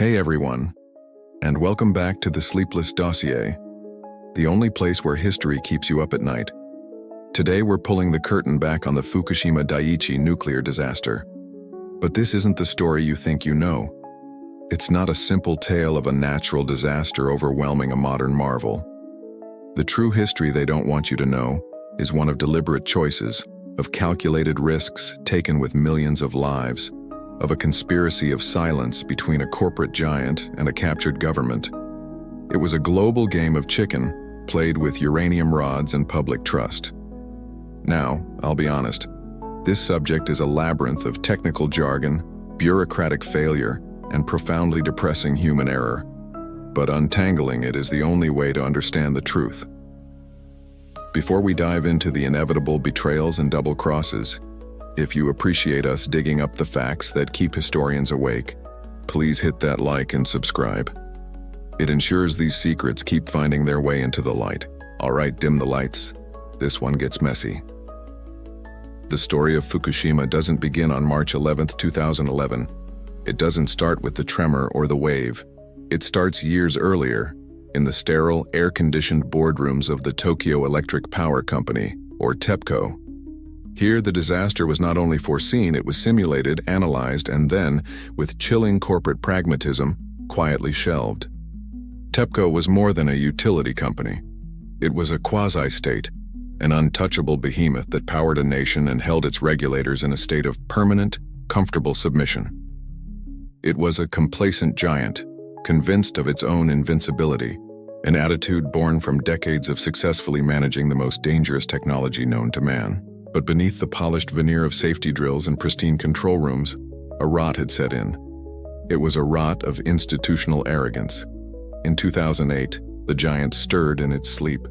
Hey everyone, and welcome back to the Sleepless Dossier, the only place where history keeps you up at night. Today we're pulling the curtain back on the Fukushima Daiichi nuclear disaster. But this isn't the story you think you know. It's not a simple tale of a natural disaster overwhelming a modern marvel. The true history they don't want you to know is one of deliberate choices, of calculated risks taken with millions of lives, of a conspiracy of silence between a corporate giant and a captured government. It was a global game of chicken, played with uranium rods and public trust. Now, I'll be honest, this subject is a labyrinth of technical jargon, bureaucratic failure, and profoundly depressing human error. But untangling it is the only way to understand the truth. Before we dive into the inevitable betrayals and double crosses, if you appreciate us digging up the facts that keep historians awake, please hit that like and subscribe. It ensures these secrets keep finding their way into the light. All right, dim the lights. This one gets messy. The story of Fukushima doesn't begin on March 11, 2011. It doesn't start with the tremor or the wave. It starts years earlier, in the sterile, air-conditioned boardrooms of the Tokyo Electric Power Company, or TEPCO. Here, the disaster was not only foreseen, it was simulated, analyzed, and then, with chilling corporate pragmatism, quietly shelved. TEPCO was more than a utility company. It was a quasi-state, an untouchable behemoth that powered a nation and held its regulators in a state of permanent, comfortable submission. It was a complacent giant, convinced of its own invincibility, an attitude born from decades of successfully managing the most dangerous technology known to man. But beneath the polished veneer of safety drills and pristine control rooms, a rot had set in. It was a rot of institutional arrogance. In 2008, the giant stirred in its sleep.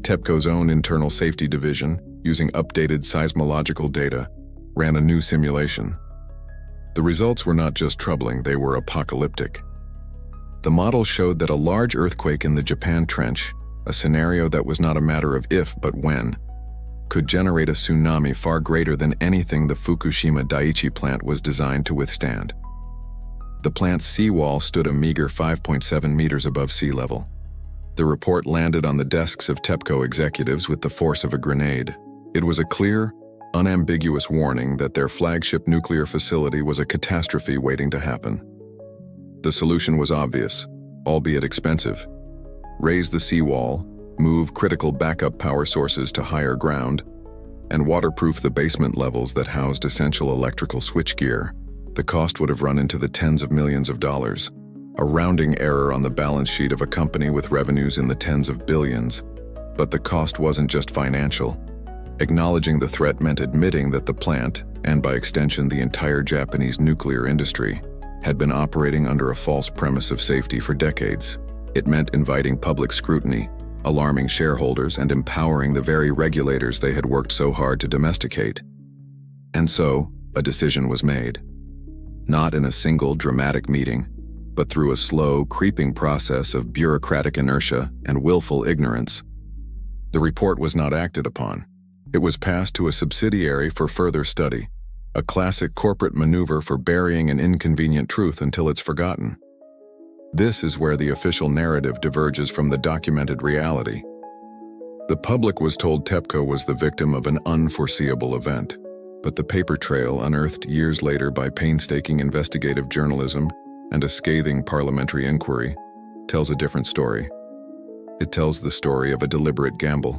TEPCO's own internal safety division, using updated seismological data, ran a new simulation. The results were not just troubling, they were apocalyptic. The model showed that a large earthquake in the Japan Trench, a scenario that was not a matter of if but when, could generate a tsunami far greater than anything the Fukushima Daiichi plant was designed to withstand. The plant's seawall stood a meager 5.7 meters above sea level. The report landed on the desks of TEPCO executives with the force of a grenade. It was a clear, unambiguous warning that their flagship nuclear facility was a catastrophe waiting to happen. The solution was obvious, albeit expensive. Raise the seawall, move critical backup power sources to higher ground, and waterproof the basement levels that housed essential electrical switchgear. The cost would have run into the tens of millions of dollars, a rounding error on the balance sheet of a company with revenues in the tens of billions. But the cost wasn't just financial. Acknowledging the threat meant admitting that the plant, and by extension the entire Japanese nuclear industry, had been operating under a false premise of safety for decades. It meant inviting public scrutiny, alarming shareholders, and empowering the very regulators they had worked so hard to domesticate. And so, a decision was made. Not in a single dramatic meeting, but through a slow, creeping process of bureaucratic inertia and willful ignorance. The report was not acted upon. It was passed to a subsidiary for further study, a classic corporate maneuver for burying an inconvenient truth until it's forgotten. This is where the official narrative diverges from the documented reality. The public was told TEPCO was the victim of an unforeseeable event, but the paper trail unearthed years later by painstaking investigative journalism and a scathing parliamentary inquiry tells a different story. It tells the story of a deliberate gamble.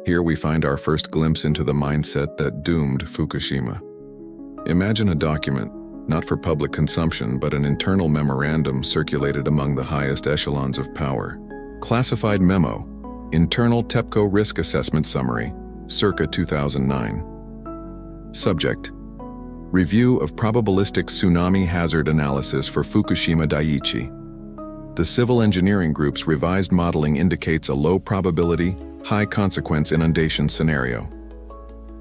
Here we find our first glimpse into the mindset that doomed Fukushima. Imagine a document, not for public consumption, but an internal memorandum circulated among the highest echelons of power. Classified memo, Internal TEPCO Risk Assessment Summary, circa 2009. Subject: Review of Probabilistic Tsunami Hazard Analysis for Fukushima Daiichi. The civil engineering group's revised modeling indicates a low probability, high consequence inundation scenario.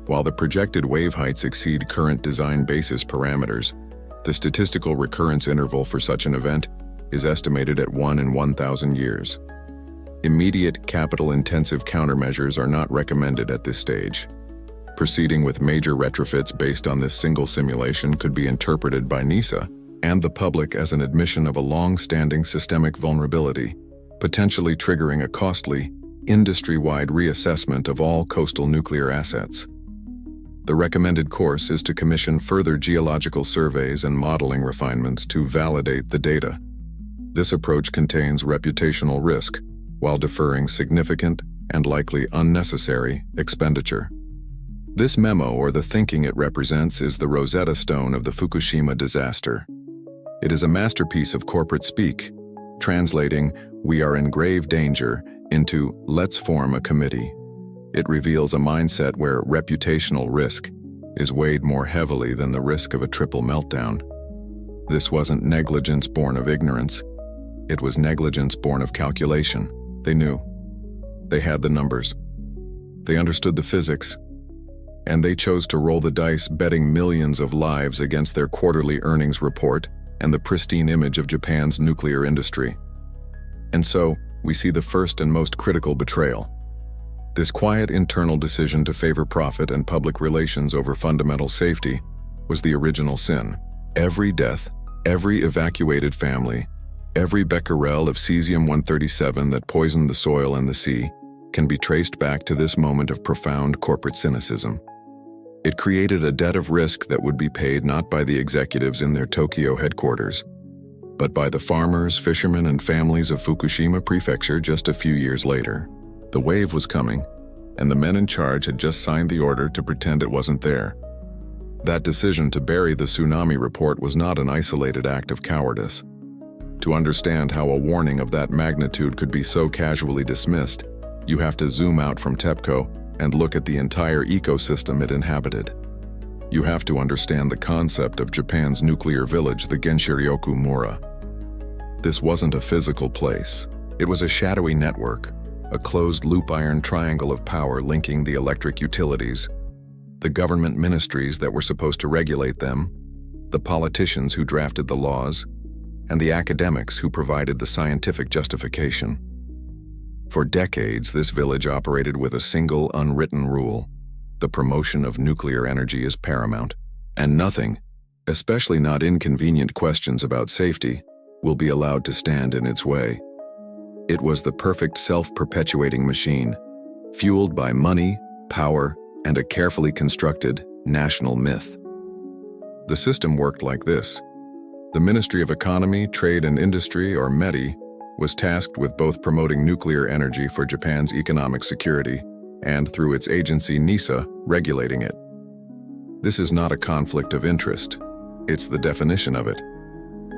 While the projected wave heights exceed current design basis parameters, the statistical recurrence interval for such an event is estimated at 1 in 1,000 years. Immediate capital-intensive countermeasures are not recommended at this stage. Proceeding with major retrofits based on this single simulation could be interpreted by NISA and the public as an admission of a long-standing systemic vulnerability, potentially triggering a costly, industry-wide reassessment of all coastal nuclear assets. The recommended course is to commission further geological surveys and modeling refinements to validate the data. This approach contains reputational risk, while deferring significant and likely unnecessary expenditure. This memo, or the thinking it represents, is the Rosetta Stone of the Fukushima disaster. It is a masterpiece of corporate speak, translating "we are in grave danger" into "let's form a committee." It reveals a mindset where reputational risk is weighed more heavily than the risk of a triple meltdown. This wasn't negligence born of ignorance. It was negligence born of calculation. They knew. They had the numbers. They understood the physics. And they chose to roll the dice, betting millions of lives against their quarterly earnings report and the pristine image of Japan's nuclear industry. And so, we see the first and most critical betrayal. This quiet internal decision to favor profit and public relations over fundamental safety was the original sin. Every death, every evacuated family, every becquerel of cesium-137 that poisoned the soil and the sea can be traced back to this moment of profound corporate cynicism. It created a debt of risk that would be paid not by the executives in their Tokyo headquarters, but by the farmers, fishermen, and families of Fukushima Prefecture just a few years later. The wave was coming, and the men in charge had just signed the order to pretend it wasn't there. That decision to bury the tsunami report was not an isolated act of cowardice. To understand how a warning of that magnitude could be so casually dismissed, you have to zoom out from TEPCO and look at the entire ecosystem it inhabited. You have to understand the concept of Japan's nuclear village, the Genshiryoku Mura. This wasn't a physical place. It was a shadowy network, a closed-loop iron triangle of power linking the electric utilities, the government ministries that were supposed to regulate them, the politicians who drafted the laws, and the academics who provided the scientific justification. For decades, this village operated with a single unwritten rule: the promotion of nuclear energy is paramount, and nothing, especially not inconvenient questions about safety, will be allowed to stand in its way. It was the perfect self-perpetuating machine, fueled by money, power, and a carefully constructed national myth. The system worked like this. The Ministry of Economy, Trade and Industry, or METI, was tasked with both promoting nuclear energy for Japan's economic security and, through its agency NISA, regulating it. This is not a conflict of interest. It's the definition of it.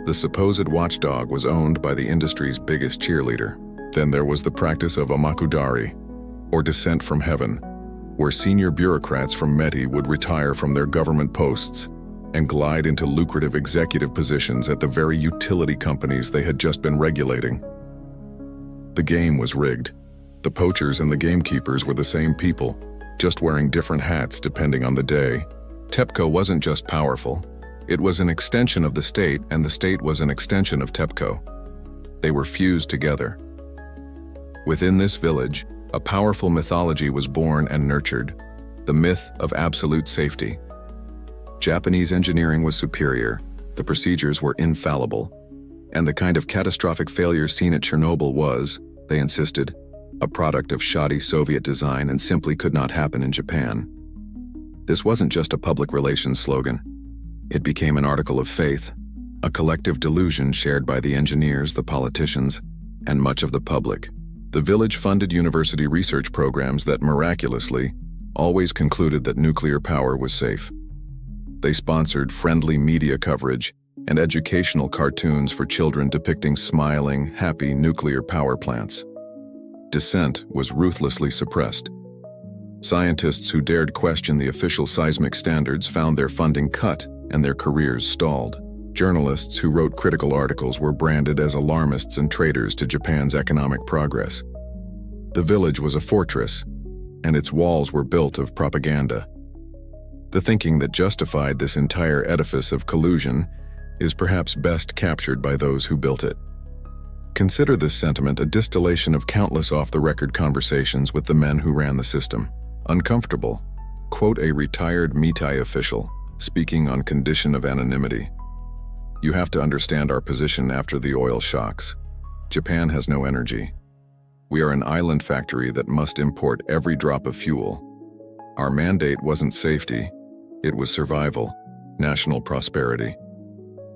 The supposed watchdog was owned by the industry's biggest cheerleader. Then there was the practice of omakudari, or descent from heaven, where senior bureaucrats from METI would retire from their government posts and glide into lucrative executive positions at the very utility companies they had just been regulating. The game was rigged. The poachers and the gamekeepers were the same people, just wearing different hats depending on the day. TEPCO wasn't just powerful. It was an extension of the state, and the state was an extension of TEPCO. They were fused together. Within this village, a powerful mythology was born and nurtured, the myth of absolute safety. Japanese engineering was superior, the procedures were infallible, and the kind of catastrophic failure seen at Chernobyl was, they insisted, a product of shoddy Soviet design and simply could not happen in Japan. This wasn't just a public relations slogan. It became an article of faith, a collective delusion shared by the engineers, the politicians, and much of the public. The village funded university research programs that miraculously always concluded that nuclear power was safe. They sponsored friendly media coverage and educational cartoons for children depicting smiling, happy nuclear power plants. Dissent was ruthlessly suppressed. Scientists who dared question the official seismic standards found their funding cut and their careers stalled. Journalists who wrote critical articles were branded as alarmists and traitors to Japan's economic progress. The village was a fortress, and its walls were built of propaganda. The thinking that justified this entire edifice of collusion is perhaps best captured by those who built it. Consider this sentiment a distillation of countless off-the-record conversations with the men who ran the system. Uncomfortable. Quote a retired Mitai official, speaking on condition of anonymity. You have to understand our position after the oil shocks. Japan has no energy. We are an island factory that must import every drop of fuel. Our mandate wasn't safety, it was survival, national prosperity.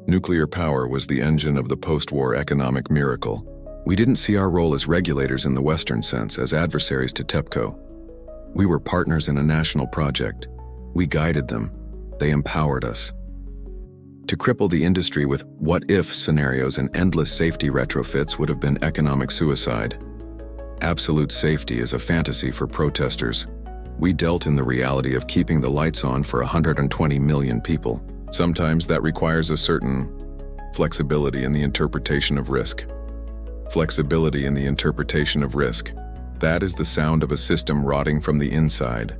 Nuclear power was the engine of the post-war economic miracle. We didn't see our role as regulators in the Western sense, as adversaries to TEPCO. We were partners in a national project. We guided them. They empowered us. To cripple the industry with what-if scenarios and endless safety retrofits would have been economic suicide. Absolute safety is a fantasy for protesters. We dealt in the reality of keeping the lights on for 120 million people. Sometimes that requires a certain flexibility in the interpretation of risk. Flexibility in the interpretation of risk. That is the sound of a system rotting from the inside.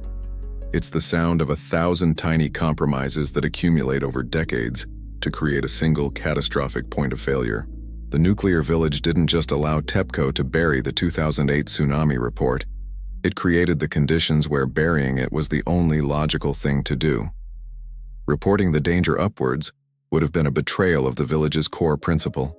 It's the sound of 1,000 tiny compromises that accumulate over decades to create a single catastrophic point of failure. The nuclear village didn't just allow TEPCO to bury the 2008 tsunami report. It created the conditions where burying it was the only logical thing to do. Reporting the danger upwards would have been a betrayal of the village's core principle.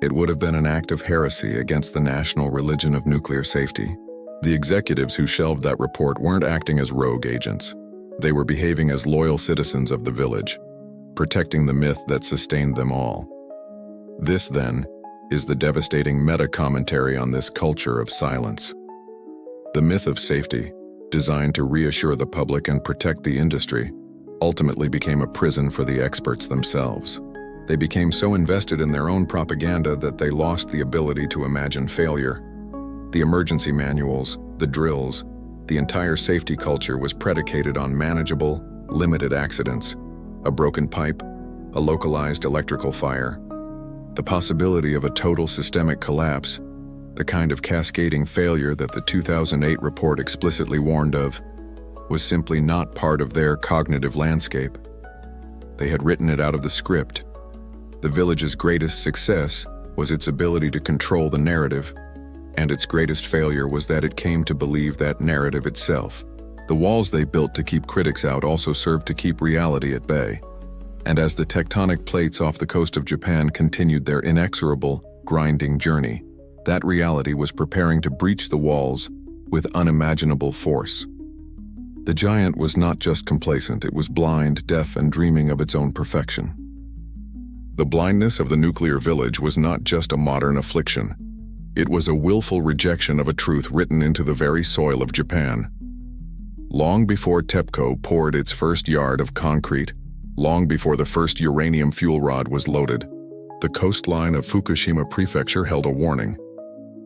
It would have been an act of heresy against the national religion of nuclear safety. The executives who shelved that report weren't acting as rogue agents. They were behaving as loyal citizens of the village, protecting the myth that sustained them all. This, then, is the devastating meta-commentary on this culture of silence. The myth of safety, designed to reassure the public and protect the industry, ultimately became a prison for the experts themselves. They became so invested in their own propaganda that they lost the ability to imagine failure. The emergency manuals, the drills, the entire safety culture was predicated on manageable, limited accidents, a broken pipe, a localized electrical fire. The possibility of a total systemic collapse, the kind of cascading failure that the 2008 report explicitly warned of, was simply not part of their cognitive landscape. They had written it out of the script. The village's greatest success was its ability to control the narrative, and its greatest failure was that it came to believe that narrative itself. The walls they built to keep critics out also served to keep reality at bay. And as the tectonic plates off the coast of Japan continued their inexorable, grinding journey, that reality was preparing to breach the walls with unimaginable force. The giant was not just complacent, it was blind, deaf, and dreaming of its own perfection. The blindness of the nuclear village was not just a modern affliction. It was a willful rejection of a truth written into the very soil of Japan. Long before TEPCO poured its first yard of concrete, long before the first uranium fuel rod was loaded, the coastline of Fukushima Prefecture held a warning.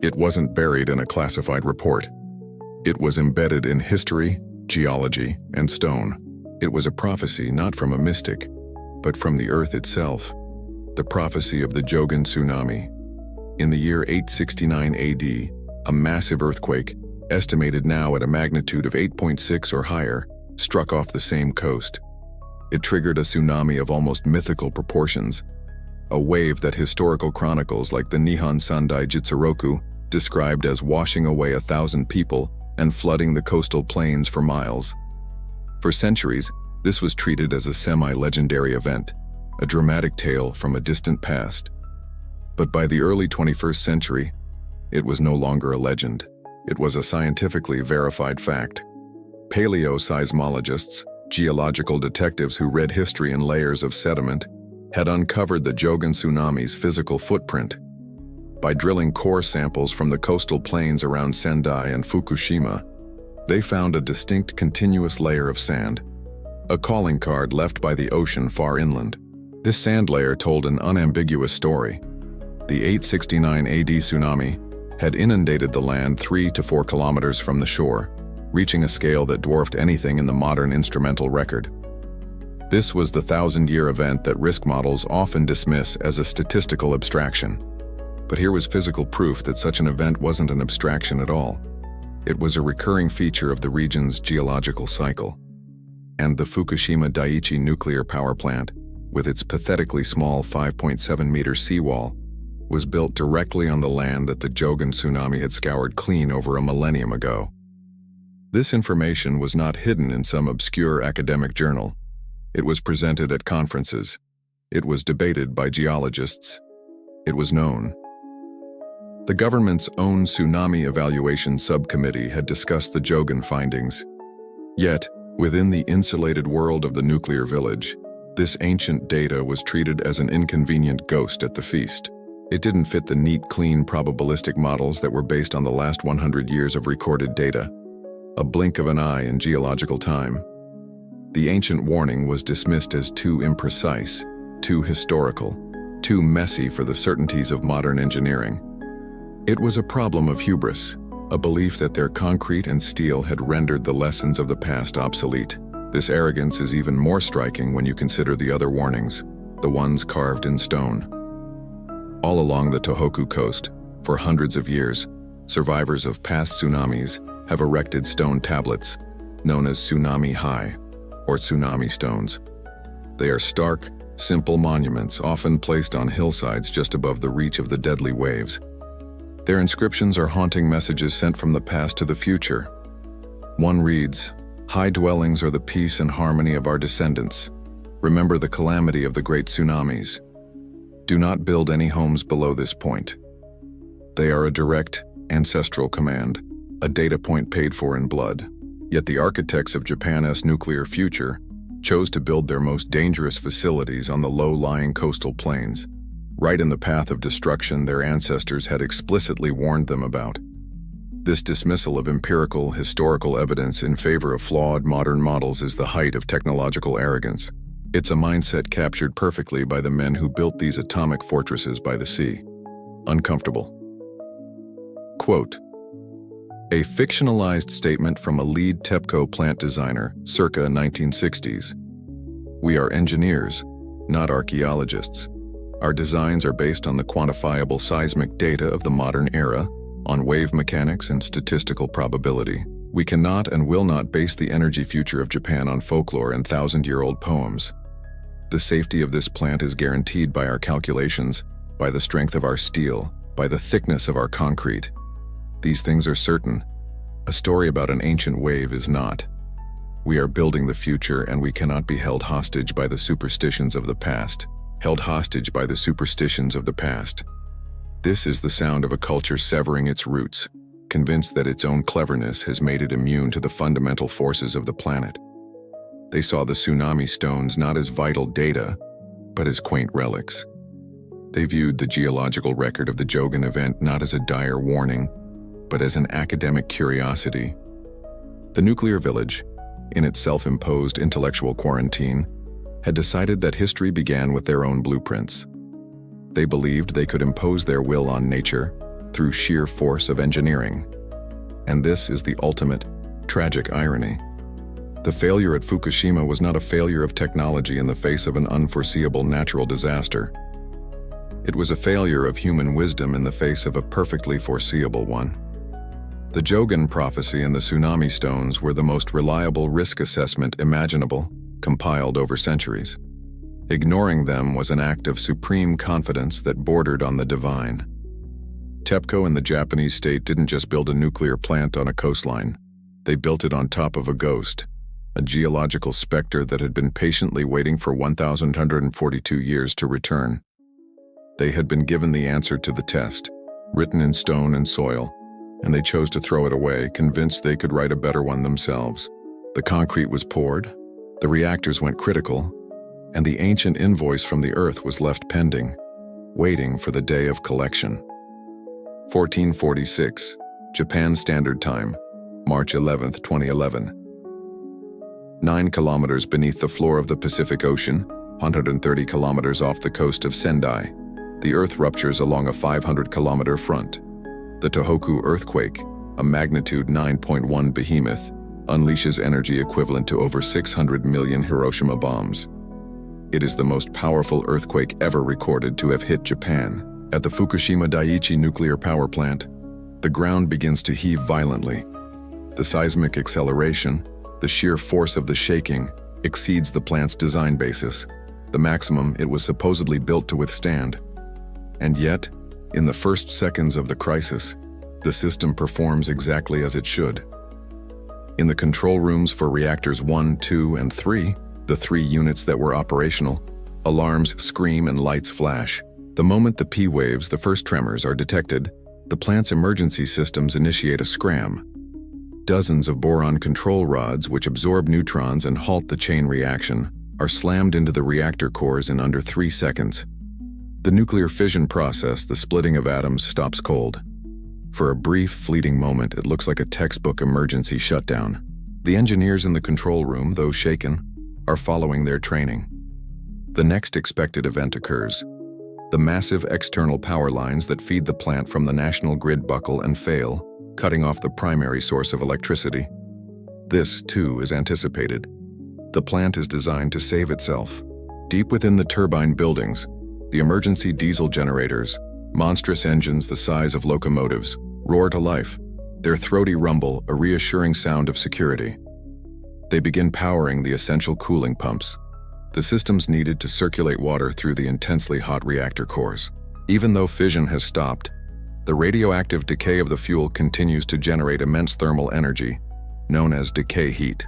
It wasn't buried in a classified report. It was embedded in history, geology, and stone. It was a prophecy not from a mystic, but from the earth itself. The prophecy of the Jogan tsunami. In the year 869 AD, a massive earthquake, estimated now at a magnitude of 8.6 or higher, struck off the same coast. It triggered a tsunami of almost mythical proportions, a wave that historical chronicles like the Nihon Sandai Jitsuroku described as washing away 1,000 people and flooding the coastal plains for miles. For centuries, this was treated as a semi-legendary event, a dramatic tale from a distant past. But by the early 21st century, it was no longer a legend. It was a scientifically verified fact. Paleoseismologists, geological detectives who read history in layers of sediment, had uncovered the Jogan tsunami's physical footprint. By drilling core samples from the coastal plains around Sendai and Fukushima, they found a distinct continuous layer of sand, a calling card left by the ocean far inland. This sand layer told an unambiguous story. The 869 AD tsunami had inundated the land 3 to 4 kilometers from the shore, reaching a scale that dwarfed anything in the modern instrumental record. This was the 1,000-year event that risk models often dismiss as a statistical abstraction. But here was physical proof that such an event wasn't an abstraction at all. It was a recurring feature of the region's geological cycle. And the Fukushima Daiichi nuclear power plant, with its pathetically small 5.7-meter seawall, was built directly on the land that the Jogan tsunami had scoured clean over a millennium ago. This information was not hidden in some obscure academic journal. It was presented at conferences, It was debated by geologists. It was known. The government's own Tsunami Evaluation Subcommittee had discussed the Jogan findings. Yet, within the insulated world of the nuclear village, this ancient data was treated as an inconvenient ghost at the feast. It didn't fit the neat, clean probabilistic models that were based on the last 100 years of recorded data. A blink of an eye in geological time. The ancient warning was dismissed as too imprecise, too historical, too messy for the certainties of modern engineering. It was a problem of hubris, a belief that their concrete and steel had rendered the lessons of the past obsolete. This arrogance is even more striking when you consider the other warnings, the ones carved in stone. All along the Tohoku coast, for hundreds of years, survivors of past tsunamis have erected stone tablets, known as tsunami high, or tsunami stones. They are stark, simple monuments often placed on hillsides just above the reach of the deadly waves. Their inscriptions are haunting messages sent from the past to the future. One reads, "High dwellings are the peace and harmony of our descendants. Remember the calamity of the great tsunamis. Do not build any homes below this point." They are a direct, ancestral command, a data point paid for in blood. Yet the architects of Japan's nuclear future chose to build their most dangerous facilities on the low-lying coastal plains, right in the path of destruction their ancestors had explicitly warned them about. This dismissal of empirical, historical evidence in favor of flawed modern models is the height of technological arrogance. It's a mindset captured perfectly by the men who built these atomic fortresses by the sea. Uncomfortable. Quote, a fictionalized statement from a lead TEPCO plant designer circa 1960s. "We are engineers, not archaeologists. Our designs are based on the quantifiable seismic data of the modern era, on wave mechanics and statistical probability. We cannot and will not base the energy future of Japan on folklore and thousand-year-old poems. The safety of this plant is guaranteed by our calculations, by the strength of our steel, by the thickness of our concrete. These things are certain. A story about an ancient wave is not. We are building the future, and we cannot be held hostage by the superstitions of the past. Held hostage by the superstitions of the past." This is the sound of a culture severing its roots, convinced that its own cleverness has made it immune to the fundamental forces of the planet. They saw the tsunami stones not as vital data, but as quaint relics. They viewed the geological record of the Jogan event not as a dire warning, but as an academic curiosity. The nuclear village, in its self-imposed intellectual quarantine, had decided that history began with their own blueprints. They believed they could impose their will on nature through sheer force of engineering. And this is the ultimate, tragic irony. The failure at Fukushima was not a failure of technology in the face of an unforeseeable natural disaster. It was a failure of human wisdom in the face of a perfectly foreseeable one. The Jogan prophecy and the tsunami stones were the most reliable risk assessment imaginable, compiled over centuries. Ignoring them was an act of supreme confidence that bordered on the divine. TEPCO and the Japanese state didn't just build a nuclear plant on a coastline. They built it on top of a ghost, a geological specter that had been patiently waiting for 1,142 years to return. They had been given the answer to the test, written in stone and soil, and they chose to throw it away, convinced they could write a better one themselves. The concrete was poured, the reactors went critical, and the ancient invoice from the earth was left pending, waiting for the day of collection. 1446, Japan Standard Time, March 11, 2011. 9 kilometers beneath the floor of the Pacific Ocean, 130 kilometers off the coast of Sendai, the earth ruptures along a 500-kilometer front. The Tohoku earthquake, a magnitude 9.1 behemoth, unleashes energy equivalent to over 600 million Hiroshima bombs. It is the most powerful earthquake ever recorded to have hit Japan. At the Fukushima Daiichi nuclear power plant, the ground begins to heave violently. The seismic acceleration, the sheer force of the shaking, exceeds the plant's design basis, the maximum it was supposedly built to withstand. And yet, in the first seconds of the crisis, the system performs exactly as it should. In the control rooms for reactors 1, 2, and 3, the 3 units that were operational, Alarms scream and lights flash. The moment the P waves, the first tremors, are detected, the plant's emergency systems initiate a scram. Dozens of boron control rods, which absorb neutrons and halt the chain reaction, are slammed into the reactor cores in under 3 seconds. The nuclear fission process, the splitting of atoms, stops cold. For a brief, fleeting moment, it looks like a textbook emergency shutdown. The engineers in the control room, though shaken, are following their training. The next expected event occurs. The massive external power lines that feed the plant from the national grid buckle and fail, cutting off the primary source of electricity. This, too, is anticipated. The plant is designed to save itself. Deep within the turbine buildings, the emergency diesel generators, monstrous engines the size of locomotives, roar to life, their throaty rumble a reassuring sound of security. They begin powering the essential cooling pumps, the systems needed to circulate water through the intensely hot reactor cores. Even though fission has stopped, the radioactive decay of the fuel continues to generate immense thermal energy, known as decay heat.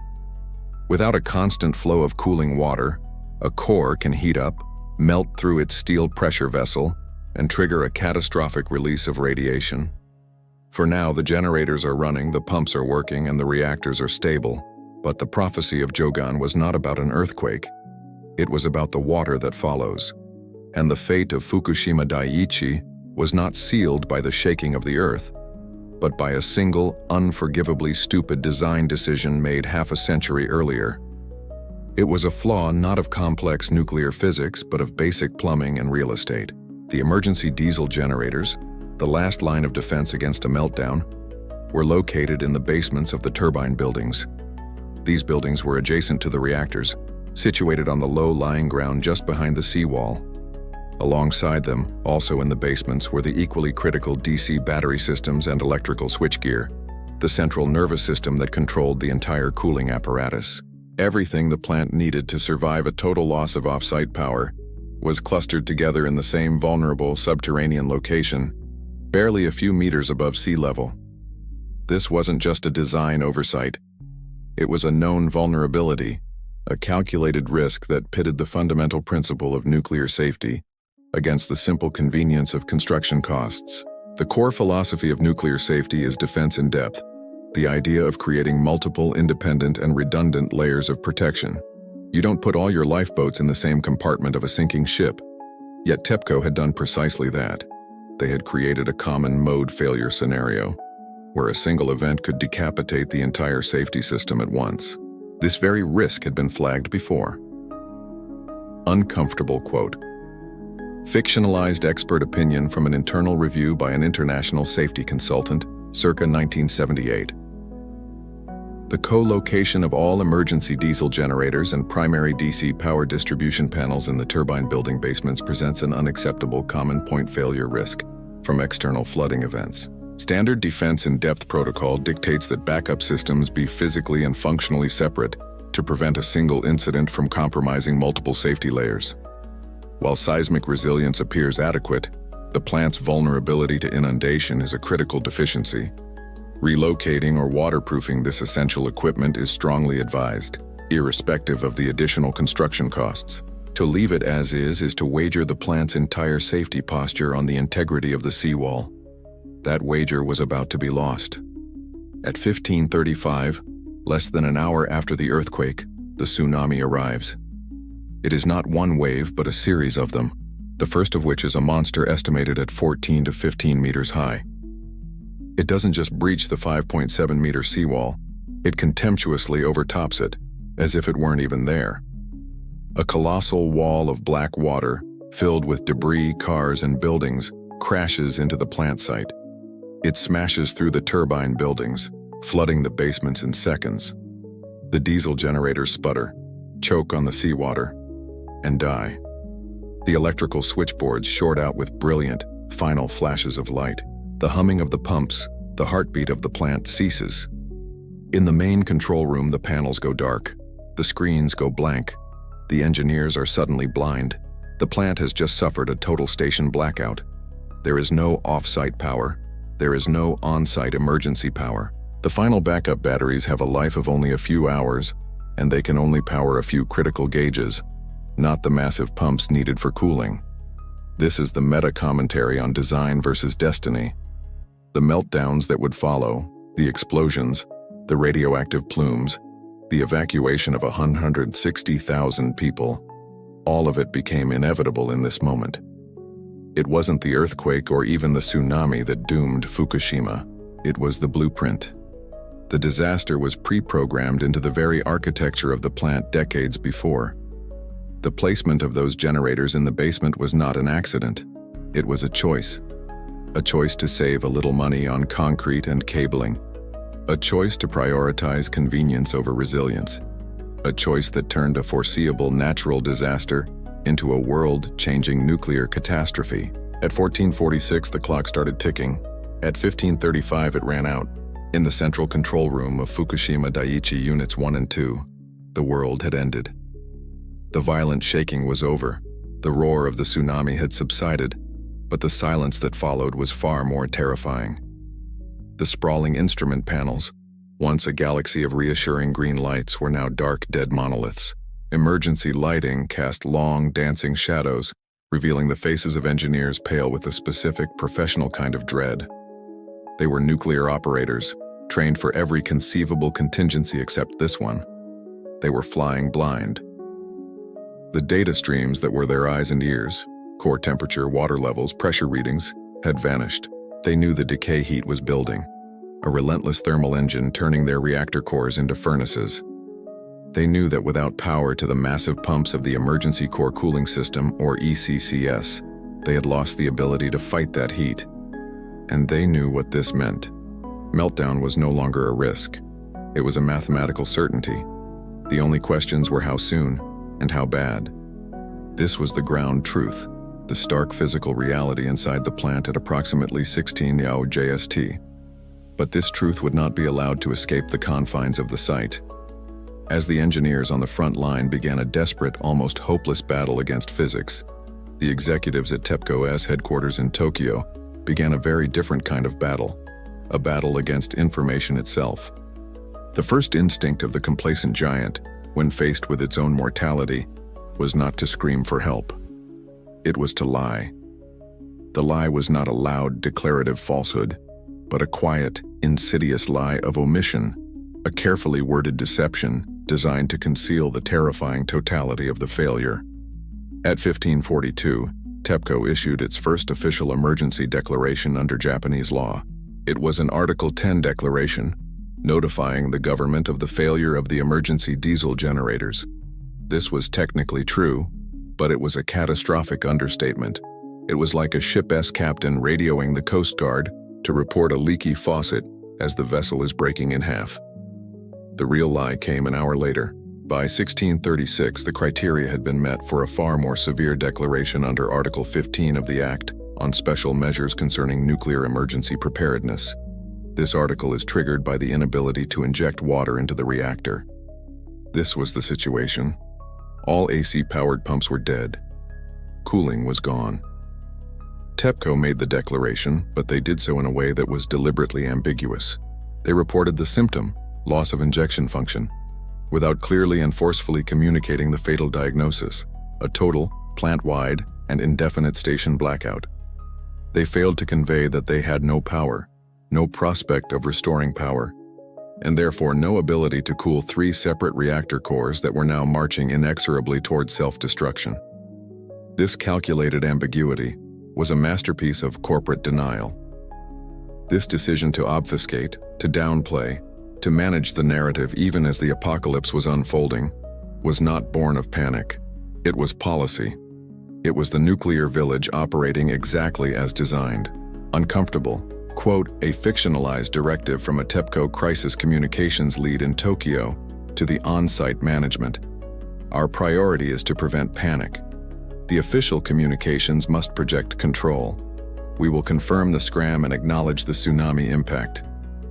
Without a constant flow of cooling water, a core can heat up, melt through its steel pressure vessel, and trigger a catastrophic release of radiation. For now, the generators are running, the pumps are working, and the reactors are stable. But the prophecy of Jogan was not about an earthquake. It was about the water that follows. And the fate of Fukushima Daiichi was not sealed by the shaking of the earth, but by a single, unforgivably stupid design decision made half a century earlier. It was a flaw not of complex nuclear physics, but of basic plumbing and real estate. The emergency diesel generators, the last line of defense against a meltdown, were located in the basements of the turbine buildings. These buildings were adjacent to the reactors, situated on the low-lying ground just behind the seawall. Alongside them, also in the basements, were the equally critical DC battery systems and electrical switchgear, the central nervous system that controlled the entire cooling apparatus. Everything the plant needed to survive a total loss of off-site power was clustered together in the same vulnerable subterranean location, barely a few meters above sea level. This wasn't just a design oversight. It was a known vulnerability, a calculated risk that pitted the fundamental principle of nuclear safety against the simple convenience of construction costs. The core philosophy of nuclear safety is defense in depth, the idea of creating multiple independent and redundant layers of protection. You don't put all your lifeboats in the same compartment of a sinking ship. Yet TEPCO had done precisely that. They had created a common mode failure scenario, where a single event could decapitate the entire safety system at once. This very risk had been flagged before. Uncomfortable quote. Fictionalized expert opinion from an internal review by an international safety consultant, circa 1978. The co-location of all emergency diesel generators and primary DC power distribution panels in the turbine building basements presents an unacceptable common point failure risk from external flooding events. Standard defense in depth protocol dictates that backup systems be physically and functionally separate to prevent a single incident from compromising multiple safety layers. While seismic resilience appears adequate, the plant's vulnerability to inundation is a critical deficiency. Relocating or waterproofing this essential equipment is strongly advised, irrespective of the additional construction costs. To leave it as is to wager the plant's entire safety posture on the integrity of the seawall. That wager was about to be lost. At 15:35, less than an hour after the earthquake, the tsunami arrives. It is not one wave, but a series of them, the first of which is a monster estimated at 14 to 15 meters high. It doesn't just breach the 5.7-meter seawall, it contemptuously overtops it, as if it weren't even there. A colossal wall of black water, filled with debris, cars, and buildings, crashes into the plant site. It smashes through the turbine buildings, flooding the basements in seconds. The diesel generators sputter, choke on the seawater, and die. The electrical switchboards short out with brilliant, final flashes of light. The humming of the pumps, the heartbeat of the plant ceases. In the main control room, the panels go dark. The screens go blank. The engineers are suddenly blind. The plant has just suffered a total station blackout. There is no off-site power. There is no on-site emergency power. The final backup batteries have a life of only a few hours, and they can only power a few critical gauges. not the massive pumps needed for cooling. This is the meta-commentary on design versus destiny. The meltdowns that would follow, the explosions, the radioactive plumes, the evacuation of 160,000 people, all of it became inevitable in this moment. It wasn't the earthquake or even the tsunami that doomed Fukushima. It was the blueprint. The disaster was pre-programmed into the very architecture of the plant decades before. The placement of those generators in the basement was not an accident. It was a choice. A choice to save a little money on concrete and cabling. A choice to prioritize convenience over resilience. A choice that turned a foreseeable natural disaster into a world-changing nuclear catastrophe. At 1446, the clock started ticking. At 1535, it ran out. In the central control room of Fukushima Daiichi Units 1 and 2, the world had ended. The violent shaking was over. The roar of the tsunami had subsided, but the silence that followed was far more terrifying. The sprawling instrument panels, once a galaxy of reassuring green lights, were now dark, dead monoliths. Emergency lighting cast long, dancing shadows, revealing the faces of engineers pale with a specific, professional kind of dread. They were nuclear operators, trained for every conceivable contingency except this one. They were flying blind. The data streams that were their eyes and ears, core temperature, water levels, pressure readings, had vanished. They knew the decay heat was building, a relentless thermal engine turning their reactor cores into furnaces. They knew that without power to the massive pumps of the Emergency Core Cooling System, or ECCS, they had lost the ability to fight that heat. And they knew what this meant. Meltdown was no longer a risk. It was a mathematical certainty. The only questions were how soon and how bad. This was the ground truth, the stark physical reality inside the plant at approximately 16 Yao JST. But this truth would not be allowed to escape the confines of the site. As the engineers on the front line began a desperate, almost hopeless battle against physics, the executives at TEPCO's headquarters in Tokyo began a very different kind of battle, a battle against information itself. The first instinct of the complacent giant, when faced with its own mortality, was not to scream for help. It was to lie. The lie was not a loud, declarative falsehood, but a quiet, insidious lie of omission, a carefully worded deception designed to conceal the terrifying totality of the failure. At 1542, TEPCO issued its first official emergency declaration under Japanese law. It was an Article 10 declaration, notifying the government of the failure of the emergency diesel generators. This was technically true, but it was a catastrophic understatement. It was like a ship's captain radioing the Coast Guard to report a leaky faucet as the vessel is breaking in half. The real lie came an hour later. By 1636, the criteria had been met for a far more severe declaration under Article 15 of the Act on Special Measures Concerning Nuclear Emergency Preparedness. This article is triggered by the inability to inject water into the reactor. This was the situation. All AC-powered pumps were dead. Cooling was gone. TEPCO made the declaration, but they did so in a way that was deliberately ambiguous. They reported the symptom, loss of injection function, without clearly and forcefully communicating the fatal diagnosis, a total, plant-wide, and indefinite station blackout. They failed to convey that they had no power, no prospect of restoring power, and therefore no ability to cool 3 separate reactor cores that were now marching inexorably towards self-destruction. This calculated ambiguity was a masterpiece of corporate denial. This decision to obfuscate, to downplay, to manage the narrative even as the apocalypse was unfolding, was not born of panic. It was policy. It was the nuclear village operating exactly as designed. Uncomfortable. Quote, a fictionalized directive from a TEPCO crisis communications lead in Tokyo to the on-site management. Our priority is to prevent panic. The official communications must project control. We will confirm the scram and acknowledge the tsunami impact.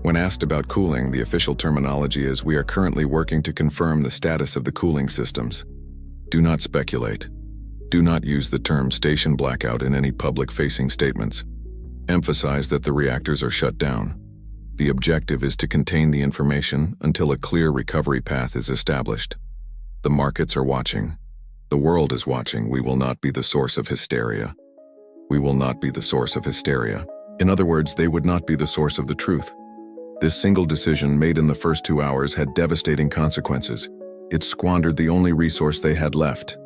When asked about cooling, the official terminology is, we are currently working to confirm the status of the cooling systems. Do not speculate. Do not use the term station blackout in any public-facing statements. Emphasize that the reactors are shut down. The objective is to contain the information until a clear recovery path is established. The markets are watching. The world is watching. We will not be the source of hysteria. We will not be the source of hysteria. In other words, they would not be the source of the truth. This single decision made in the first 2 hours had devastating consequences. It squandered the only resource they had left: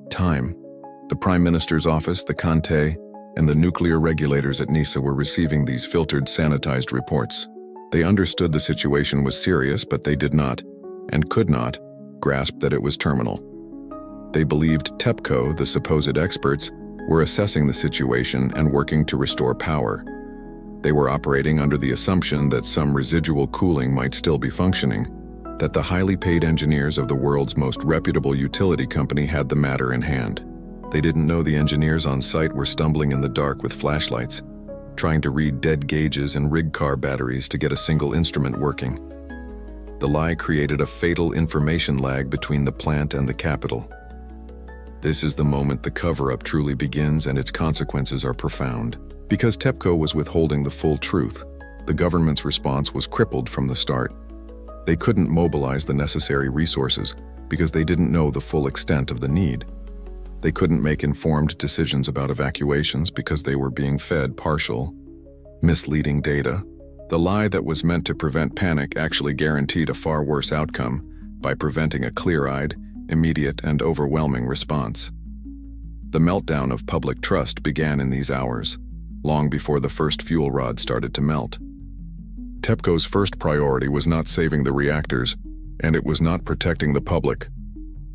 time. The Prime Minister's office, the Conte, and the nuclear regulators at NISA were receiving these filtered, sanitized reports. They understood the situation was serious, but they did not, and could not, grasp that it was terminal. They believed TEPCO, the supposed experts, were assessing the situation and working to restore power. They were operating under the assumption that some residual cooling might still be functioning, that the highly paid engineers of the world's most reputable utility company had the matter in hand. They didn't know the engineers on site were stumbling in the dark with flashlights, trying to read dead gauges and rig car batteries to get a single instrument working. The lie created a fatal information lag between the plant and the capital. This is the moment the cover-up truly begins, and its consequences are profound. Because TEPCO was withholding the full truth, the government's response was crippled from the start. They couldn't mobilize the necessary resources because they didn't know the full extent of the need. They couldn't make informed decisions about evacuations because they were being fed partial, misleading data. The lie that was meant to prevent panic actually guaranteed a far worse outcome by preventing a clear-eyed, immediate, and overwhelming response. The meltdown of public trust began in these hours, long before the first fuel rod started to melt. TEPCO's first priority was not saving the reactors, and it was not protecting the public.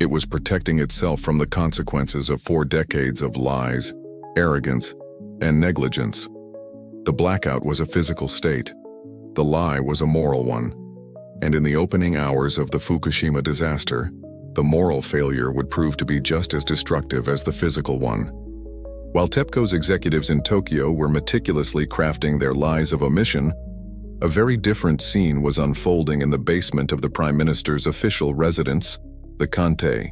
It was protecting itself from the consequences of 4 decades of lies, arrogance, and negligence. The blackout was a physical state. The lie was a moral one. And in the opening hours of the Fukushima disaster, the moral failure would prove to be just as destructive as the physical one. While TEPCO's executives in Tokyo were meticulously crafting their lies of omission, a very different scene was unfolding in the basement of the Prime Minister's official residence, the Conte.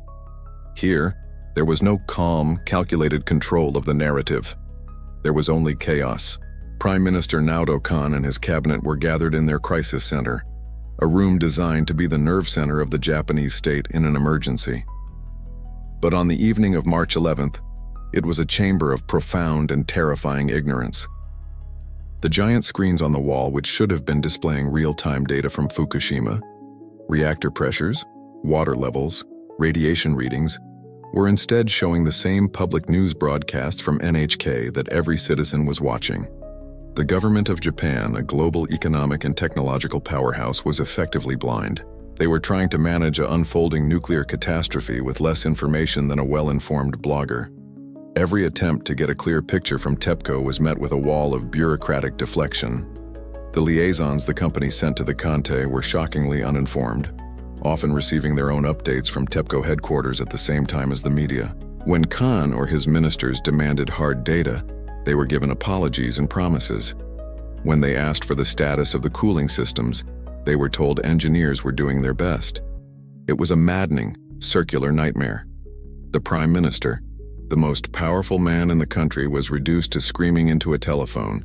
Here, there was no calm, calculated control of the narrative. There was only chaos. Prime Minister Naoto Kan and his cabinet were gathered in their crisis center, a room designed to be the nerve center of the Japanese state in an emergency. But on the evening of March 11th, it was a chamber of profound and terrifying ignorance. The giant screens on the wall, which should have been displaying real-time data from Fukushima, reactor pressures, water levels, radiation readings, were instead showing the same public news broadcast from NHK that every citizen was watching. The government of Japan, a global economic and technological powerhouse, was effectively blind. They were trying to manage an unfolding nuclear catastrophe with less information than a well-informed blogger. Every attempt to get a clear picture from TEPCO was met with a wall of bureaucratic deflection. The liaisons the company sent to the Conte were shockingly uninformed, often receiving their own updates from TEPCO headquarters at the same time as the media. When Khan or his ministers demanded hard data, they were given apologies and promises. When they asked for the status of the cooling systems, they were told engineers were doing their best. It was a maddening, circular nightmare. The Prime Minister, the most powerful man in the country, was reduced to screaming into a telephone,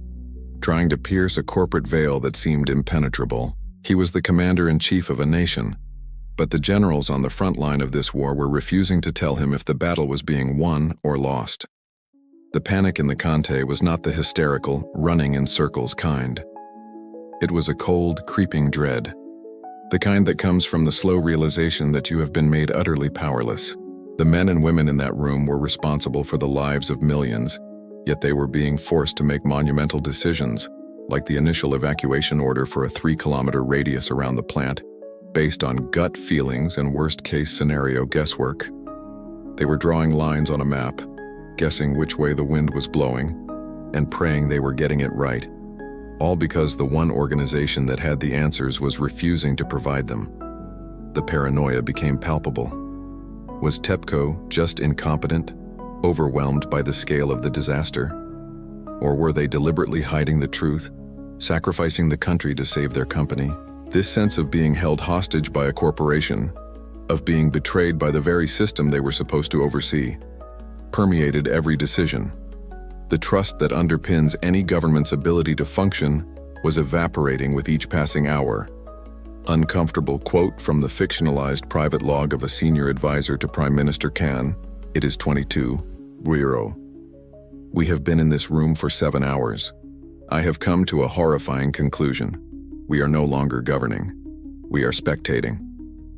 trying to pierce a corporate veil that seemed impenetrable. He was the commander-in-chief of a nation, but the generals on the front line of this war were refusing to tell him if the battle was being won or lost. The panic in the Conte was not the hysterical, running in circles kind. It was a cold, creeping dread, the kind that comes from the slow realization that you have been made utterly powerless. The men and women in that room were responsible for the lives of millions, yet they were being forced to make monumental decisions, like the initial evacuation order for a 3-kilometer radius around the plant, based on gut feelings and worst-case scenario guesswork. They were drawing lines on a map, guessing which way the wind was blowing, and praying they were getting it right, all because the one organization that had the answers was refusing to provide them. The paranoia became palpable. Was TEPCO just incompetent, overwhelmed by the scale of the disaster? Or were they deliberately hiding the truth, sacrificing the country to save their company? This sense of being held hostage by a corporation, of being betrayed by the very system they were supposed to oversee, permeated every decision. The trust that underpins any government's ability to function was evaporating with each passing hour. Uncomfortable quote from the fictionalized private log of a senior advisor to Prime Minister Kan: It is 22. Bureau. We have been in this room for 7 hours. I have come to a horrifying conclusion. We are no longer governing. We are spectating.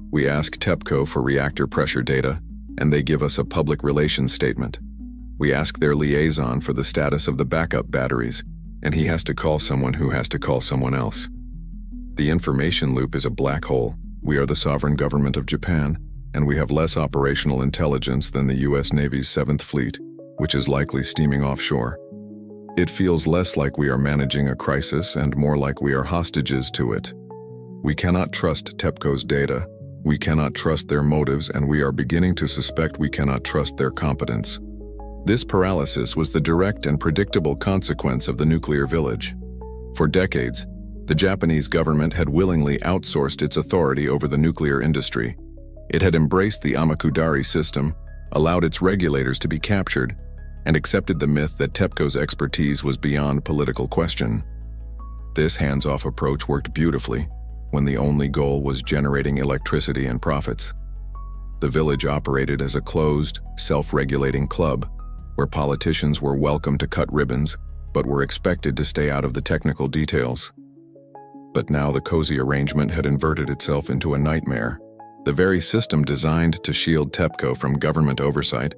We ask TEPCO for reactor pressure data, and they give us a public relations statement. We ask their liaison for the status of the backup batteries, and he has to call someone who has to call someone else. The information loop is a black hole. We are the sovereign government of Japan, and we have less operational intelligence than the U.S. Navy's 7th Fleet, which is likely steaming offshore. It feels less like we are managing a crisis and more like we are hostages to it. We cannot trust TEPCO's data. We cannot trust their motives, and we are beginning to suspect we cannot trust their competence. This paralysis was the direct and predictable consequence of the nuclear village. For decades, the Japanese government had willingly outsourced its authority over the nuclear industry. It had embraced the Amakudari system, allowed its regulators to be captured, and accepted the myth that TEPCO's expertise was beyond political question. This hands-off approach worked beautifully when the only goal was generating electricity and profits. The village operated as a closed, self-regulating club where politicians were welcome to cut ribbons but were expected to stay out of the technical details. But now the cozy arrangement had inverted itself into a nightmare. The very system designed to shield TEPCO from government oversight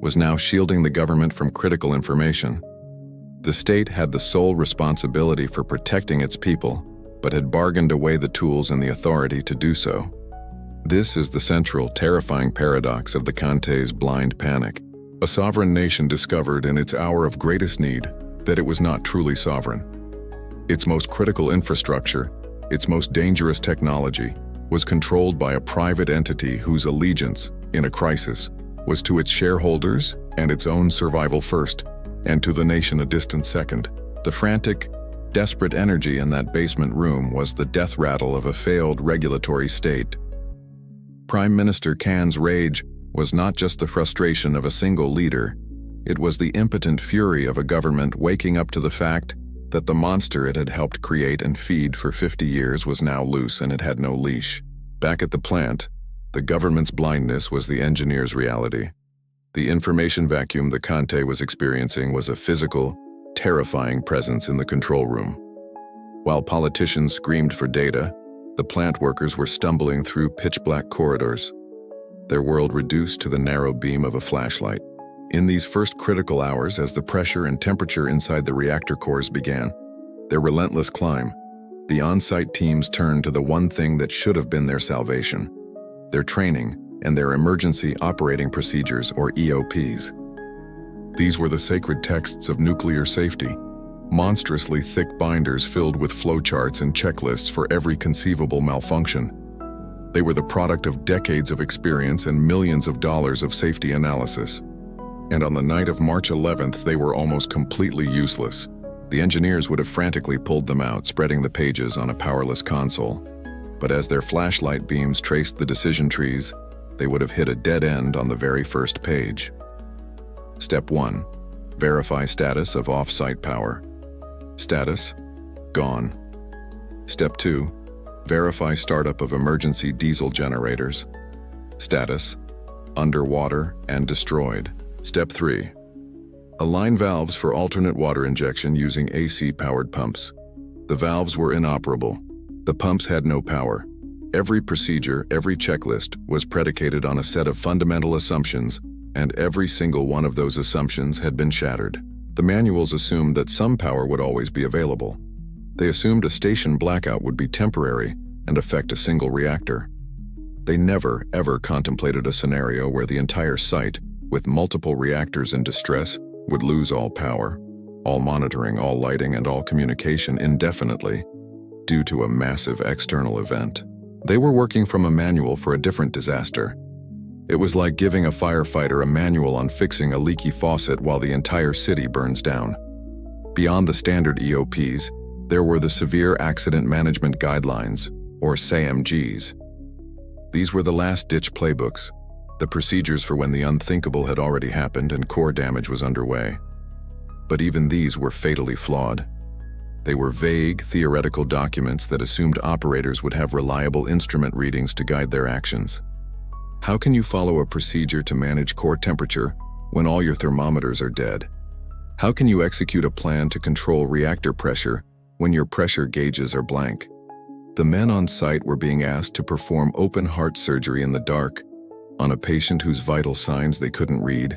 was now shielding the government from critical information. The state had the sole responsibility for protecting its people, but had bargained away the tools and the authority to do so. This is the central, terrifying paradox of the Kante's blind panic. A sovereign nation discovered in its hour of greatest need that it was not truly sovereign. Its most critical infrastructure, its most dangerous technology, was controlled by a private entity whose allegiance, in a crisis, was to its shareholders and its own survival first, and to the nation a distant second. The frantic, desperate energy in that basement room was the death rattle of a failed regulatory state. Prime Minister Kan's rage was not just the frustration of a single leader. It was the impotent fury of a government waking up to the fact that the monster it had helped create and feed for 50 years was now loose and it had no leash. Back at the plant, the government's blindness was the engineer's reality. The information vacuum the Kante was experiencing was a physical, terrifying presence in the control room. While politicians screamed for data, the plant workers were stumbling through pitch-black corridors, their world reduced to the narrow beam of a flashlight. In these first critical hours, as the pressure and temperature inside the reactor cores began their relentless climb, the on-site teams turned to the one thing that should have been their salvation: their training and their emergency operating procedures, or EOPs. These were the sacred texts of nuclear safety, monstrously thick binders filled with flowcharts and checklists for every conceivable malfunction. They were the product of decades of experience and millions of dollars of safety analysis. And on the night of March 11th, they were almost completely useless. The engineers would have frantically pulled them out, spreading the pages on a powerless console. But as their flashlight beams traced the decision trees, they would have hit a dead end on the very first page. Step 1. Verify status of off-site power. Status: gone. Step 2. Verify startup of emergency diesel generators. Status: underwater and destroyed. Step 3. Align valves for alternate water injection using AC-powered pumps. The valves were inoperable. The pumps had no power. Every procedure, every checklist was predicated on a set of fundamental assumptions, and every single one of those assumptions had been shattered. The manuals assumed that some power would always be available. They assumed a station blackout would be temporary and affect a single reactor. They never, ever contemplated a scenario where the entire site, with multiple reactors in distress, would lose all power, all monitoring, all lighting, and all communication indefinitely due to a massive external event. They were working from a manual for a different disaster. It was like giving a firefighter a manual on fixing a leaky faucet while the entire city burns down. Beyond the standard EOPs, there were the Severe Accident Management Guidelines, or SAMGs. These were the last-ditch playbooks, the procedures for when the unthinkable had already happened and core damage was underway. But even these were fatally flawed. They were vague, theoretical documents that assumed operators would have reliable instrument readings to guide their actions. How can you follow a procedure to manage core temperature when all your thermometers are dead? How can you execute a plan to control reactor pressure when your pressure gauges are blank? The men on site were being asked to perform open-heart surgery in the dark on a patient whose vital signs they couldn't read,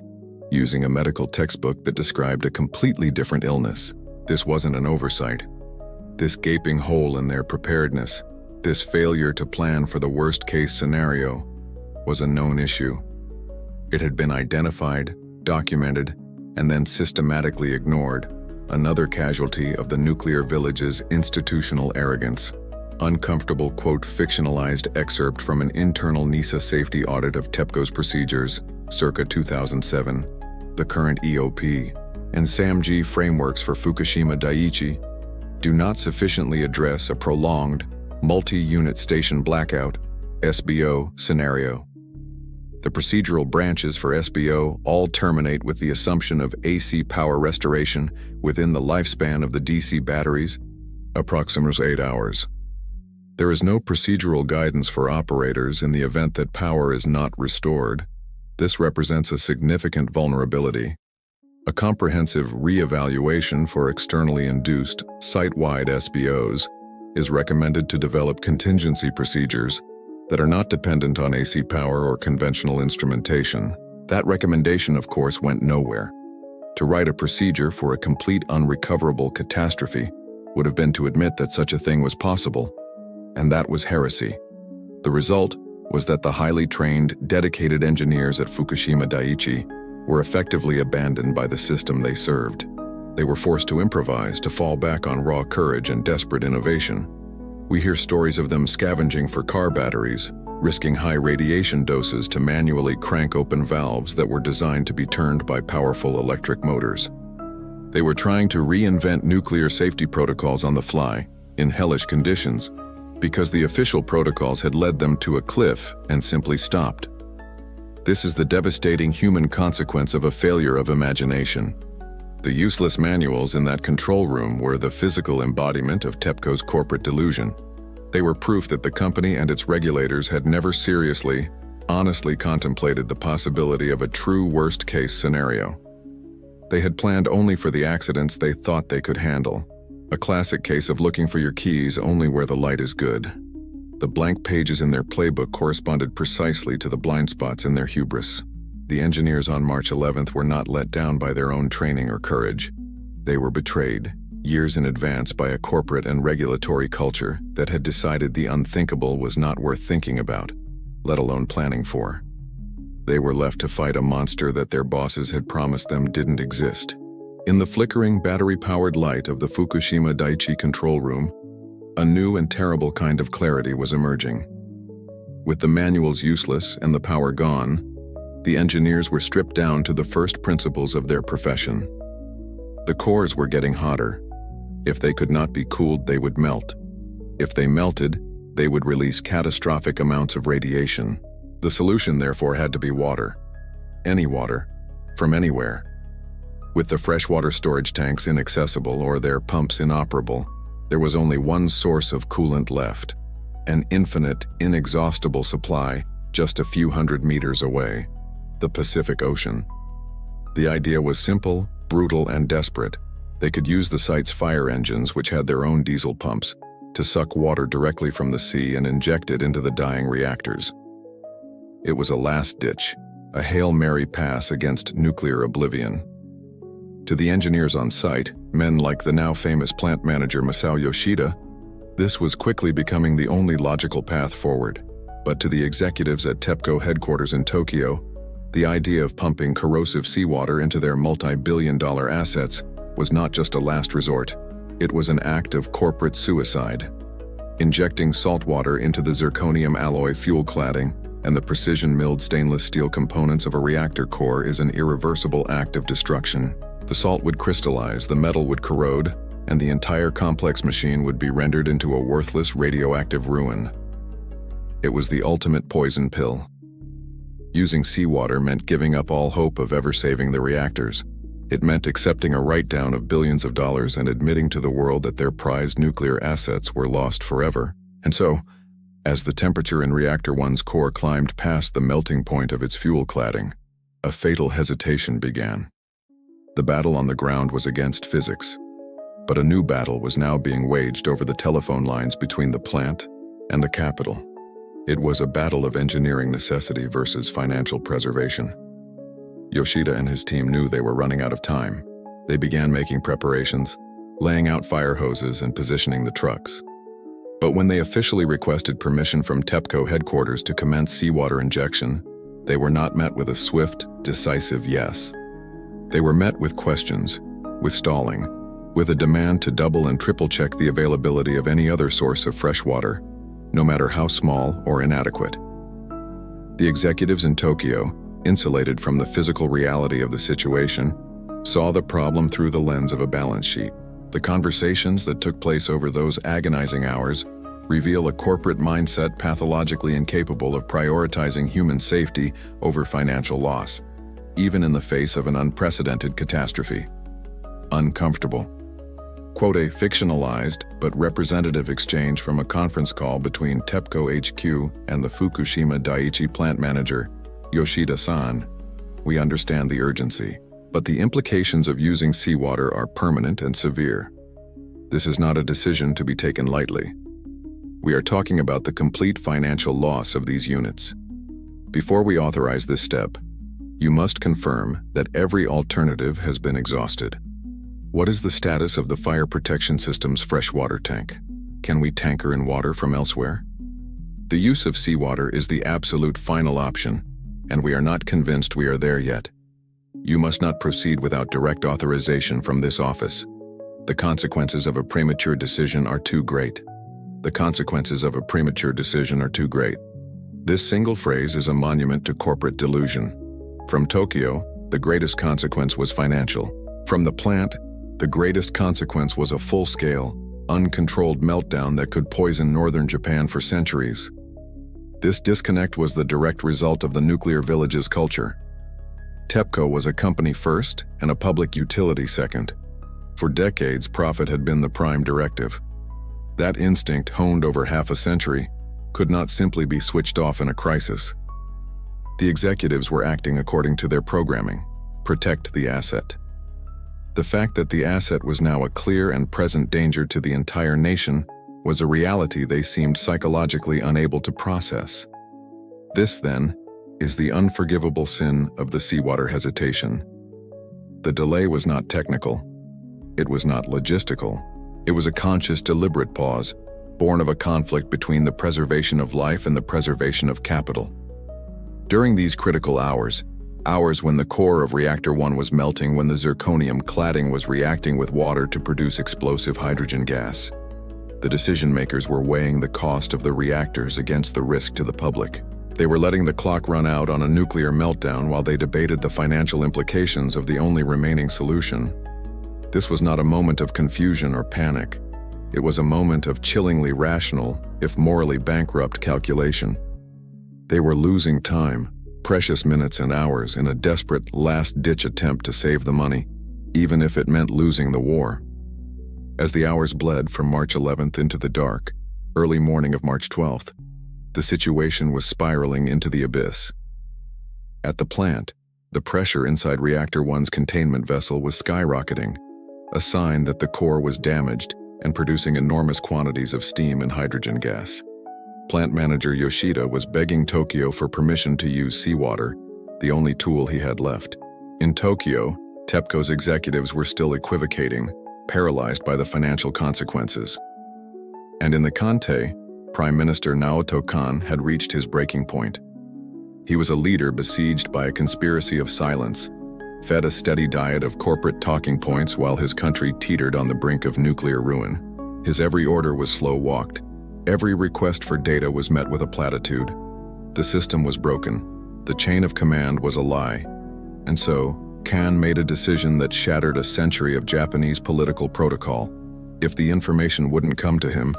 using a medical textbook that described a completely different illness. This wasn't an oversight. This gaping hole in their preparedness, this failure to plan for the worst-case scenario, was a known issue. It had been identified, documented, and then systematically ignored, another casualty of the nuclear village's institutional arrogance. Uncomfortable, quote, fictionalized excerpt from an internal NISA safety audit of TEPCO's procedures, circa 2007, the current EOP, and SAMG frameworks for Fukushima Daiichi do not sufficiently address a prolonged, multi-unit station blackout, SBO, scenario. The procedural branches for SBO all terminate with the assumption of AC power restoration within the lifespan of the DC batteries, approximately 8 hours. There is no procedural guidance for operators in the event that power is not restored. This represents a significant vulnerability. A comprehensive re-evaluation for externally induced, site-wide SBOs is recommended to develop contingency procedures that are not dependent on AC power or conventional instrumentation. That recommendation, of course, went nowhere. To write a procedure for a complete unrecoverable catastrophe would have been to admit that such a thing was possible, and that was heresy. The result was that the highly trained, dedicated engineers at Fukushima Daiichi were effectively abandoned by the system they served. They were forced to improvise, to fall back on raw courage and desperate innovation. We hear stories of them scavenging for car batteries, risking high radiation doses to manually crank open valves that were designed to be turned by powerful electric motors. They were trying to reinvent nuclear safety protocols on the fly, in hellish conditions, because the official protocols had led them to a cliff and simply stopped. This is the devastating human consequence of a failure of imagination. The useless manuals in that control room were the physical embodiment of TEPCO's corporate delusion. They were proof that the company and its regulators had never seriously, honestly contemplated the possibility of a true worst-case scenario. They had planned only for the accidents they thought they could handle, a classic case of looking for your keys only where the light is good. The blank pages in their playbook corresponded precisely to the blind spots in their hubris. The engineers on March 11th were not let down by their own training or courage. They were betrayed, years in advance, by a corporate and regulatory culture that had decided the unthinkable was not worth thinking about, let alone planning for. They were left to fight a monster that their bosses had promised them didn't exist. In the flickering, battery-powered light of the Fukushima Daiichi control room, a new and terrible kind of clarity was emerging. With the manuals useless and the power gone, the engineers were stripped down to the first principles of their profession. The cores were getting hotter. If they could not be cooled, they would melt. If they melted, they would release catastrophic amounts of radiation. The solution, therefore, had to be water. Any water, from anywhere. With the freshwater storage tanks inaccessible or their pumps inoperable, there was only one source of coolant left, an infinite, inexhaustible supply just a few hundred meters away. The Pacific Ocean. The idea was simple, brutal, and desperate. They could use the site's fire engines, which had their own diesel pumps, to suck water directly from the sea and inject it into the dying reactors. It was a last ditch, a Hail Mary pass against nuclear oblivion. To the engineers on site, men like the now famous plant manager Masao Yoshida, this was quickly becoming the only logical path forward. But to the executives at TEPCO headquarters in Tokyo, the idea of pumping corrosive seawater into their multi-billion-dollar assets was not just a last resort. It was an act of corporate suicide. Injecting salt water into the zirconium alloy fuel cladding and the precision-milled stainless steel components of a reactor core is an irreversible act of destruction. The salt would crystallize, the metal would corrode, and the entire complex machine would be rendered into a worthless radioactive ruin. It was the ultimate poison pill. Using seawater meant giving up all hope of ever saving the reactors. It meant accepting a write-down of billions of dollars and admitting to the world that their prized nuclear assets were lost forever. And so, As the temperature in Reactor 1's core climbed past the melting point of its fuel cladding, a fatal hesitation began. The battle on the ground was against physics, but a new battle was now being waged over the telephone lines between the plant and the capital. It was a battle of engineering necessity versus financial preservation. Yoshida and his team knew they were running out of time. They began making preparations, laying out fire hoses and positioning the trucks. But when they officially requested permission from TEPCO headquarters to commence seawater injection, they were not met with a swift, decisive yes. They were met with questions, with stalling, with a demand to double and triple check the availability of any other source of fresh water, no matter how small or inadequate. The executives in Tokyo, insulated from the physical reality of the situation, saw the problem through the lens of a balance sheet. The conversations that took place over those agonizing hours reveal a corporate mindset pathologically incapable of prioritizing human safety over financial loss, even in the face of an unprecedented catastrophe. Uncomfortable. Quote, a fictionalized but representative exchange from a conference call between TEPCO HQ and the Fukushima Daiichi plant manager, Yoshida-san. We understand the urgency, but the implications of using seawater are permanent and severe. This is not a decision to be taken lightly. We are talking about the complete financial loss of these units. Before we authorize this step, you must confirm that every alternative has been exhausted. What is the status of the fire protection system's freshwater tank? Can we tanker in water from elsewhere? The use of seawater is the absolute final option, and we are not convinced we are there yet. You must not proceed without direct authorization from this office. The consequences of a premature decision are too great. The consequences of a premature decision are too great. This single phrase is a monument to corporate delusion. From Tokyo, the greatest consequence was financial. From the plant, the greatest consequence was a full-scale, uncontrolled meltdown that could poison northern Japan for centuries. This disconnect was the direct result of the nuclear village's culture. TEPCO was a company first and a public utility second. For decades, profit had been the prime directive. That instinct, honed over half a century, could not simply be switched off in a crisis. The executives were acting according to their programming: protect the asset. The fact that the asset was now a clear and present danger to the entire nation was a reality they seemed psychologically unable to process. This, then, is the unforgivable sin of the seawater hesitation. The delay was not technical. It was not logistical. It was a conscious, deliberate pause, born of a conflict between the preservation of life and the preservation of capital. During these critical hours when the core of Reactor 1 was melting, when the zirconium cladding was reacting with water to produce explosive hydrogen gas, the decision-makers were weighing the cost of the reactors against the risk to the public. They were letting the clock run out on a nuclear meltdown while they debated the financial implications of the only remaining solution. This was not a moment of confusion or panic. It was a moment of chillingly rational, if morally bankrupt, calculation. They were losing time, precious minutes and hours, in a desperate, last-ditch attempt to save the money, even if it meant losing the war. As the hours bled from March 11th into the dark, early morning of March 12th, the situation was spiraling into the abyss. At the plant, the pressure inside Reactor 1's containment vessel was skyrocketing, a sign that the core was damaged and producing enormous quantities of steam and hydrogen gas. Plant manager Yoshida was begging Tokyo for permission to use seawater, the only tool he had left. In Tokyo, TEPCO's executives were still equivocating, paralyzed by the financial consequences. And in the Kantei, Prime Minister Naoto Kan had reached his breaking point. He was a leader besieged by a conspiracy of silence, fed a steady diet of corporate talking points while his country teetered on the brink of nuclear ruin. His every order was slow-walked. Every request for data was met with a platitude. The system was broken. The chain of command was a lie. And so, Kan made a decision that shattered a century of Japanese political protocol. If the information wouldn't come to him,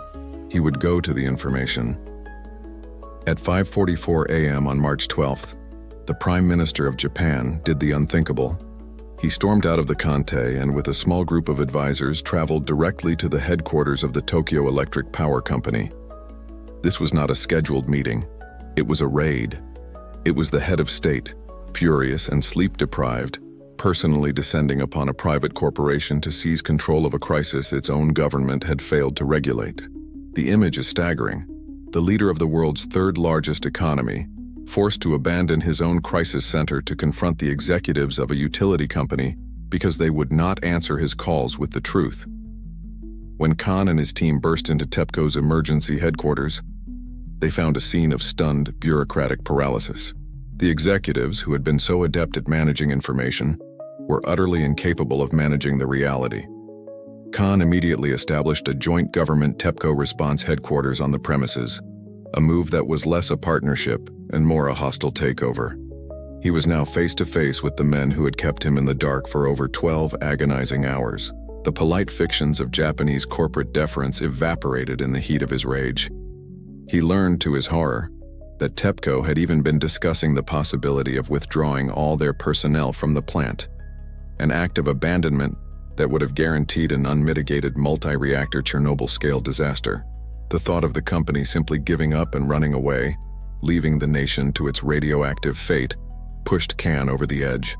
he would go to the information. At 5:44 a.m. on March 12th, the Prime Minister of Japan did the unthinkable. He stormed out of the Kantei and with a small group of advisors traveled directly to the headquarters of the Tokyo Electric Power Company. This was not a scheduled meeting. It was a raid. It was the head of state, furious and sleep-deprived, personally descending upon a private corporation to seize control of a crisis its own government had failed to regulate. The image is staggering. The leader of the world's third-largest economy, forced to abandon his own crisis center to confront the executives of a utility company because they would not answer his calls with the truth. When Khan and his team burst into TEPCO's emergency headquarters, they found a scene of stunned, bureaucratic paralysis. The executives, who had been so adept at managing information, were utterly incapable of managing the reality. Khan immediately established a joint government TEPCO response headquarters on the premises, a move that was less a partnership and more a hostile takeover. He was now face-to-face with the men who had kept him in the dark for over 12 agonizing hours. The polite fictions of Japanese corporate deference evaporated in the heat of his rage. He learned, to his horror, that TEPCO had even been discussing the possibility of withdrawing all their personnel from the plant, an act of abandonment that would have guaranteed an unmitigated multi-reactor Chernobyl-scale disaster. The thought of the company simply giving up and running away, leaving the nation to its radioactive fate, pushed Khan over the edge.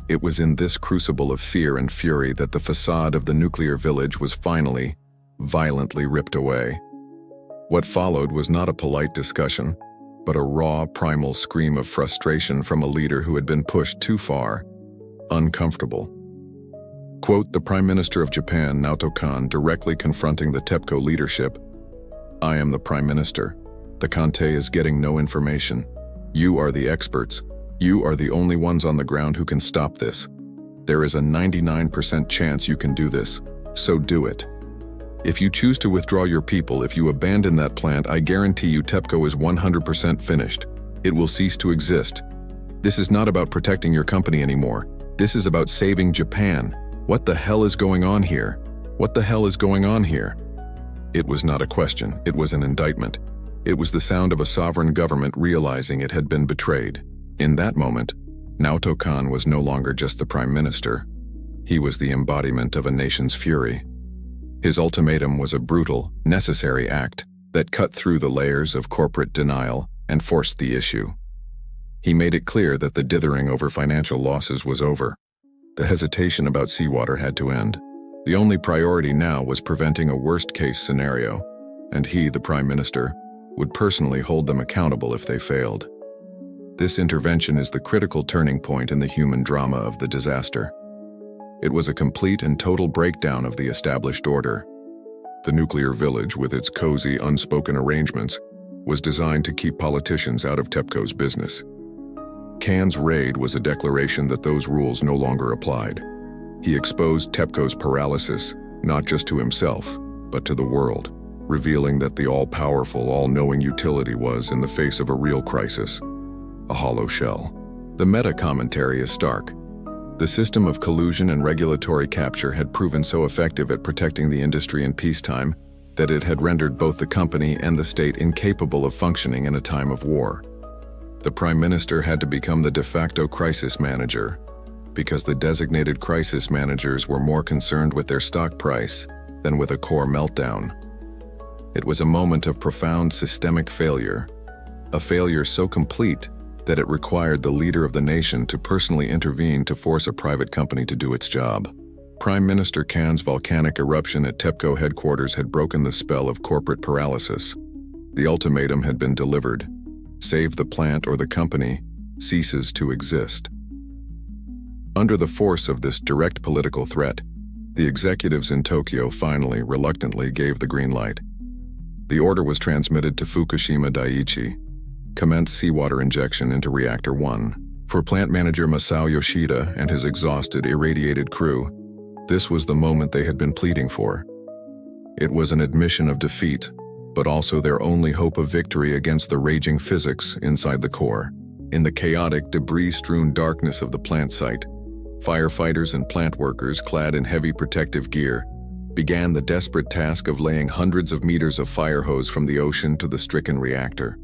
It was in this crucible of fear and fury that the facade of the nuclear village was finally, violently ripped away. What followed was not a polite discussion, but a raw, primal scream of frustration from a leader who had been pushed too far, uncomfortable. Quote, the Prime Minister of Japan, Naoto Kan, directly confronting the TEPCO leadership. I am the Prime Minister. The Kante is getting no information. You are the experts. You are the only ones on the ground who can stop this. There is a 99% chance you can do this, so do it. If you choose to withdraw your people, if you abandon that plant, I guarantee you TEPCO is 100% finished. It will cease to exist. This is not about protecting your company anymore. This is about saving Japan. What the hell is going on here? What the hell is going on here? It was not a question, it was an indictment. It was the sound of a sovereign government realizing it had been betrayed. In that moment, Naoto Kan was no longer just the Prime Minister. He was the embodiment of a nation's fury. His ultimatum was a brutal, necessary act that cut through the layers of corporate denial and forced the issue. He made it clear that the dithering over financial losses was over. The hesitation about seawater had to end. The only priority now was preventing a worst-case scenario, and he, the Prime Minister, would personally hold them accountable if they failed. This intervention is the critical turning point in the human drama of the disaster. It was a complete and total breakdown of the established order. The nuclear village, with its cozy, unspoken arrangements, was designed to keep politicians out of TEPCO's business. Khan's raid was a declaration that those rules no longer applied. He exposed TEPCO's paralysis, not just to himself, but to the world, revealing that the all-powerful, all-knowing utility was, in the face of a real crisis, a hollow shell. The meta-commentary is stark. The system of collusion and regulatory capture had proven so effective at protecting the industry in peacetime that it had rendered both the company and the state incapable of functioning in a time of war. The Prime Minister had to become the de facto crisis manager, because the designated crisis managers were more concerned with their stock price than with a core meltdown. It was a moment of profound systemic failure, a failure so complete that it required the leader of the nation to personally intervene to force a private company to do its job. Prime Minister Khan's volcanic eruption at TEPCO headquarters had broken the spell of corporate paralysis. The ultimatum had been delivered. Save the plant or the company ceases to exist. Under the force of this direct political threat, the executives in Tokyo finally, reluctantly, gave the green light. The order was transmitted to Fukushima Daiichi. Commence seawater injection into Reactor 1. For plant manager Masao Yoshida and his exhausted, irradiated crew, this was the moment they had been pleading for. It was an admission of defeat, but also their only hope of victory against the raging physics inside the core. In the chaotic, debris-strewn darkness of the plant site, firefighters and plant workers, clad in heavy protective gear, began the desperate task of laying hundreds of meters of fire hose from the ocean to the stricken reactor.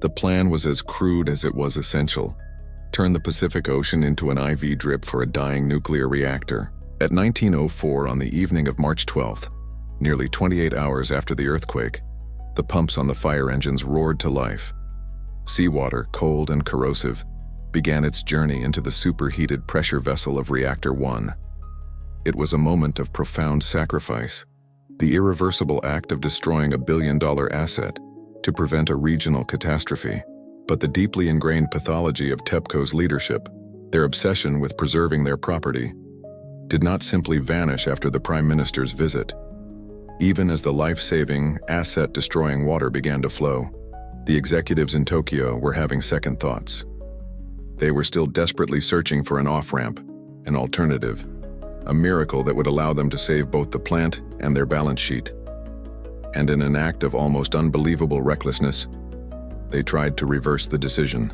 The plan was as crude as it was essential. Turn the Pacific Ocean into an IV drip for a dying nuclear reactor. At 19:04 on the evening of March 12th, nearly 28 hours after the earthquake, the The pumps on the fire engines roared to life. Seawater, cold and corrosive, began its journey into the superheated pressure vessel of Reactor 1. It was a moment of profound sacrifice, the irreversible act of destroying $1 billion asset to prevent a regional catastrophe. But the deeply ingrained pathology of TEPCO's leadership, their obsession with preserving their property, did not simply vanish after the Prime Minister's visit. Even as the life-saving, asset-destroying water began to flow, the executives in Tokyo were having second thoughts. They were still desperately searching for an off-ramp, an alternative, a miracle that would allow them to save both the plant and their balance sheet. And in an act of almost unbelievable recklessness, they tried to reverse the decision.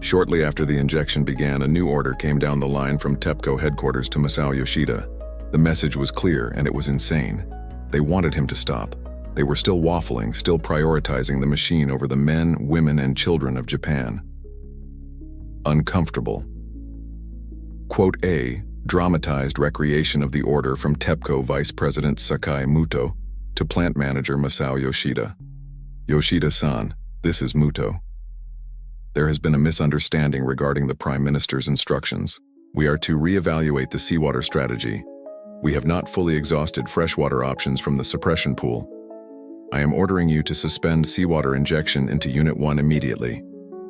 Shortly after the injection began, a new order came down the line from TEPCO headquarters to Masao Yoshida. The message was clear, and it was insane. They wanted him to stop. They were still waffling, still prioritizing the machine over the men, women, and children of Japan. Uncomfortable. Quote A, dramatized recreation of the order from TEPCO Vice President Sakai Muto to plant manager Masao Yoshida. Yoshida-san, this is Muto. There has been a misunderstanding regarding the Prime Minister's instructions. We are to reevaluate the seawater strategy. We have not fully exhausted freshwater options from the suppression pool. I am ordering you to suspend seawater injection into Unit 1 immediately.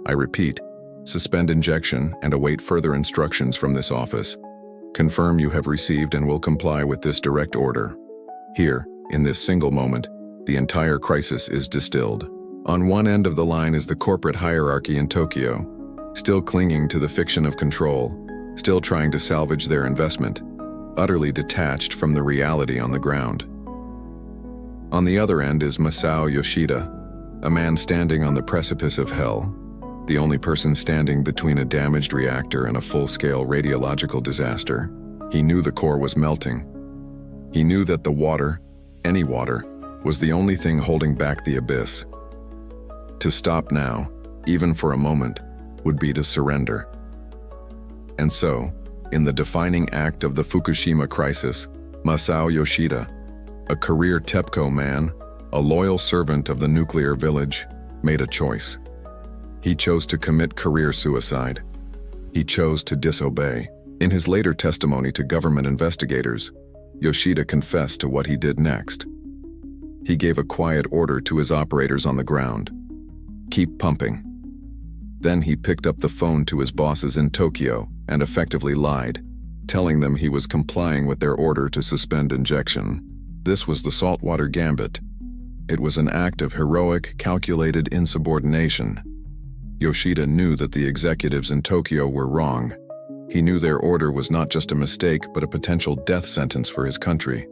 I repeat, suspend injection and await further instructions from this office. Confirm you have received and will comply with this direct order. Here, in this single moment, the entire crisis is distilled. On one end of the line is the corporate hierarchy in Tokyo, still clinging to the fiction of control, still trying to salvage their investment, utterly detached from the reality on the ground. On the other end is Masao Yoshida, a man standing on the precipice of hell, the only person standing between a damaged reactor and a full-scale radiological disaster. He knew the core was melting. He knew that the water, any water, was the only thing holding back the abyss. To stop now, even for a moment, would be to surrender. And so, in the defining act of the Fukushima crisis, Masao Yoshida, a career TEPCO man, a loyal servant of the nuclear village, made a choice. He chose to commit career suicide. He chose to disobey. In his later testimony to government investigators, Yoshida confessed to what he did next. He gave a quiet order to his operators on the ground. Keep pumping. Then he picked up the phone to his bosses in Tokyo and effectively lied, telling them he was complying with their order to suspend injection. This was the saltwater gambit. It was an act of heroic, calculated insubordination. Yoshida knew that the executives in Tokyo were wrong. He knew their order was not just a mistake, but a potential death sentence for his country.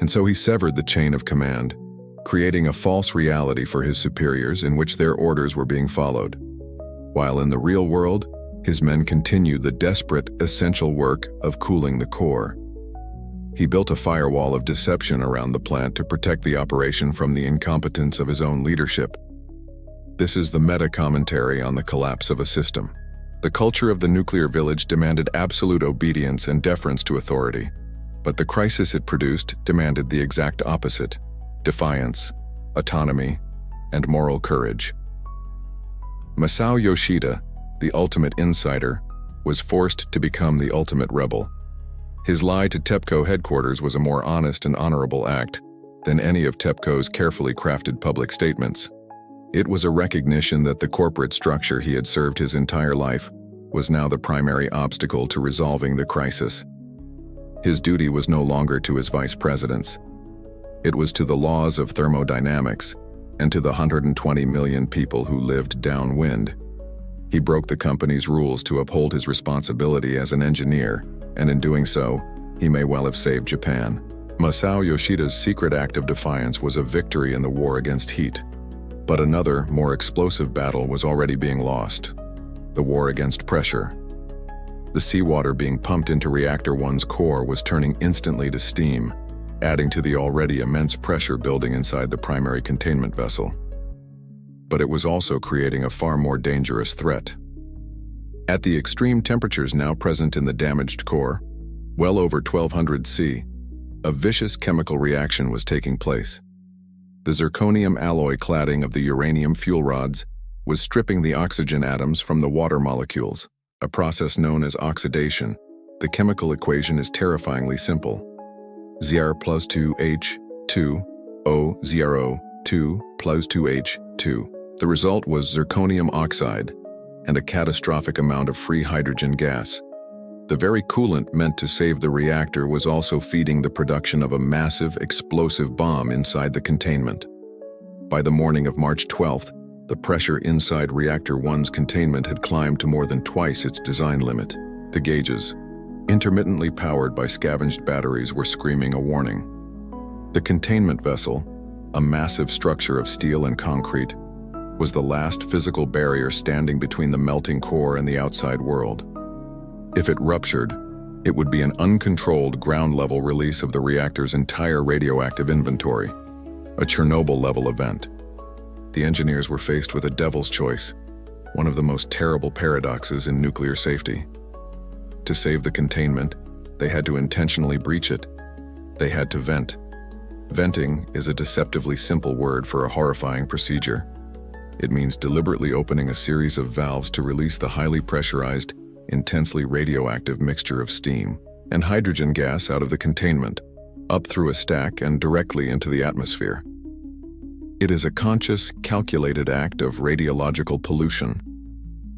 And so he severed the chain of command, creating a false reality for his superiors in which their orders were being followed. While in the real world, his men continued the desperate, essential work of cooling the core. He built a firewall of deception around the plant to protect the operation from the incompetence of his own leadership. This is the meta-commentary on the collapse of a system. The culture of the nuclear village demanded absolute obedience and deference to authority, but the crisis it produced demanded the exact opposite: defiance, autonomy, and moral courage. Masao Yoshida, the ultimate insider, was forced to become the ultimate rebel. His lie to TEPCO headquarters was a more honest and honorable act than any of TEPCO's carefully crafted public statements. It was a recognition that the corporate structure he had served his entire life was now the primary obstacle to resolving the crisis. His duty was no longer to his vice presidents. It was to the laws of thermodynamics and to the 120 million people who lived downwind. He broke the company's rules to uphold his responsibility as an engineer, and in doing so, he may well have saved Japan. Masao Yoshida's secret act of defiance was a victory in the war against heat. But another, more explosive battle was already being lost: the war against pressure. The seawater being pumped into Reactor 1's core was turning instantly to steam, adding to the already immense pressure building inside the primary containment vessel. But it was also creating a far more dangerous threat. At the extreme temperatures now present in the damaged core, well over 1200 C, a vicious chemical reaction was taking place. The zirconium alloy cladding of the uranium fuel rods was stripping the oxygen atoms from the water molecules, a process known as oxidation. The chemical equation is terrifyingly simple. Zr plus 2H2, O, Zro, 2 plus 2H2. The result was zirconium oxide and a catastrophic amount of free hydrogen gas. The very coolant meant to save the reactor was also feeding the production of a massive explosive bomb inside the containment. By the morning of March 12th, the pressure inside Reactor 1's containment had climbed to more than twice its design limit. The gauges, intermittently powered by scavenged batteries, were screaming a warning. The containment vessel, a massive structure of steel and concrete, was the last physical barrier standing between the melting core and the outside world. If it ruptured, it would be an uncontrolled ground-level release of the reactor's entire radioactive inventory, a Chernobyl-level event. The engineers were faced with a devil's choice, one of the most terrible paradoxes in nuclear safety. To save the containment, they had to intentionally breach it. They had to vent. Venting is a deceptively simple word for a horrifying procedure. It means deliberately opening a series of valves to release the highly pressurized, intensely radioactive mixture of steam and hydrogen gas out of the containment, up through a stack and directly into the atmosphere. It is a conscious, calculated act of radiological pollution.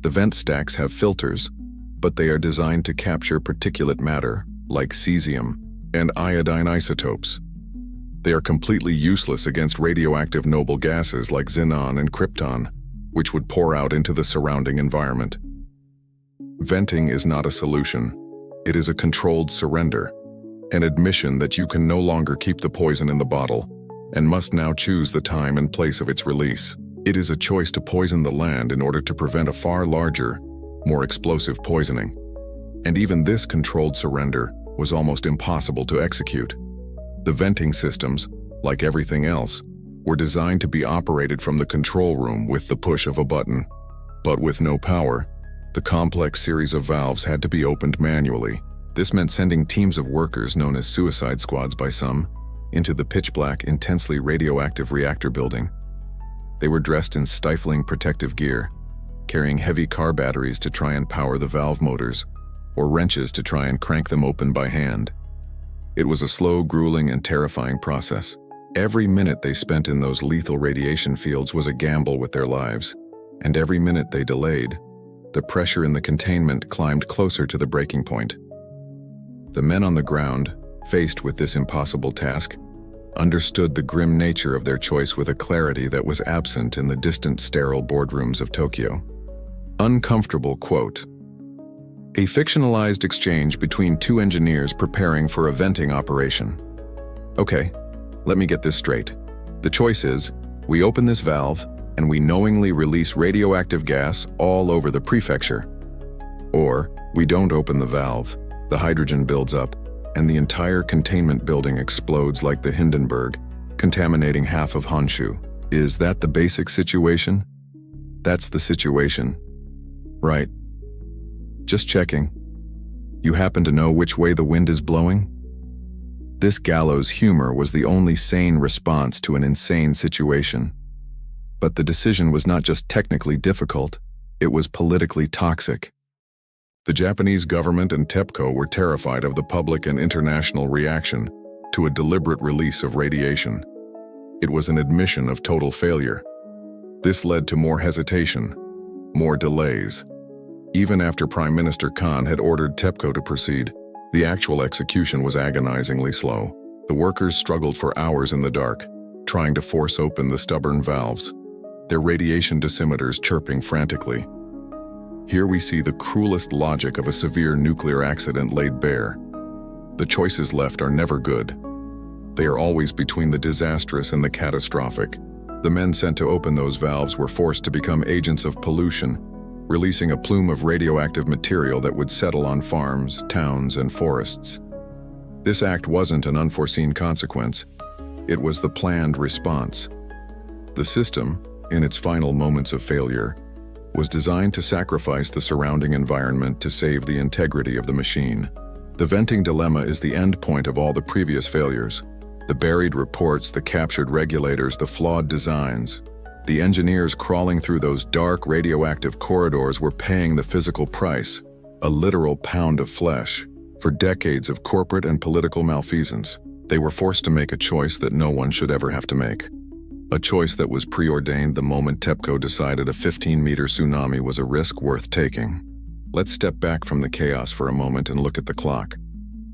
The vent stacks have filters, but they are designed to capture particulate matter, like cesium and iodine isotopes. They are completely useless against radioactive noble gases like xenon and krypton, which would pour out into the surrounding environment. Venting is not a solution. It is a controlled surrender, an admission that you can no longer keep the poison in the bottle and must now choose the time and place of its release. It is a choice to poison the land in order to prevent a far larger, more explosive poisoning. And even this controlled surrender was almost impossible to execute. The venting systems, like everything else, were designed to be operated from the control room with the push of a button. But with no power, the complex series of valves had to be opened manually. This meant sending teams of workers, known as suicide squads by some, into the pitch-black, intensely radioactive reactor building. They were dressed in stifling protective gear, carrying heavy car batteries to try and power the valve motors, or wrenches to try and crank them open by hand. It was a slow, grueling, and terrifying process. Every minute they spent in those lethal radiation fields was a gamble with their lives, and every minute they delayed, the pressure in the containment climbed closer to the breaking point. The men on the ground, faced with this impossible task, understood the grim nature of their choice with a clarity that was absent in the distant, sterile boardrooms of Tokyo. Uncomfortable quote. A fictionalized exchange between two engineers preparing for a venting operation. Okay, let me get this straight. The choice is, we open this valve and we knowingly release radioactive gas all over the prefecture. Or, we don't open the valve, the hydrogen builds up, and the entire containment building explodes like the Hindenburg, contaminating half of Honshu. Is that the basic situation? That's the situation. Right. Just checking. You happen to know which way the wind is blowing? This gallows humor was the only sane response to an insane situation. But the decision was not just technically difficult, it was politically toxic. The Japanese government and TEPCO were terrified of the public and international reaction to a deliberate release of radiation. It was an admission of total failure. This led to more hesitation, more delays. Even after Prime Minister Khan had ordered TEPCO to proceed, the actual execution was agonizingly slow. The workers struggled for hours in the dark, trying to force open the stubborn valves, their radiation dosimeters chirping frantically. Here we see the cruelest logic of a severe nuclear accident laid bare. The choices left are never good. They are always between the disastrous and the catastrophic. The men sent to open those valves were forced to become agents of pollution, releasing a plume of radioactive material that would settle on farms, towns, and forests. This act wasn't an unforeseen consequence. It was the planned response. The system, in its final moments of failure, was designed to sacrifice the surrounding environment to save the integrity of the machine. The venting dilemma is the end point of all the previous failures. The buried reports, the captured regulators, the flawed designs. The engineers crawling through those dark radioactive corridors were paying the physical price, a literal pound of flesh, for decades of corporate and political malfeasance. They were forced to make a choice that no one should ever have to make. A choice that was preordained the moment TEPCO decided a 15-meter tsunami was a risk worth taking. Let's step back from the chaos for a moment and look at the clock.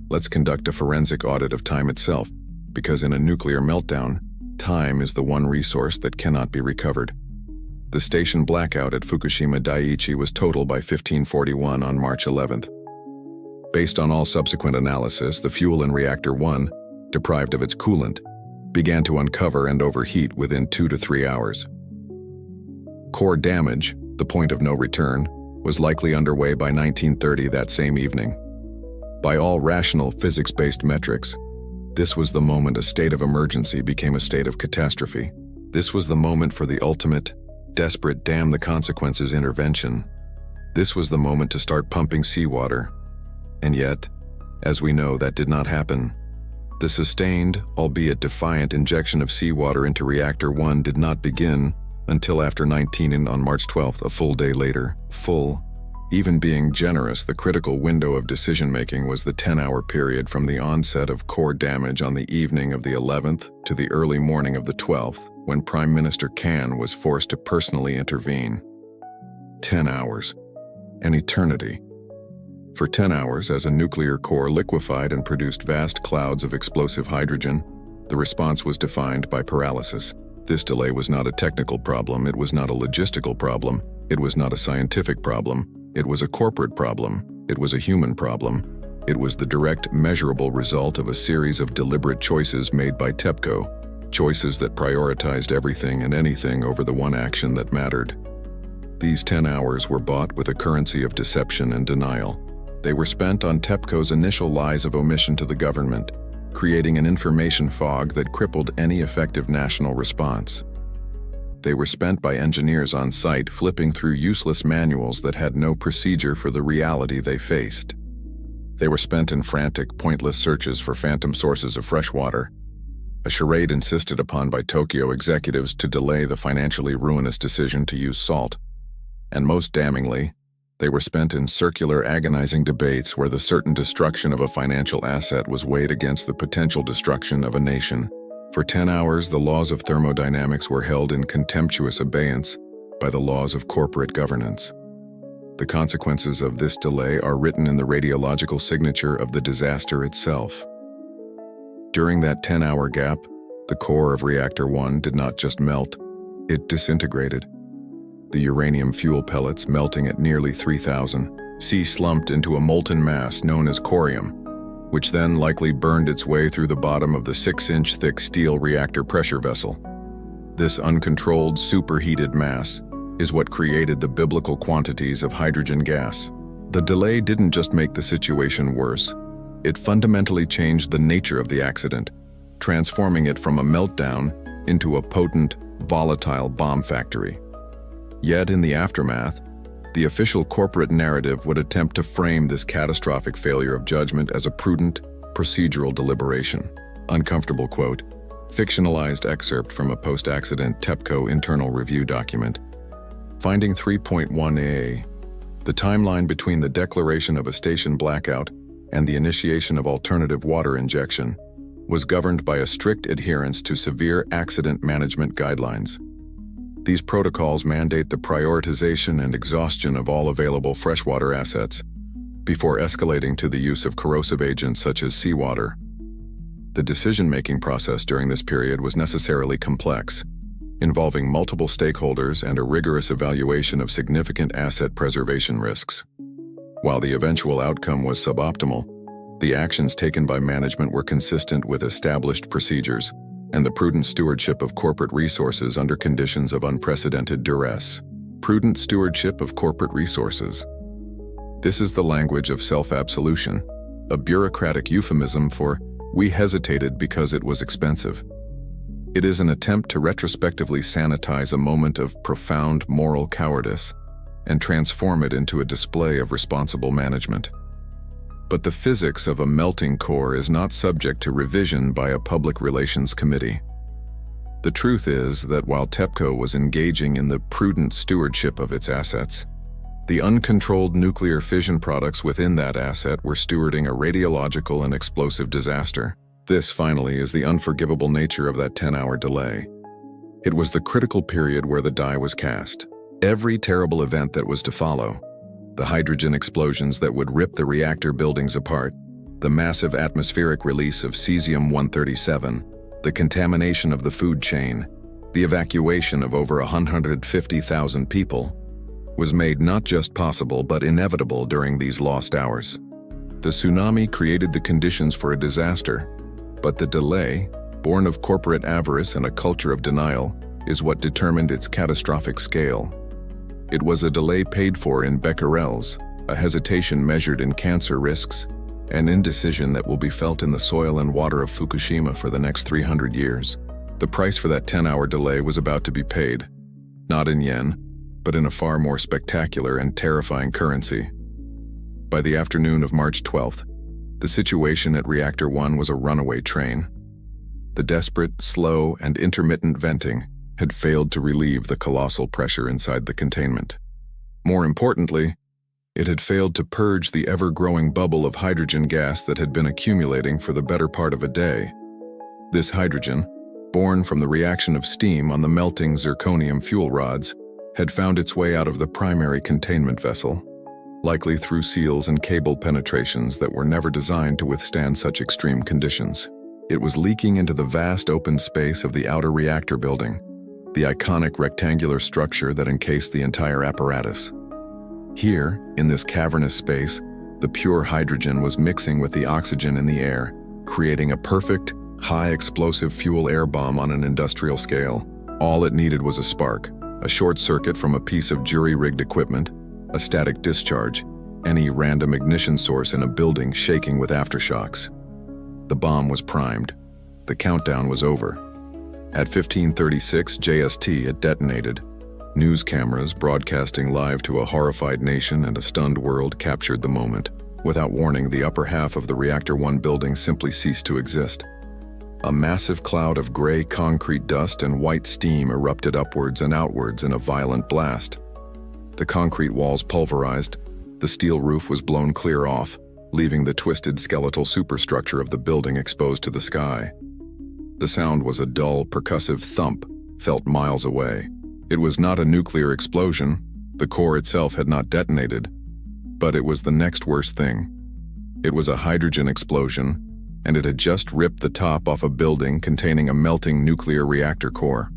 Let's conduct a forensic audit of time itself, because in a nuclear meltdown, time is the one resource that cannot be recovered. The station blackout at Fukushima Daiichi was total by 1541 on March 11th. Based on all subsequent analysis, the fuel in Reactor 1, deprived of its coolant, began to uncover and overheat within 2 to 3 hours. Core damage, the point of no return, was likely underway by 1930 that same evening. By all rational physics-based metrics, this was the moment a state of emergency became a state of catastrophe. This was the moment for the ultimate, desperate damn the consequences intervention. This was the moment to start pumping seawater. And yet, as we know, that did not happen. The sustained, albeit defiant, injection of seawater into Reactor 1 did not begin until after 19 and on March 12th, a full day later. Full. Even being generous, the critical window of decision-making was the 10-hour period from the onset of core damage on the evening of the 11th to the early morning of the 12th, when Prime Minister Kan was forced to personally intervene. 10 hours. An eternity. For 10 hours, as a nuclear core liquefied and produced vast clouds of explosive hydrogen, the response was defined by paralysis. This delay was not a technical problem, it was not a logistical problem, it was not a scientific problem, it was a corporate problem, it was a human problem. It was the direct, measurable result of a series of deliberate choices made by TEPCO, choices that prioritized everything and anything over the one action that mattered. These 10 hours were bought with a currency of deception and denial. They were spent on TEPCO's initial lies of omission to the government, creating an information fog that crippled any effective national response. They were spent by engineers on site flipping through useless manuals that had no procedure for the reality they faced. They were spent in frantic, pointless searches for phantom sources of fresh water, a charade insisted upon by Tokyo executives to delay the financially ruinous decision to use salt. And most damningly, they were spent in circular, agonizing debates where the certain destruction of a financial asset was weighed against the potential destruction of a nation. For 10 hours, the laws of thermodynamics were held in contemptuous abeyance by the laws of corporate governance. The consequences of this delay are written in the radiological signature of the disaster itself. During that 10-hour gap, the core of Reactor 1 did not just melt, it disintegrated. The uranium fuel pellets, melting at nearly 3,000, slumped into a molten mass known as corium, which then likely burned its way through the bottom of the 6-inch thick steel reactor pressure vessel. This uncontrolled, superheated mass is what created the biblical quantities of hydrogen gas. The delay didn't just make the situation worse, it fundamentally changed the nature of the accident, transforming it from a meltdown into a potent, volatile bomb factory. Yet in the aftermath, the official corporate narrative would attempt to frame this catastrophic failure of judgment as a prudent, procedural deliberation. Uncomfortable quote, fictionalized excerpt from a post-accident TEPCO internal review document. Finding 3.1a. The timeline between the declaration of a station blackout and the initiation of alternative water injection was governed by a strict adherence to severe accident management guidelines. These protocols mandate the prioritization and exhaustion of all available freshwater assets before escalating to the use of corrosive agents such as seawater. The decision-making process during this period was necessarily complex, involving multiple stakeholders and a rigorous evaluation of significant asset preservation risks. While the eventual outcome was suboptimal, the actions taken by management were consistent with established procedures and the prudent stewardship of corporate resources under conditions of unprecedented duress. Prudent stewardship of corporate resources. This is the language of self-absolution, a bureaucratic euphemism for "we hesitated because it was expensive." It is an attempt to retrospectively sanitize a moment of profound moral cowardice and transform it into a display of responsible management. But the physics of a melting core is not subject to revision by a public relations committee. The truth is that while TEPCO was engaging in the prudent stewardship of its assets, the uncontrolled nuclear fission products within that asset were stewarding a radiological and explosive disaster. This, finally, is the unforgivable nature of that 10-hour delay. It was the critical period where the die was cast. Every terrible event that was to follow, the hydrogen explosions that would rip the reactor buildings apart, the massive atmospheric release of cesium-137, the contamination of the food chain, the evacuation of over 150,000 people, was made not just possible but inevitable during these lost hours. The tsunami created the conditions for a disaster, but the delay, born of corporate avarice and a culture of denial, is what determined its catastrophic scale. It was a delay paid for in becquerels, a hesitation measured in cancer risks, an indecision that will be felt in the soil and water of Fukushima for the next 300 years. The price for that 10-hour delay was about to be paid, not in yen, but in a far more spectacular and terrifying currency. By the afternoon of March 12th, the situation at Reactor 1 was a runaway train. The desperate, slow, and intermittent venting had failed to relieve the colossal pressure inside the containment. More importantly, it had failed to purge the ever-growing bubble of hydrogen gas that had been accumulating for the better part of a day. This hydrogen, born from the reaction of steam on the melting zirconium fuel rods, had found its way out of the primary containment vessel, likely through seals and cable penetrations that were never designed to withstand such extreme conditions. It was leaking into the vast open space of the outer reactor building, the iconic rectangular structure that encased the entire apparatus. Here, in this cavernous space, the pure hydrogen was mixing with the oxygen in the air, creating a perfect, high-explosive fuel air bomb on an industrial scale. All it needed was a spark, a short circuit from a piece of jury-rigged equipment, a static discharge, any random ignition source in a building shaking with aftershocks. The bomb was primed. The countdown was over. At 15:36 JST, it detonated. News cameras broadcasting live to a horrified nation and a stunned world captured the moment. Without warning, the upper half of the Reactor 1 building simply ceased to exist. A massive cloud of gray concrete dust and white steam erupted upwards and outwards in a violent blast. The concrete walls pulverized, the steel roof was blown clear off, leaving the twisted skeletal superstructure of the building exposed to the sky. The sound was a dull, percussive thump, felt miles away. It was not a nuclear explosion, the core itself had not detonated, but it was the next worst thing. It was a hydrogen explosion, and it had just ripped the top off a building containing a melting nuclear reactor core.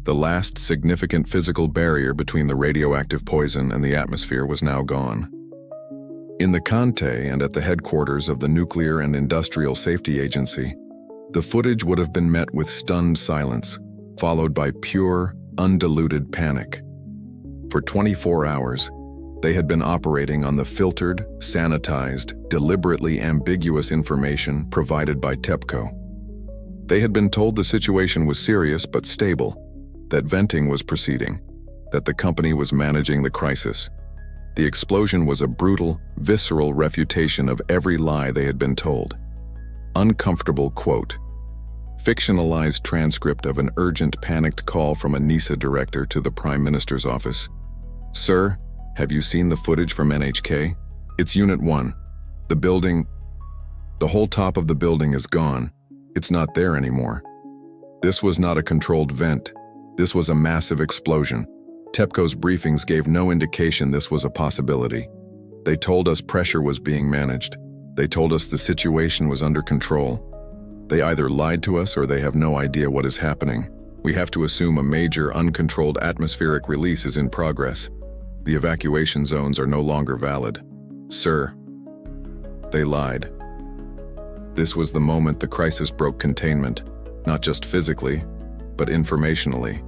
The last significant physical barrier between the radioactive poison and the atmosphere was now gone. In the Kante and at the headquarters of the Nuclear and Industrial Safety Agency, the footage would have been met with stunned silence, followed by pure, undiluted panic. For 24 hours, they had been operating on the filtered, sanitized, deliberately ambiguous information provided by TEPCO. They had been told the situation was serious but stable, that venting was proceeding, that the company was managing the crisis. The explosion was a brutal, visceral refutation of every lie they had been told. Uncomfortable quote. Fictionalized transcript of an urgent panicked call from a NISA director to the Prime Minister's office. Sir, have you seen the footage from NHK? It's Unit 1. The whole top of the building is gone. It's not there anymore. This was not a controlled vent. This was a massive explosion. TEPCO's briefings gave no indication this was a possibility. They told us pressure was being managed. They told us the situation was under control. They either lied to us or they have no idea what is happening. We have to assume a major uncontrolled atmospheric release is in progress. The evacuation zones are no longer valid. Sir, they lied. This was the moment the crisis broke containment, not just physically, but informationally.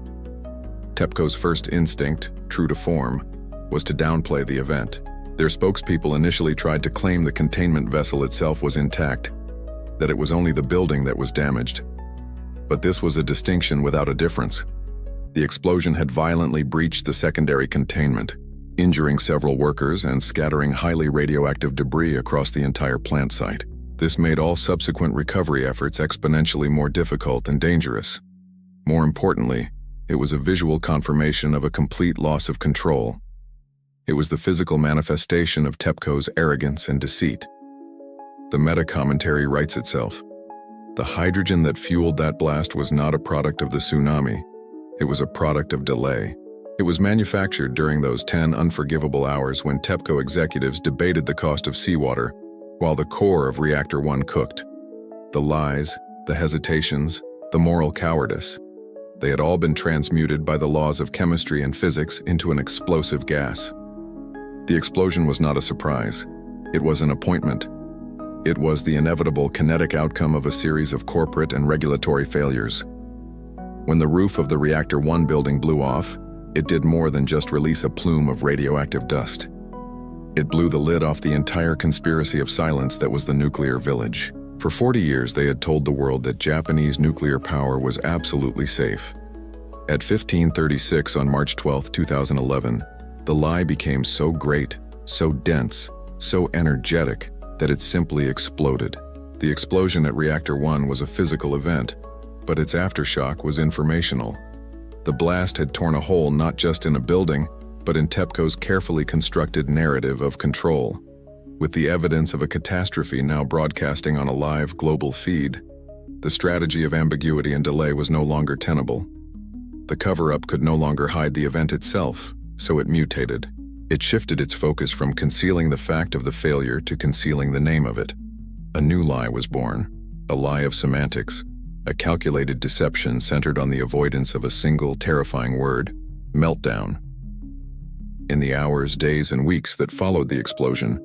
TEPCO's first instinct, true to form, was to downplay the event. Their spokespeople initially tried to claim the containment vessel itself was intact, that it was only the building that was damaged. But this was a distinction without a difference. The explosion had violently breached the secondary containment. injuring several workers and scattering highly radioactive debris across the entire plant site. This made all subsequent recovery efforts exponentially more difficult and dangerous. More importantly, it was a visual confirmation of a complete loss of control. It was the physical manifestation of TEPCO's arrogance and deceit. The meta-commentary writes itself. The hydrogen that fueled that blast was not a product of the tsunami. It was a product of delay. It was manufactured during those 10 unforgivable hours when TEPCO executives debated the cost of seawater, while the core of Reactor 1 cooked. The lies, the hesitations, the moral cowardice, they had all been transmuted by the laws of chemistry and physics into an explosive gas. The explosion was not a surprise. It was an appointment. It was the inevitable kinetic outcome of a series of corporate and regulatory failures. When the roof of the Reactor 1 building blew off, it did more than just release a plume of radioactive dust. It blew the lid off the entire conspiracy of silence that was the nuclear village. For 40 years, they had told the world that Japanese nuclear power was absolutely safe. At 15:36 on March 12, 2011, the lie became so great, so dense, so energetic, that it simply exploded. The explosion at Reactor 1 was a physical event, but its aftershock was informational. The blast had torn a hole not just in a building, but in TEPCO's carefully constructed narrative of control. With the evidence of a catastrophe now broadcasting on a live global feed, the strategy of ambiguity and delay was no longer tenable. The cover-up could no longer hide the event itself, so it mutated. It shifted its focus from concealing the fact of the failure to concealing the name of it. A new lie was born, a lie of semantics, a calculated deception centered on the avoidance of a single terrifying word: meltdown. In the hours, days, and weeks that followed the explosion,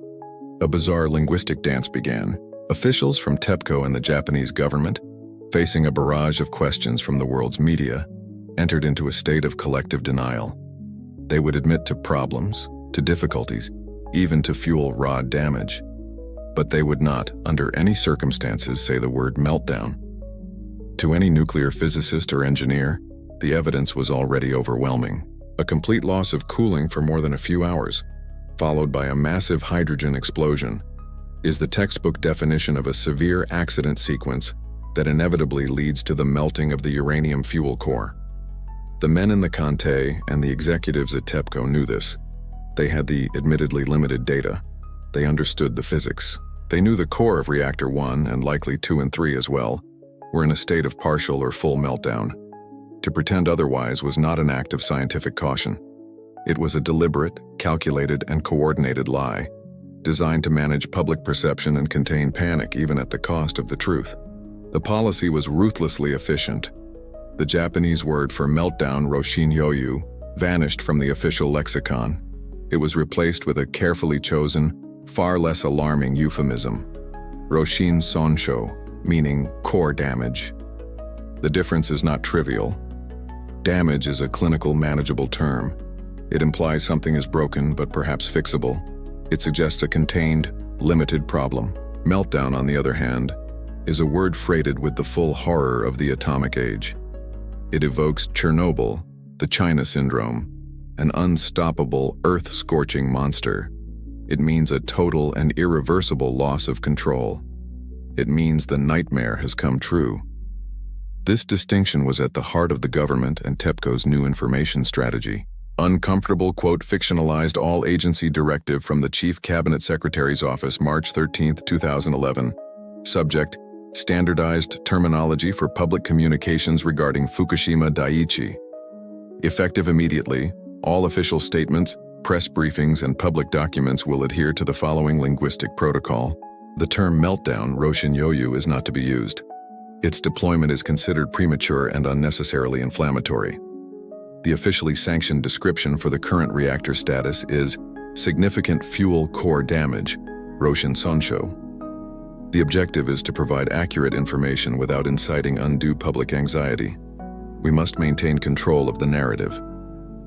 a bizarre linguistic dance began. Officials from TEPCO and the Japanese government, facing a barrage of questions from the world's media, entered into a state of collective denial. They would admit to problems, to difficulties, even to fuel raw damage. But they would not, under any circumstances, say the word meltdown. To any nuclear physicist or engineer, the evidence was already overwhelming. A complete loss of cooling for more than a few hours, followed by a massive hydrogen explosion, is the textbook definition of a severe accident sequence that inevitably leads to the melting of the uranium fuel core. The men in the Conte and the executives at TEPCO knew this. They had the admittedly limited data. They understood the physics. They knew the core of Reactor 1, and likely 2 and 3 as well, were in a state of partial or full meltdown. To pretend otherwise was not an act of scientific caution. It was a deliberate, calculated, and coordinated lie, designed to manage public perception and contain panic even at the cost of the truth. The policy was ruthlessly efficient. The Japanese word for meltdown, roshin-yoyu, vanished from the official lexicon. It was replaced with a carefully chosen, far less alarming euphemism, roshin sonsho, meaning core damage. The difference is not trivial. Damage is a clinical manageable term. It implies something is broken but perhaps fixable. It suggests a contained, limited problem. Meltdown, on the other hand, is a word freighted with the full horror of the atomic age. It evokes Chernobyl, the China syndrome, an unstoppable, earth-scorching monster. It means a total and irreversible loss of control. It means the nightmare has come true. This distinction was at the heart of the government and TEPCO's new information strategy. Uncomfortable, quote, fictionalized all-agency directive from the Chief Cabinet Secretary's office, March 13, 2011. Subject: standardized terminology for public communications regarding Fukushima Daiichi. Effective immediately, all official statements, press briefings, and public documents will adhere to the following linguistic protocol. The term meltdown, roshin-yoyu, is not to be used. Its deployment is considered premature and unnecessarily inflammatory. The officially sanctioned description for the current reactor status is significant fuel core damage, roshin sonsho. The objective is to provide accurate information without inciting undue public anxiety. We must maintain control of the narrative.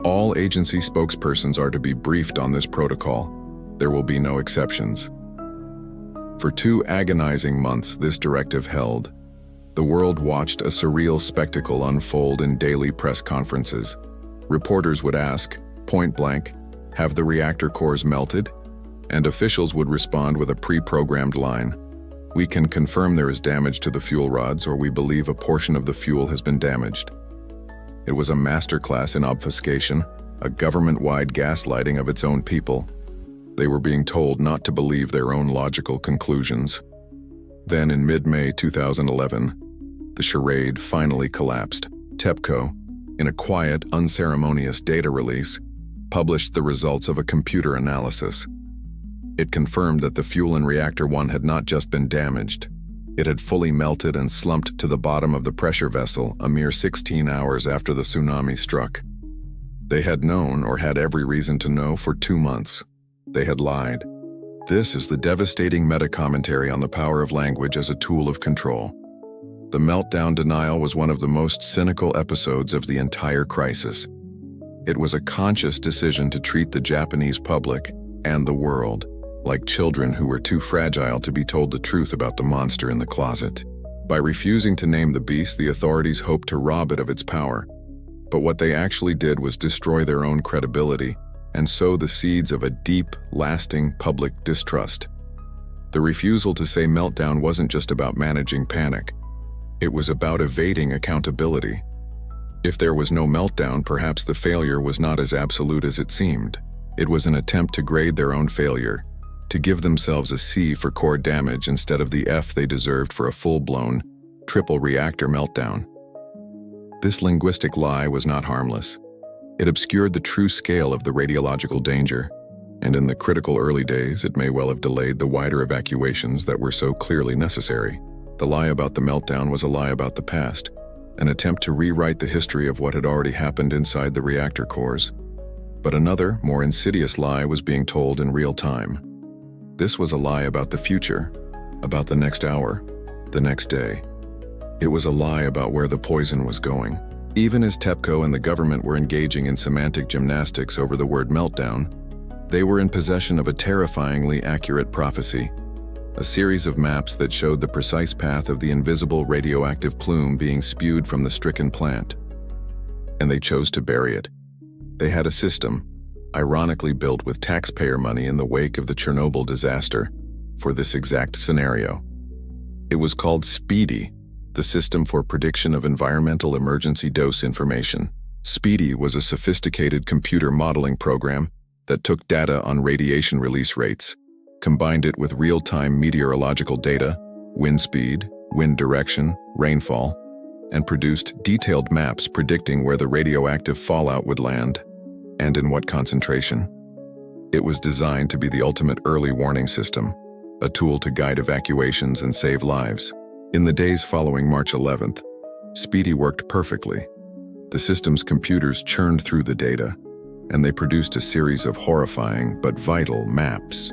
All agency spokespersons are to be briefed on this protocol. There will be no exceptions. For 2 agonizing months, this directive held. The world watched a surreal spectacle unfold in daily press conferences. Reporters would ask, point blank, Have the reactor cores melted? And officials would respond with a pre-programmed line. We can confirm there is damage to the fuel rods, or we believe a portion of the fuel has been damaged. It was a masterclass in obfuscation, a government-wide gaslighting of its own people. They were being told not to believe their own logical conclusions. Then in mid-May 2011, the charade finally collapsed. TEPCO, in a quiet, unceremonious data release, published the results of a computer analysis. It confirmed that the fuel in Reactor 1 had not just been damaged. It had fully melted and slumped to the bottom of the pressure vessel a mere 16 hours after the tsunami struck. They had known, or had every reason to know, for 2 months. They had lied. This is the devastating meta-commentary on the power of language as a tool of control. The meltdown denial was one of the most cynical episodes of the entire crisis. It was a conscious decision to treat the Japanese public and the world like children who were too fragile to be told the truth about the monster in the closet. By refusing to name the beast, the authorities hoped to rob it of its power. But what they actually did was destroy their own credibility and sow the seeds of a deep, lasting public distrust. The refusal to say meltdown wasn't just about managing panic. It was about evading accountability. If there was no meltdown, perhaps the failure was not as absolute as it seemed. It was an attempt to grade their own failure, to give themselves a C for core damage instead of the F they deserved for a full-blown, triple reactor meltdown. This linguistic lie was not harmless. It obscured the true scale of the radiological danger, and in the critical early days, it may well have delayed the wider evacuations that were so clearly necessary. The lie about the meltdown was a lie about the past, an attempt to rewrite the history of what had already happened inside the reactor cores. But another, more insidious lie was being told in real time. This was a lie about the future, about the next hour, the next day. It was a lie about where the poison was going. Even as TEPCO and the government were engaging in semantic gymnastics over the word meltdown, they were in possession of a terrifyingly accurate prophecy, a series of maps that showed the precise path of the invisible radioactive plume being spewed from the stricken plant. And they chose to bury it. They had a system, ironically built with taxpayer money in the wake of the Chernobyl disaster, for this exact scenario. It was called SPEEDY, the System for Prediction of Environmental Emergency Dose Information. SPEEDY was a sophisticated computer modeling program that took data on radiation release rates, combined it with real-time meteorological data, wind speed, wind direction, rainfall, and produced detailed maps predicting where the radioactive fallout would land and in what concentration. It was designed to be the ultimate early warning system, a tool to guide evacuations and save lives. In the days following March 11th, SPEEDY worked perfectly. The system's computers churned through the data, and they produced a series of horrifying but vital maps.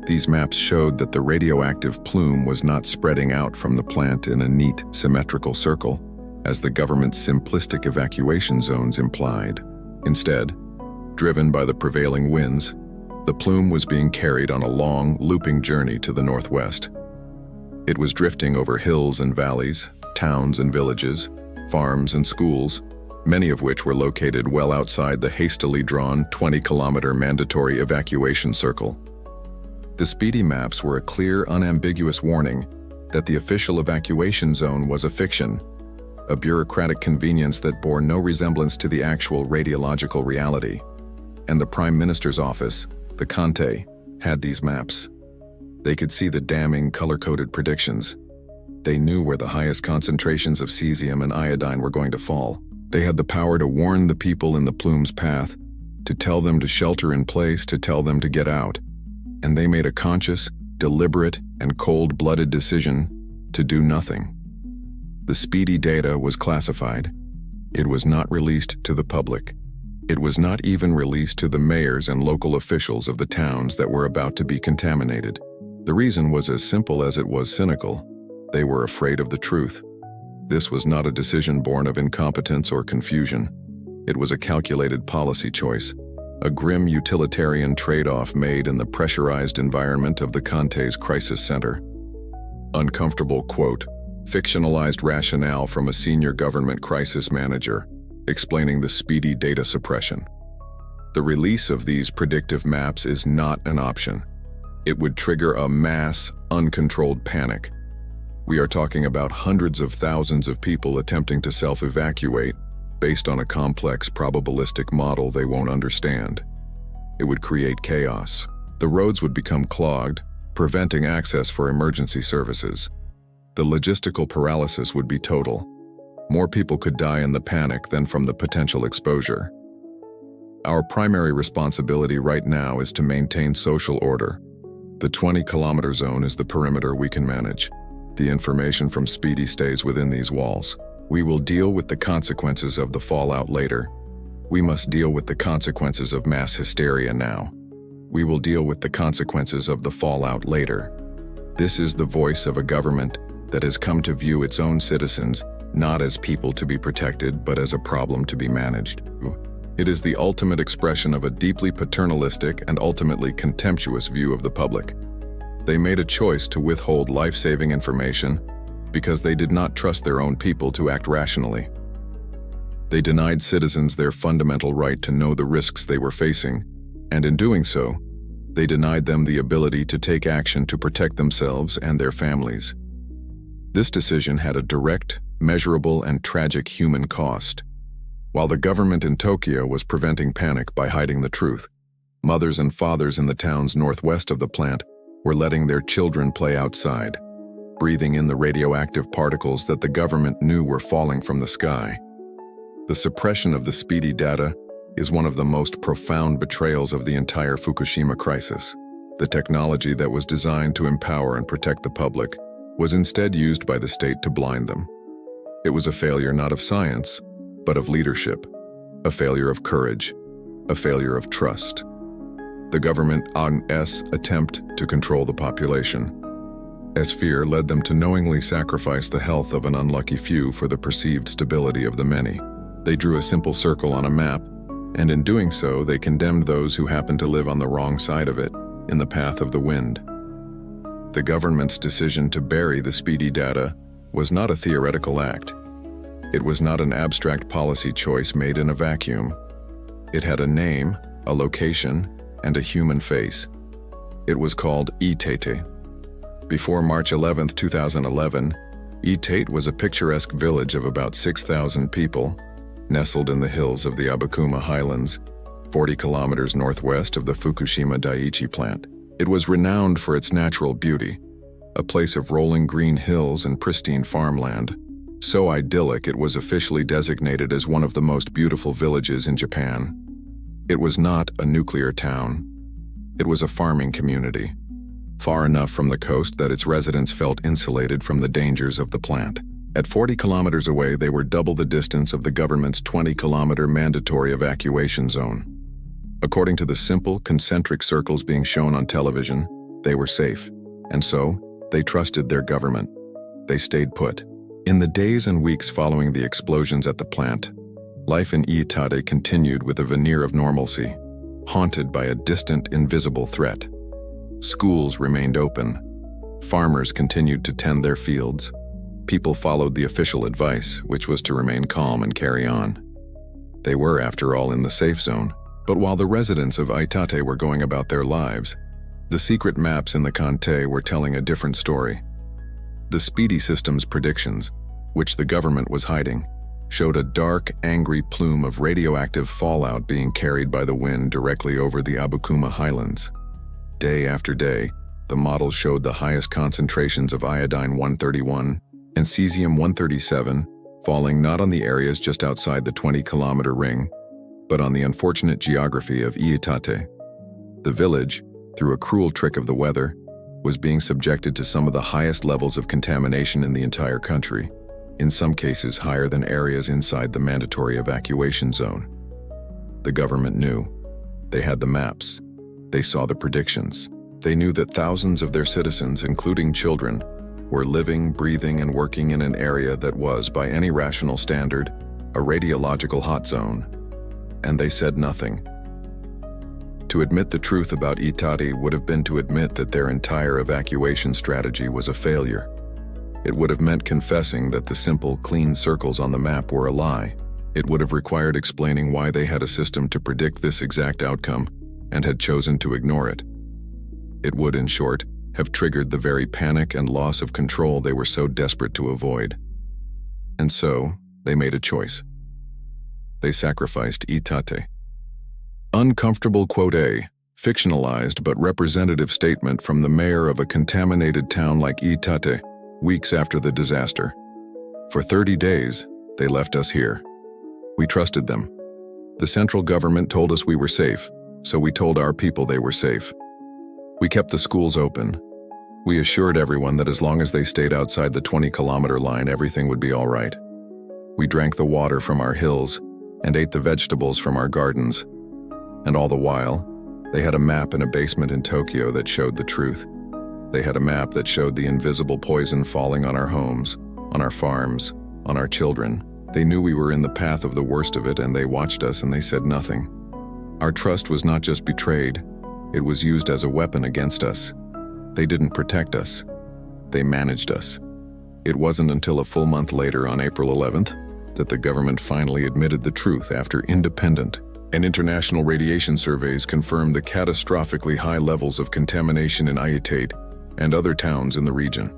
These maps showed that the radioactive plume was not spreading out from the plant in a neat, symmetrical circle, as the government's simplistic evacuation zones implied. Instead, driven by the prevailing winds, the plume was being carried on a long, looping journey to the northwest. It was drifting over hills and valleys, towns and villages, farms and schools, many of which were located well outside the hastily drawn 20-kilometer mandatory evacuation circle. The SPEEDY maps were a clear, unambiguous warning that the official evacuation zone was a fiction, a bureaucratic convenience that bore no resemblance to the actual radiological reality. And the Prime Minister's office, the Conte, had these maps. They could see the damning, color-coded predictions. They knew where the highest concentrations of cesium and iodine were going to fall. They had the power to warn the people in the plume's path, to tell them to shelter in place, to tell them to get out. And they made a conscious, deliberate, and cold-blooded decision to do nothing. The SPEEDY data was classified. It was not released to the public. It was not even released to the mayors and local officials of the towns that were about to be contaminated. The reason was as simple as it was cynical. They were afraid of the truth. This was not a decision born of incompetence or confusion. It was a calculated policy choice, a grim utilitarian trade-off made in the pressurized environment of the Conte's crisis center. Uncomfortable quote, fictionalized rationale from a senior government crisis manager, explaining the SPEEDY data suppression. The release of these predictive maps is not an option. It would trigger a mass, uncontrolled panic. We are talking about hundreds of thousands of people attempting to self-evacuate based on a complex probabilistic model they won't understand. It would create chaos. The roads would become clogged, preventing access for emergency services. The logistical paralysis would be total. More people could die in the panic than from the potential exposure. Our primary responsibility right now is to maintain social order. The 20-kilometer zone is the perimeter we can manage. The information from Speedy stays within these walls. We will deal with the consequences of the fallout later. We must deal with the consequences of mass hysteria now. We will deal with the consequences of the fallout later. This is the voice of a government that has come to view its own citizens not as people to be protected, but as a problem to be managed. It is the ultimate expression of a deeply paternalistic and ultimately contemptuous view of the public. They made a choice to withhold life-saving information because they did not trust their own people to act rationally. They denied citizens their fundamental right to know the risks they were facing, and in doing so, they denied them the ability to take action to protect themselves and their families. This decision had a direct, measurable, and tragic human cost. While the government in Tokyo was preventing panic by hiding the truth, mothers and fathers in the towns northwest of the plant were letting their children play outside, breathing in the radioactive particles that the government knew were falling from the sky. The suppression of the Speedy data is one of the most profound betrayals of the entire Fukushima crisis. The technology that was designed to empower and protect the public was instead used by the state to blind them. It was a failure not of science, but of leadership, a failure of courage, a failure of trust. The government's attempt to control the population, as fear led them to knowingly sacrifice the health of an unlucky few for the perceived stability of the many. They drew a simple circle on a map, and in doing so, they condemned those who happened to live on the wrong side of it, in the path of the wind. The government's decision to bury the Speedy data was not a theoretical act. It was not an abstract policy choice made in a vacuum. It had a name, a location, and a human face. It was called Iitate. Before March 11, 2011, Iitate was a picturesque village of about 6,000 people, nestled in the hills of the Abukuma Highlands, 40 kilometers northwest of the Fukushima Daiichi plant. It was renowned for its natural beauty, a place of rolling green hills and pristine farmland. So idyllic it was officially designated as one of the most beautiful villages in Japan. It was not a nuclear town. It was a farming community, far enough from the coast that its residents felt insulated from the dangers of the plant. At 40 kilometers away, they were double the distance of the government's 20-kilometer mandatory evacuation zone. According to the simple, concentric circles being shown on television, they were safe, and so they trusted their government. They stayed put. In the days and weeks following the explosions at the plant, life in Iitate continued with a veneer of normalcy, haunted by a distant, invisible threat. Schools remained open. Farmers continued to tend their fields. People followed the official advice, which was to remain calm and carry on. They were, after all, in the safe zone. But while the residents of Iitate were going about their lives, the secret maps in the Kantei were telling a different story. The Speedy system's predictions, which the government was hiding, showed a dark, angry plume of radioactive fallout being carried by the wind directly over the Abukuma Highlands. Day after day, the models showed the highest concentrations of iodine-131 and cesium-137 falling not on the areas just outside the 20-kilometer ring, but on the unfortunate geography of Iitate. The village, through a cruel trick of the weather, was being subjected to some of the highest levels of contamination in the entire country, in some cases higher than areas inside the mandatory evacuation zone. The government knew. They had the maps. They saw the predictions. They knew that thousands of their citizens, including children, were living, breathing, and working in an area that was, by any rational standard, a radiological hot zone. And they said nothing. To admit the truth about Iitate would have been to admit that their entire evacuation strategy was a failure. It would have meant confessing that the simple, clean circles on the map were a lie. It would have required explaining why they had a system to predict this exact outcome and had chosen to ignore it. It would, in short, have triggered the very panic and loss of control they were so desperate to avoid. And so, they made a choice. They sacrificed Itate. Uncomfortable quote A, fictionalized but representative statement from the mayor of a contaminated town like Itate, weeks after the disaster. For 30 days, they left us here. We trusted them. The central government told us we were safe, so we told our people they were safe. We kept the schools open. We assured everyone that as long as they stayed outside the 20-kilometer line, everything would be all right. We drank the water from our hills and ate the vegetables from our gardens. And all the while, they had a map in a basement in Tokyo that showed the truth. They had a map that showed the invisible poison falling on our homes, on our farms, on our children. They knew we were in the path of the worst of it, and they watched us and they said nothing. Our trust was not just betrayed, it was used as a weapon against us. They didn't protect us. They managed us. It wasn't until a full month later, on April 11th, that the government finally admitted the truth after independent and international radiation surveys confirmed the catastrophically high levels of contamination in Itate and other towns in the region.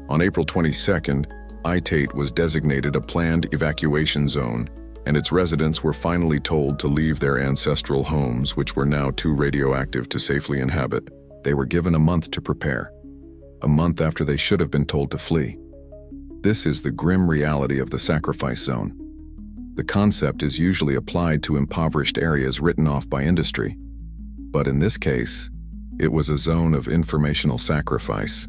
On April 22nd, Itate was designated a planned evacuation zone, and its residents were finally told to leave their ancestral homes, which were now too radioactive to safely inhabit. They were given a month to prepare, a month after they should have been told to flee. This is the grim reality of the sacrifice zone. The concept is usually applied to impoverished areas written off by industry, but in this case, it was a zone of informational sacrifice.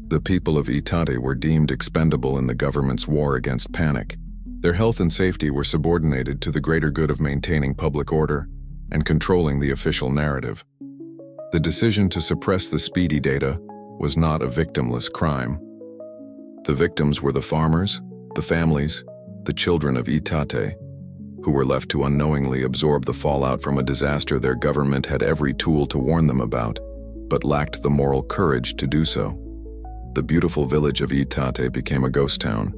The people of Itate were deemed expendable in the government's war against panic. Their health and safety were subordinated to the greater good of maintaining public order and controlling the official narrative. The decision to suppress the speedy data was not a victimless crime. The victims were the farmers, the families, the children of Itate, who were left to unknowingly absorb the fallout from a disaster their government had every tool to warn them about, but lacked the moral courage to do so. The beautiful village of Itate became a ghost town,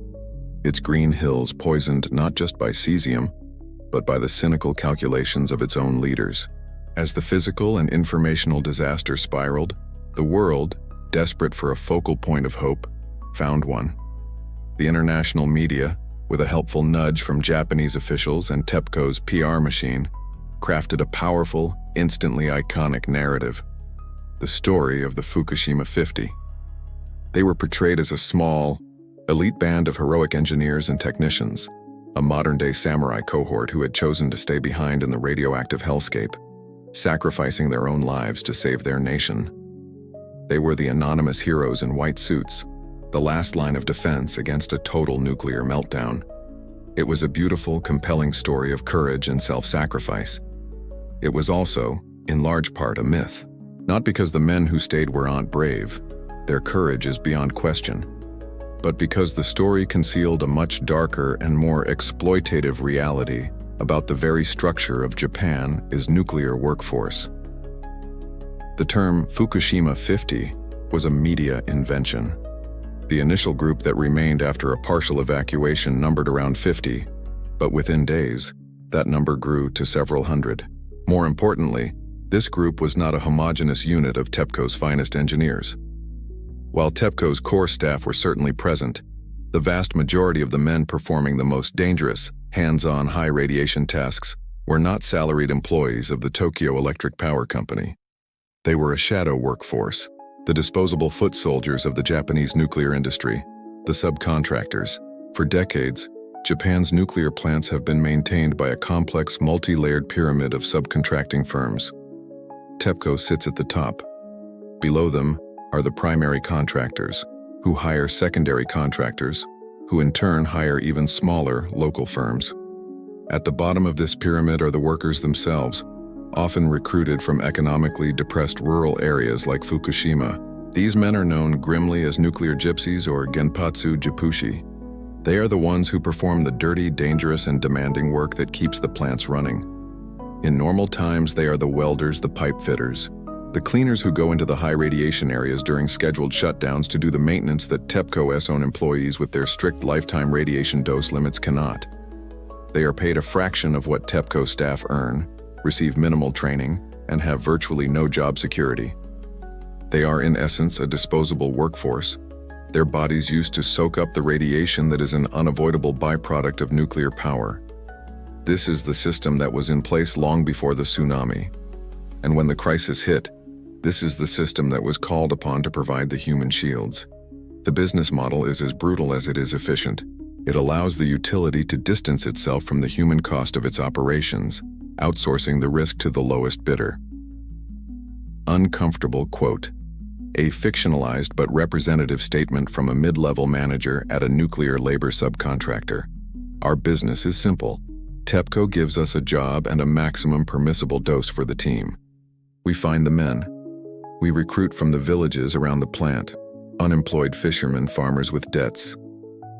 its green hills poisoned not just by cesium, but by the cynical calculations of its own leaders. As the physical and informational disaster spiraled, the world, desperate for a focal point of hope, found one. The international media, with a helpful nudge from Japanese officials and TEPCO's PR machine, crafted a powerful, instantly iconic narrative. The story of the Fukushima 50. They were portrayed as a small, elite band of heroic engineers and technicians, a modern-day samurai cohort who had chosen to stay behind in the radioactive hellscape, sacrificing their own lives to save their nation. They were the anonymous heroes in white suits, the last line of defense against a total nuclear meltdown. It was a beautiful, compelling story of courage and self-sacrifice. It was also, in large part, a myth. Not because the men who stayed weren't brave, their courage is beyond question, but because the story concealed a much darker and more exploitative reality about the very structure of Japan's nuclear workforce. The term Fukushima 50 was a media invention. The initial group that remained after a partial evacuation numbered around 50, but within days, that number grew to several hundred. More importantly, this group was not a homogeneous unit of TEPCO's finest engineers. While TEPCO's core staff were certainly present, the vast majority of the men performing the most dangerous, hands-on high-radiation tasks were not salaried employees of the Tokyo Electric Power Company. They were a shadow workforce, the disposable foot soldiers of the Japanese nuclear industry, the subcontractors. For decades, Japan's nuclear plants have been maintained by a complex, multi-layered pyramid of subcontracting firms. TEPCO sits at the top. Below them are the primary contractors, who hire secondary contractors, who in turn hire even smaller local firms. At the bottom of this pyramid are the workers themselves, often recruited from economically depressed rural areas like Fukushima. These men are known grimly as nuclear gypsies or genpatsu jipushi. They are the ones who perform the dirty, dangerous, and demanding work that keeps the plants running. In normal times, they are the welders, the pipe fitters, the cleaners who go into the high radiation areas during scheduled shutdowns to do the maintenance that TEPCO's own employees with their strict lifetime radiation dose limits cannot. They are paid a fraction of what TEPCO staff earn, receive minimal training, and have virtually no job security. They are in essence a disposable workforce, their bodies used to soak up the radiation that is an unavoidable byproduct of nuclear power. This is the system that was in place long before the tsunami. And when the crisis hit, this is the system that was called upon to provide the human shields. The business model is as brutal as it is efficient. It allows the utility to distance itself from the human cost of its operations, outsourcing the risk to the lowest bidder. Uncomfortable quote. A fictionalized but representative statement from a mid-level manager at a nuclear labor subcontractor. Our business is simple. TEPCO gives us a job and a maximum permissible dose for the team. We find the men. We recruit from the villages around the plant, unemployed fishermen, farmers with debts.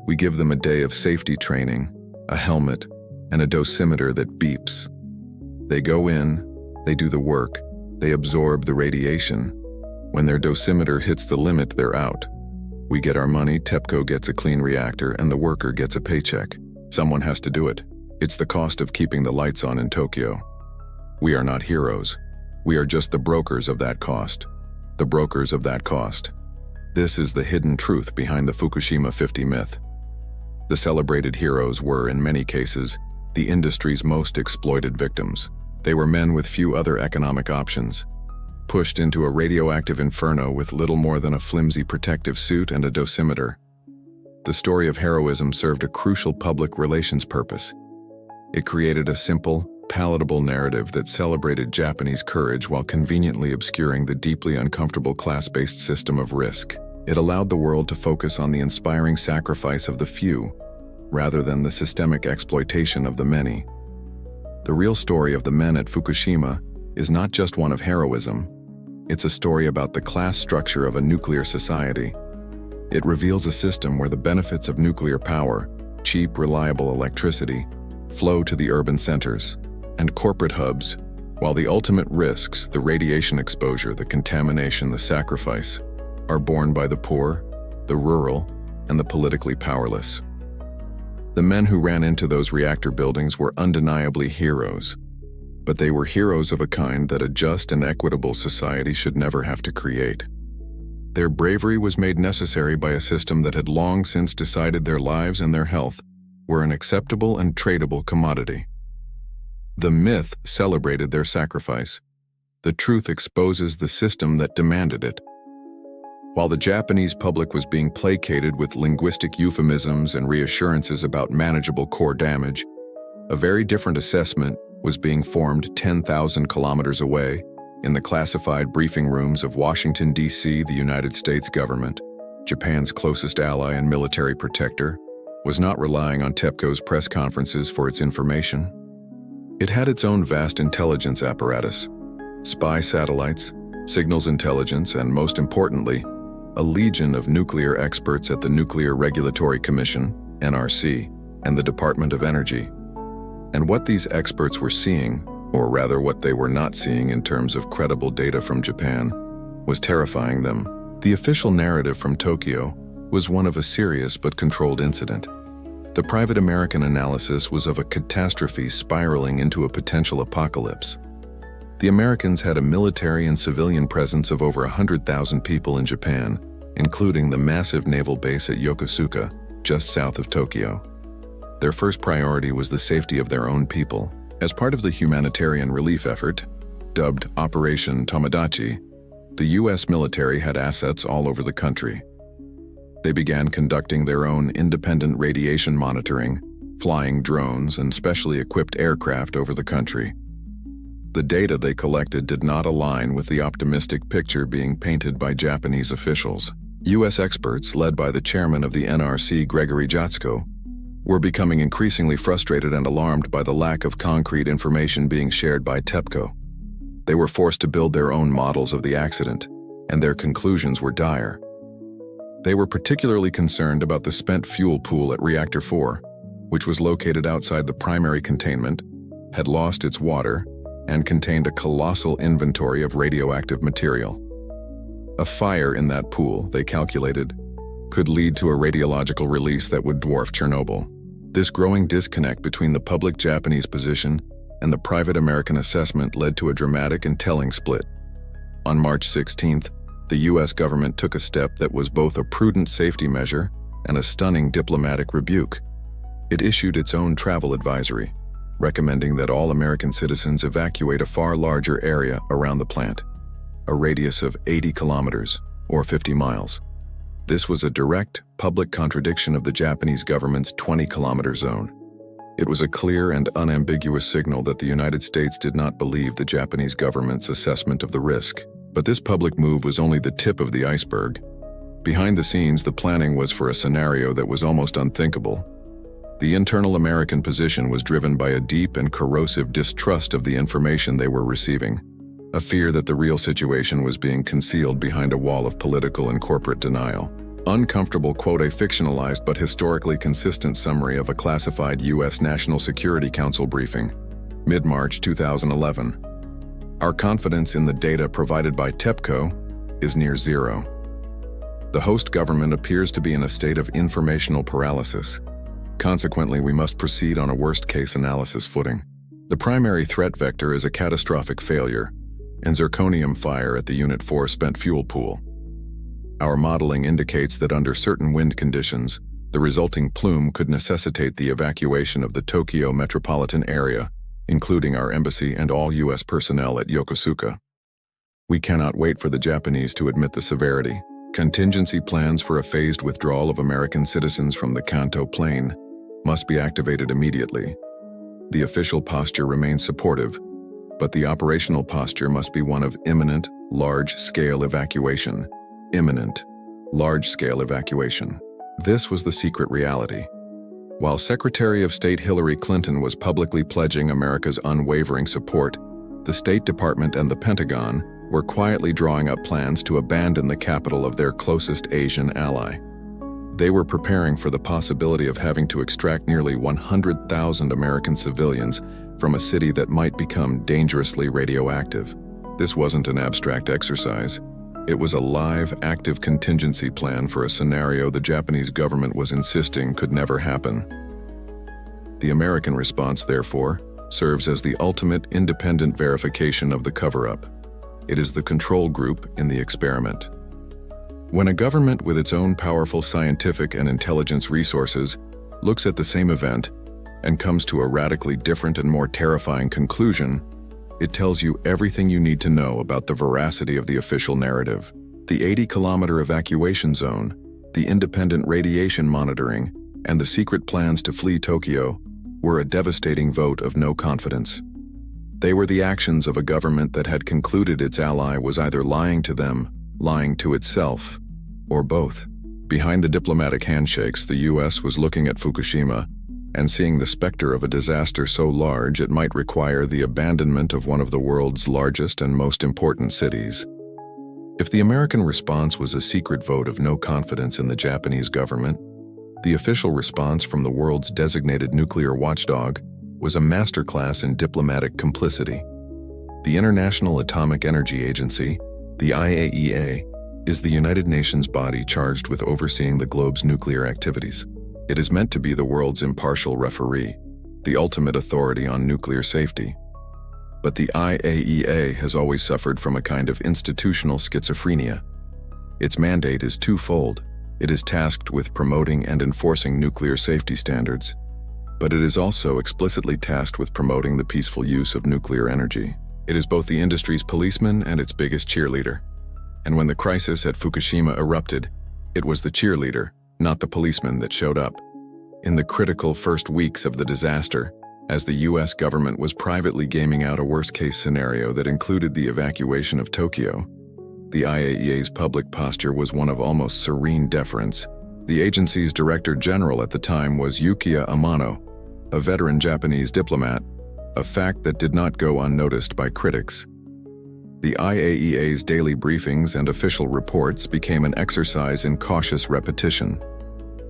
We give them a day of safety training, a helmet, and a dosimeter that beeps. They go in, they do the work, they absorb the radiation. When their dosimeter hits the limit, they're out. We get our money, TEPCO gets a clean reactor, and the worker gets a paycheck. Someone has to do it. It's the cost of keeping the lights on in Tokyo. We are not heroes. We are just the brokers of that cost. The brokers of that cost. This is the hidden truth behind the Fukushima 50 myth. The celebrated heroes were, in many cases, the industry's most exploited victims. They were men with few other economic options, pushed into a radioactive inferno with little more than a flimsy protective suit and a dosimeter. The story of heroism served a crucial public relations purpose. It created a simple, palatable narrative that celebrated Japanese courage while conveniently obscuring the deeply uncomfortable class-based system of risk. It allowed the world to focus on the inspiring sacrifice of the few, rather than the systemic exploitation of the many. The real story of the men at Fukushima is not just one of heroism. It's a story about the class structure of a nuclear society. It reveals a system where the benefits of nuclear power, cheap, reliable electricity, flow to the urban centers and corporate hubs, while the ultimate risks, the radiation exposure, the contamination, the sacrifice, are borne by the poor, the rural, and the politically powerless. The men who ran into those reactor buildings were undeniably heroes, but they were heroes of a kind that a just and equitable society should never have to create. Their bravery was made necessary by a system that had long since decided their lives and their health were an acceptable and tradable commodity. The myth celebrated their sacrifice. The truth exposes the system that demanded it. While the Japanese public was being placated with linguistic euphemisms and reassurances about manageable core damage, a very different assessment was being formed 10,000 kilometers away in the classified briefing rooms of Washington, D.C. The United States government, Japan's closest ally and military protector, was not relying on TEPCO's press conferences for its information. It had its own vast intelligence apparatus, spy satellites, signals intelligence, and most importantly, a legion of nuclear experts at the Nuclear Regulatory Commission, NRC, and the Department of Energy. And what these experts were seeing, or rather what they were not seeing in terms of credible data from Japan, was terrifying them. The official narrative from Tokyo was one of a serious but controlled incident. The private American analysis was of a catastrophe spiraling into a potential apocalypse. The Americans had a military and civilian presence of over 100,000 people in Japan, including the massive naval base at Yokosuka, just south of Tokyo. Their first priority was the safety of their own people. As part of the humanitarian relief effort, dubbed Operation Tomodachi, the U.S. military had assets all over the country. They began conducting their own independent radiation monitoring, flying drones, and specially equipped aircraft over the country. The data they collected did not align with the optimistic picture being painted by Japanese officials. U.S. experts, led by the chairman of the NRC, Gregory Jatsuko, were becoming increasingly frustrated and alarmed by the lack of concrete information being shared by TEPCO. They were forced to build their own models of the accident, and their conclusions were dire. They were particularly concerned about the spent fuel pool at Reactor 4, which was located outside the primary containment, had lost its water, and contained a colossal inventory of radioactive material. A fire in that pool, they calculated, could lead to a radiological release that would dwarf Chernobyl. This growing disconnect between the public Japanese position and the private American assessment led to a dramatic and telling split. On March 16th, the U.S. government took a step that was both a prudent safety measure and a stunning diplomatic rebuke. It issued its own travel advisory, recommending that all American citizens evacuate a far larger area around the plant, a radius of 80 kilometers, or 50 miles. This was a direct, public contradiction of the Japanese government's 20-kilometer zone. It was a clear and unambiguous signal that the United States did not believe the Japanese government's assessment of the risk. But this public move was only the tip of the iceberg. Behind the scenes, the planning was for a scenario that was almost unthinkable. The internal American position was driven by a deep and corrosive distrust of the information they were receiving, a fear that the real situation was being concealed behind a wall of political and corporate denial. Uncomfortable quote a fictionalized but historically consistent summary of a classified U.S. National Security Council briefing, mid-March 2011. Our confidence in the data provided by TEPCO is near zero. The host government appears to be in a state of informational paralysis. Consequently, we must proceed on a worst-case analysis footing. The primary threat vector is a catastrophic failure, and zirconium fire at the Unit 4 spent fuel pool. Our modeling indicates that under certain wind conditions, the resulting plume could necessitate the evacuation of the Tokyo metropolitan area, including our embassy and all U.S. personnel at Yokosuka. We cannot wait for the Japanese to admit the severity. Contingency plans for a phased withdrawal of American citizens from the Kanto Plain must be activated immediately. The official posture remains supportive, but the operational posture must be one of imminent, large-scale evacuation. Imminent, large-scale evacuation. This was the secret reality. While Secretary of State Hillary Clinton was publicly pledging America's unwavering support, the State Department and the Pentagon were quietly drawing up plans to abandon the capital of their closest Asian ally. They were preparing for the possibility of having to extract nearly 100,000 American civilians from a city that might become dangerously radioactive. This wasn't an abstract exercise. It was a live, active contingency plan for a scenario the Japanese government was insisting could never happen. The American response, therefore, serves as the ultimate independent verification of the cover-up. It is the control group in the experiment. When a government with its own powerful scientific and intelligence resources looks at the same event and comes to a radically different and more terrifying conclusion, it tells you everything you need to know about the veracity of the official narrative. The 80-kilometer evacuation zone, the independent radiation monitoring, and the secret plans to flee Tokyo were a devastating vote of no confidence. They were the actions of a government that had concluded its ally was either lying to them, lying to itself, or both. Behind the diplomatic handshakes, the U.S. was looking at Fukushima and seeing the specter of a disaster so large it might require the abandonment of one of the world's largest and most important cities. If the American response was a secret vote of no confidence in the Japanese government, the official response from the world's designated nuclear watchdog was a masterclass in diplomatic complicity. The International Atomic Energy Agency, the IAEA, is the United Nations body charged with overseeing the globe's nuclear activities. It is meant to be the world's impartial referee, the ultimate authority on nuclear safety. But the IAEA has always suffered from a kind of institutional schizophrenia. Its mandate is twofold. It is tasked with promoting and enforcing nuclear safety standards, but it is also explicitly tasked with promoting the peaceful use of nuclear energy. It is both the industry's policeman and its biggest cheerleader. And when the crisis at Fukushima erupted, it was the cheerleader, not the policeman, that showed up. In the critical first weeks of the disaster, as the U.S. government was privately gaming out a worst-case scenario that included the evacuation of Tokyo, the IAEA's public posture was one of almost serene deference. The agency's director general at the time was Yukiya Amano, a veteran Japanese diplomat, a fact that did not go unnoticed by critics. The IAEA's daily briefings and official reports became an exercise in cautious repetition.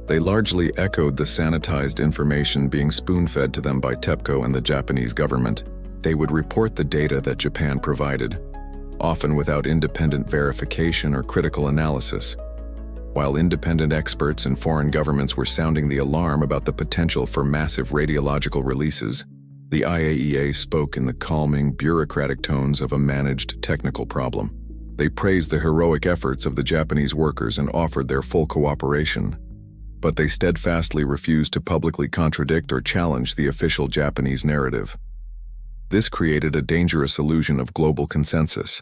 They largely echoed the sanitized information being spoon-fed to them by TEPCO and the Japanese government. They would report the data that Japan provided, often without independent verification or critical analysis. While independent experts and foreign governments were sounding the alarm about the potential for massive radiological releases, the IAEA spoke in the calming, bureaucratic tones of a managed technical problem. They praised the heroic efforts of the Japanese workers and offered their full cooperation, but they steadfastly refused to publicly contradict or challenge the official Japanese narrative. This created a dangerous illusion of global consensus.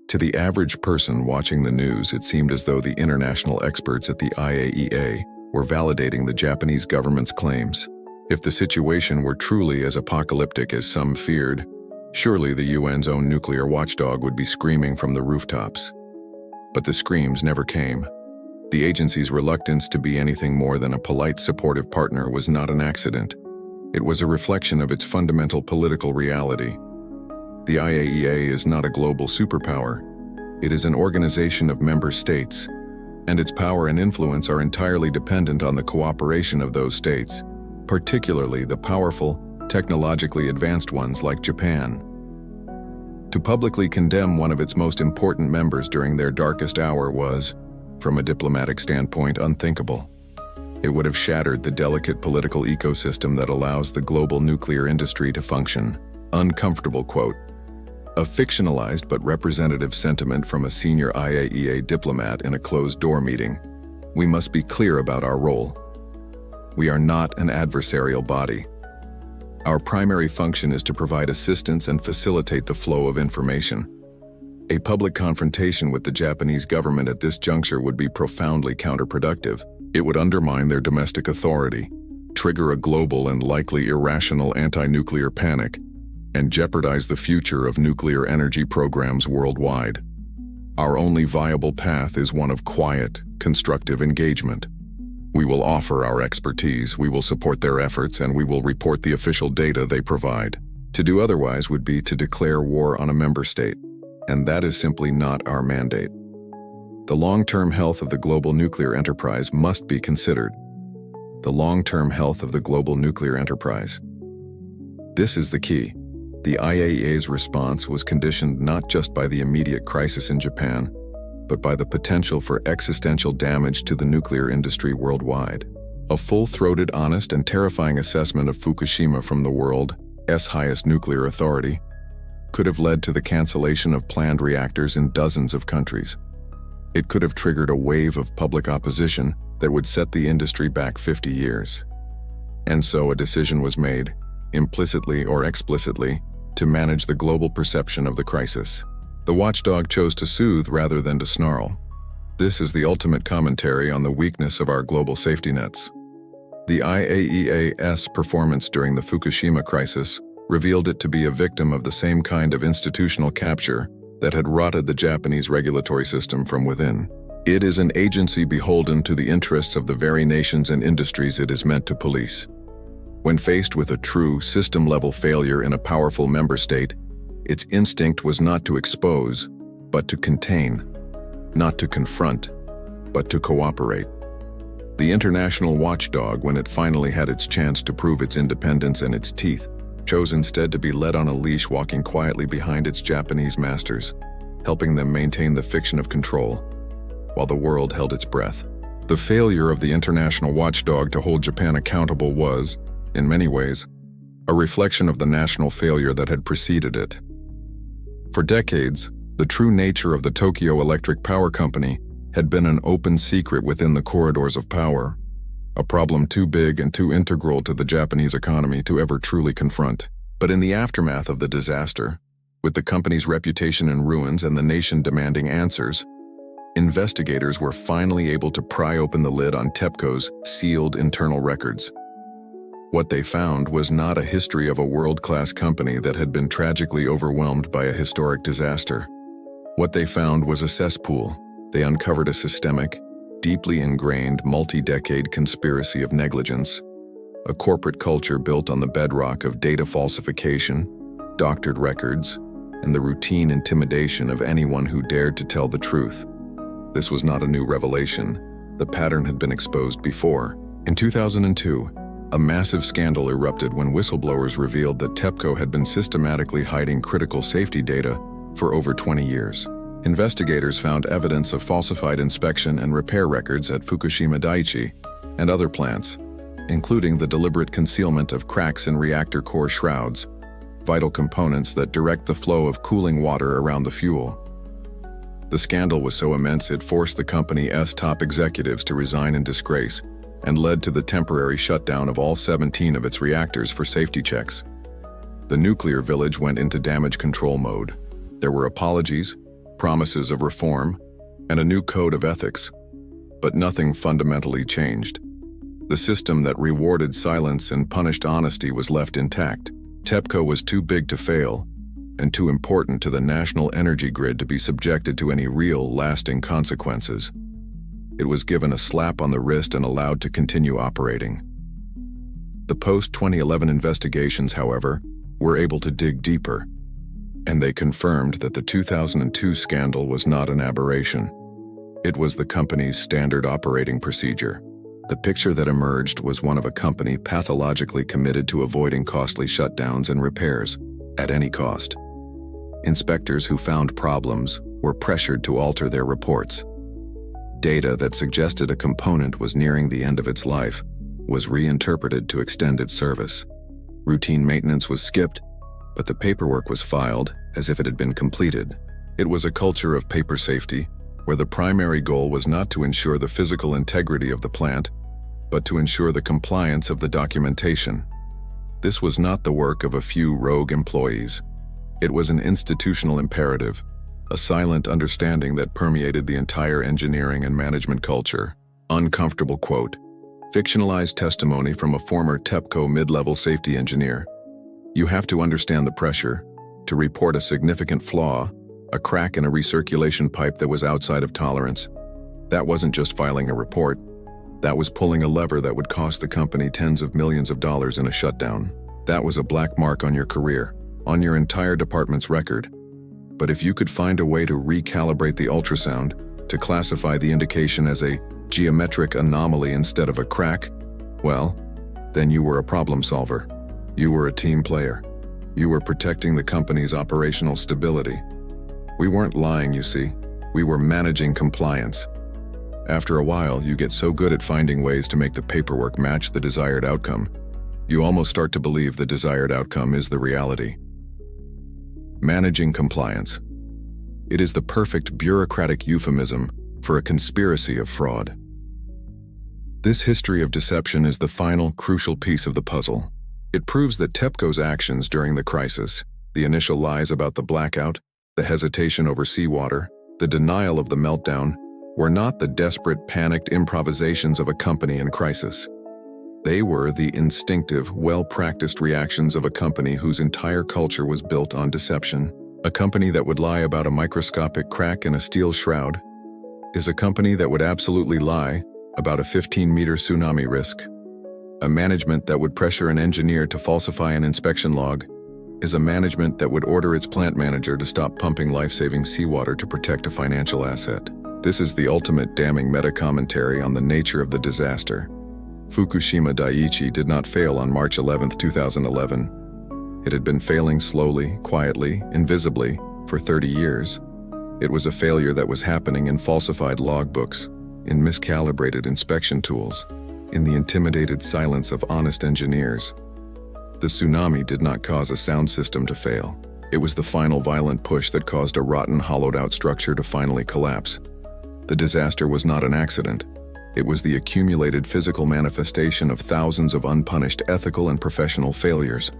To the average person watching the news, it seemed as though the international experts at the IAEA were validating the Japanese government's claims. If the situation were truly as apocalyptic as some feared, surely the UN's own nuclear watchdog would be screaming from the rooftops. But the screams never came. The agency's reluctance to be anything more than a polite, supportive partner was not an accident. It was a reflection of its fundamental political reality. The IAEA is not a global superpower. It is an organization of member states, and its power and influence are entirely dependent on the cooperation of those states, particularly the powerful, technologically advanced ones like Japan. To publicly condemn one of its most important members during their darkest hour was, from a diplomatic standpoint, unthinkable. It would have shattered the delicate political ecosystem that allows the global nuclear industry to function. Uncomfortable quote. A fictionalized but representative sentiment from a senior IAEA diplomat in a closed-door meeting. We must be clear about our role. We are not an adversarial body. Our primary function is to provide assistance and facilitate the flow of information. A public confrontation with the Japanese government at this juncture would be profoundly counterproductive. It would undermine their domestic authority, trigger a global and likely irrational anti-nuclear panic, and jeopardize the future of nuclear energy programs worldwide. Our only viable path is one of quiet, constructive engagement. We will offer our expertise, we will support their efforts, and we will report the official data they provide. To do otherwise would be to declare war on a member state, and that is simply not our mandate. The long-term health of the global nuclear enterprise must be considered. The long-term health of the global nuclear enterprise. This is the key. The IAEA's response was conditioned not just by the immediate crisis in Japan, but by the potential for existential damage to the nuclear industry worldwide. A full-throated, honest, and terrifying assessment of Fukushima from the world's highest nuclear authority could have led to the cancellation of planned reactors in dozens of countries. It could have triggered a wave of public opposition that would set the industry back 50 years. And so a decision was made, implicitly or explicitly, to manage the global perception of the crisis. The watchdog chose to soothe rather than to snarl. This is the ultimate commentary on the weakness of our global safety nets. The IAEA's performance during the Fukushima crisis revealed it to be a victim of the same kind of institutional capture that had rotted the Japanese regulatory system from within. It is an agency beholden to the interests of the very nations and industries it is meant to police. When faced with a true system-level failure in a powerful member state, its instinct was not to expose, but to contain, not to confront, but to cooperate. The international watchdog, when it finally had its chance to prove its independence and its teeth, chose instead to be led on a leash, walking quietly behind its Japanese masters, helping them maintain the fiction of control, while the world held its breath. The failure of the international watchdog to hold Japan accountable was, in many ways, a reflection of the national failure that had preceded it. For decades, the true nature of the Tokyo Electric Power Company had been an open secret within the corridors of power, a problem too big and too integral to the Japanese economy to ever truly confront. But in the aftermath of the disaster, with the company's reputation in ruins and the nation demanding answers, investigators were finally able to pry open the lid on TEPCO's sealed internal records. What they found was not a history of a world-class company that had been tragically overwhelmed by a historic disaster. What they found was a cesspool. They uncovered a systemic, deeply ingrained, multi-decade conspiracy of negligence, a corporate culture built on the bedrock of data falsification, doctored records, and the routine intimidation of anyone who dared to tell the truth. This was not a new revelation. The pattern had been exposed before. In 2002, a massive scandal erupted when whistleblowers revealed that TEPCO had been systematically hiding critical safety data for over 20 years. Investigators found evidence of falsified inspection and repair records at Fukushima Daiichi and other plants, including the deliberate concealment of cracks in reactor core shrouds, vital components that direct the flow of cooling water around the fuel. The scandal was so immense it forced the company's top executives to resign in disgrace and led to the temporary shutdown of all 17 of its reactors for safety checks. The nuclear village went into damage control mode. There were apologies, promises of reform, and a new code of ethics, but nothing fundamentally changed. The system that rewarded silence and punished honesty was left intact. TEPCO was too big to fail, and too important to the national energy grid to be subjected to any real, lasting consequences. It was given a slap on the wrist and allowed to continue operating. The post-2011 investigations, however, were able to dig deeper, and they confirmed that the 2002 scandal was not an aberration. It was the company's standard operating procedure. The picture that emerged was one of a company pathologically committed to avoiding costly shutdowns and repairs at any cost. Inspectors who found problems were pressured to alter their reports. Data that suggested a component was nearing the end of its life was reinterpreted to extend its service. Routine maintenance was skipped, but the paperwork was filed as if it had been completed. It was a culture of paper safety, where the primary goal was not to ensure the physical integrity of the plant, but to ensure the compliance of the documentation. This was not the work of a few rogue employees. It was an institutional imperative, a silent understanding that permeated the entire engineering and management culture. Uncomfortable quote. Fictionalized testimony from a former TEPCO mid-level safety engineer. You have to understand the pressure to report a significant flaw, a crack in a recirculation pipe that was outside of tolerance. That wasn't just filing a report. That was pulling a lever that would cost the company tens of millions of dollars in a shutdown. That was a black mark on your career, on your entire department's record. But if you could find a way to recalibrate the ultrasound, to classify the indication as a geometric anomaly instead of a crack, well, then you were a problem solver. You were a team player. You were protecting the company's operational stability. We weren't lying, you see. We were managing compliance. After a while, you get so good at finding ways to make the paperwork match the desired outcome, you almost start to believe the desired outcome is the reality. Managing compliance. It is the perfect bureaucratic euphemism for a conspiracy of fraud. This history of deception is the final, crucial piece of the puzzle. It proves that TEPCO's actions during the crisis, the initial lies about the blackout, the hesitation over seawater, the denial of the meltdown, were not the desperate, panicked improvisations of a company in crisis. They were the instinctive, well-practiced reactions of a company whose entire culture was built on deception. A company that would lie about a microscopic crack in a steel shroud is a company that would absolutely lie about a 15-meter tsunami risk. A management that would pressure an engineer to falsify an inspection log is a management that would order its plant manager to stop pumping life-saving seawater to protect a financial asset. This is the ultimate damning meta-commentary on the nature of the disaster. Fukushima Daiichi did not fail on March 11, 2011. It had been failing slowly, quietly, invisibly for 30 years. It was a failure that was happening in falsified logbooks, in miscalibrated inspection tools, in the intimidated silence of honest engineers. The tsunami did not cause a sound system to fail. It was the final violent push that caused a rotten, hollowed-out structure to finally collapse. The disaster was not an accident. It was the accumulated physical manifestation of thousands of unpunished ethical and professional failures.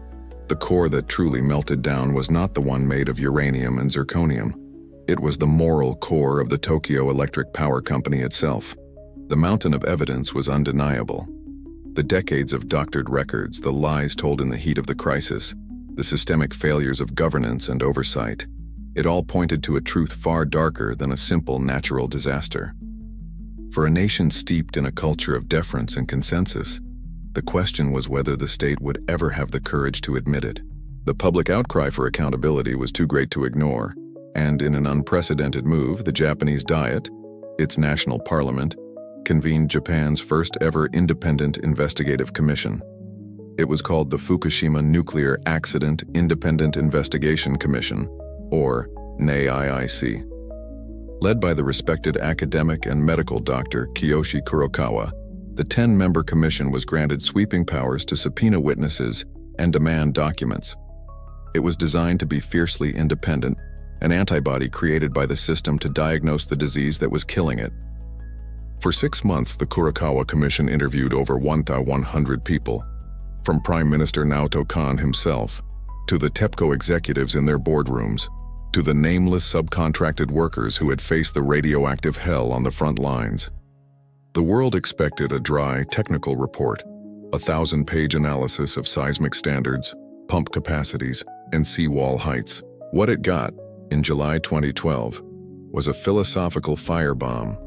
The core that truly melted down was not the one made of uranium and zirconium. It was the moral core of the Tokyo Electric Power Company itself. The mountain of evidence was undeniable. The decades of doctored records, the lies told in the heat of the crisis, the systemic failures of governance and oversight, it all pointed to a truth far darker than a simple natural disaster. For a nation steeped in a culture of deference and consensus, the question was whether the state would ever have the courage to admit it. The public outcry for accountability was too great to ignore, and in an unprecedented move, the Japanese Diet, its national parliament, convened Japan's first ever independent investigative commission. It was called the Fukushima Nuclear Accident Independent Investigation Commission, or NAIIC. Led by the respected academic and medical doctor Kiyoshi Kurokawa, the 10-member commission was granted sweeping powers to subpoena witnesses and demand documents. It was designed to be fiercely independent, an antibody created by the system to diagnose the disease that was killing it. For 6 months, the Kurokawa Commission interviewed over 1,100 people, from Prime Minister Naoto Kan himself, to the TEPCO executives in their boardrooms, to the nameless subcontracted workers who had faced the radioactive hell on the front lines. The world expected a dry, technical report, a 1,000-page analysis of seismic standards, pump capacities, and seawall heights. What it got, in July 2012, was a philosophical firebomb.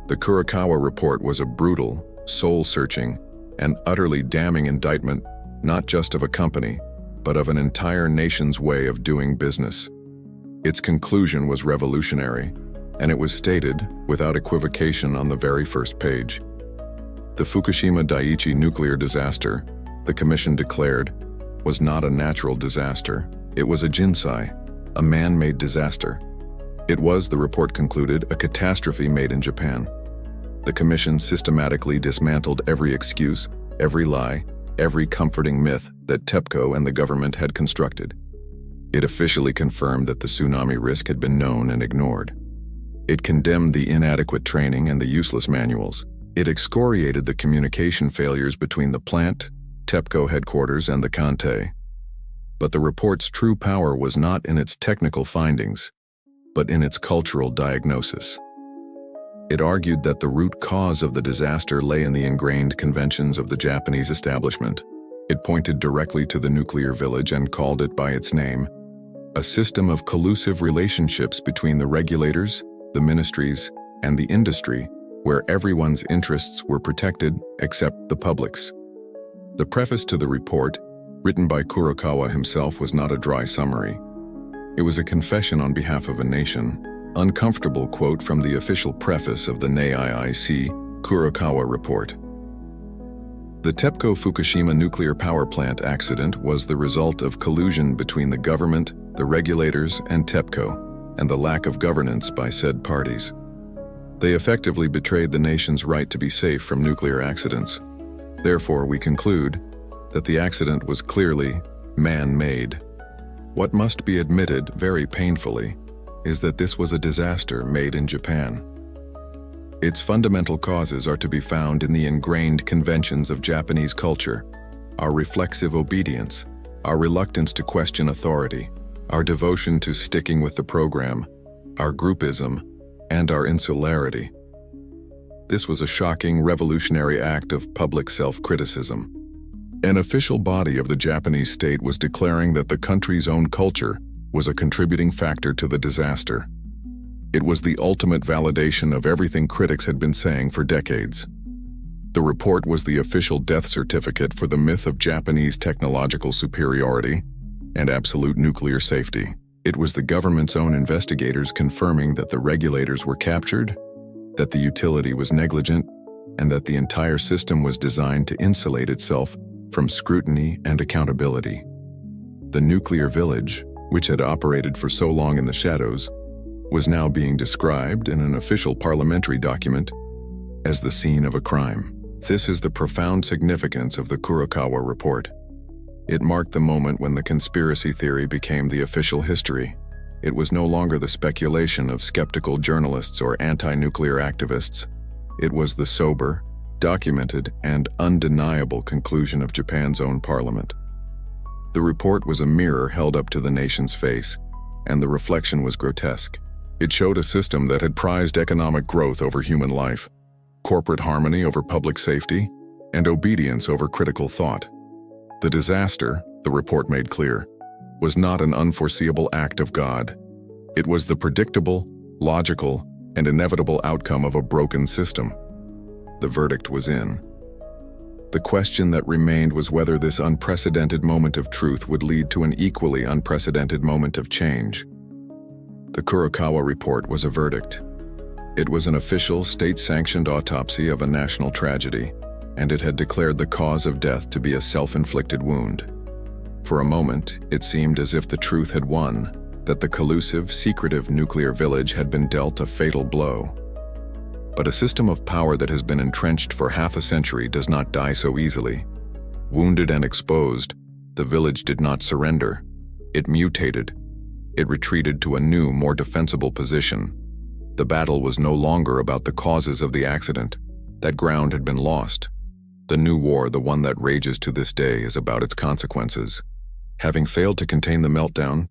The Kurokawa report was a brutal, soul-searching, and utterly damning indictment not just of a company, but of an entire nation's way of doing business. Its conclusion was revolutionary, and it was stated, without equivocation, on the very first page. The Fukushima Daiichi nuclear disaster, the Commission declared, was not a natural disaster. It was a jinsai, a man-made disaster. It was, the report concluded, a catastrophe made in Japan. The Commission systematically dismantled every excuse, every lie, every comforting myth that TEPCO and the government had constructed. It officially confirmed that the tsunami risk had been known and ignored. It condemned the inadequate training and the useless manuals. It excoriated the communication failures between the plant, TEPCO headquarters, and the Kantei. But the report's true power was not in its technical findings, but in its cultural diagnosis. It argued that the root cause of the disaster lay in the ingrained conventions of the Japanese establishment. It pointed directly to the nuclear village and called it by its name, a system of collusive relationships between the regulators, the ministries, and the industry, where everyone's interests were protected except the public's. The preface to the report, written by Kurokawa himself, was not a dry summary. It was a confession on behalf of a nation, uncomfortable quote from the official preface of the NEIIC Kurokawa report. The TEPCO Fukushima nuclear power plant accident was the result of collusion between the government, the regulators, and TEPCO, and the lack of governance by said parties. They effectively betrayed the nation's right to be safe from nuclear accidents. Therefore, we conclude that the accident was clearly man-made. What must be admitted very painfully is that this was a disaster made in Japan. Its fundamental causes are to be found in the ingrained conventions of Japanese culture, our reflexive obedience, our reluctance to question authority, our devotion to sticking with the program, our groupism, and our insularity. This was a shocking, revolutionary act of public self-criticism. An official body of the Japanese state was declaring that the country's own culture was a contributing factor to the disaster. It was the ultimate validation of everything critics had been saying for decades. The report was the official death certificate for the myth of Japanese technological superiority and absolute nuclear safety. It was the government's own investigators confirming that the regulators were captured, that the utility was negligent, and that the entire system was designed to insulate itself from scrutiny and accountability. The nuclear village, which had operated for so long in the shadows, was now being described in an official parliamentary document as the scene of a crime. This is the profound significance of the Kurokawa report. It marked the moment when the conspiracy theory became the official history. It was no longer the speculation of skeptical journalists or anti-nuclear activists. It was the sober, documented, and undeniable conclusion of Japan's own parliament. The report was a mirror held up to the nation's face, and the reflection was grotesque. It showed a system that had prized economic growth over human life, corporate harmony over public safety, and obedience over critical thought. The disaster, the report made clear, was not an unforeseeable act of God. It was the predictable, logical, and inevitable outcome of a broken system. The verdict was in. The question that remained was whether this unprecedented moment of truth would lead to an equally unprecedented moment of change. The Kurokawa report was a verdict. It was an official, state-sanctioned autopsy of a national tragedy, and it had declared the cause of death to be a self-inflicted wound. For a moment, it seemed as if the truth had won, that the collusive, secretive nuclear village had been dealt a fatal blow. But a system of power that has been entrenched for half a century does not die so easily. Wounded and exposed, the village did not surrender. It mutated. It retreated to a new, more defensible position. The battle was no longer about the causes of the accident. That ground had been lost. The new war, the one that rages to this day, is about its consequences. Having failed to contain the meltdown,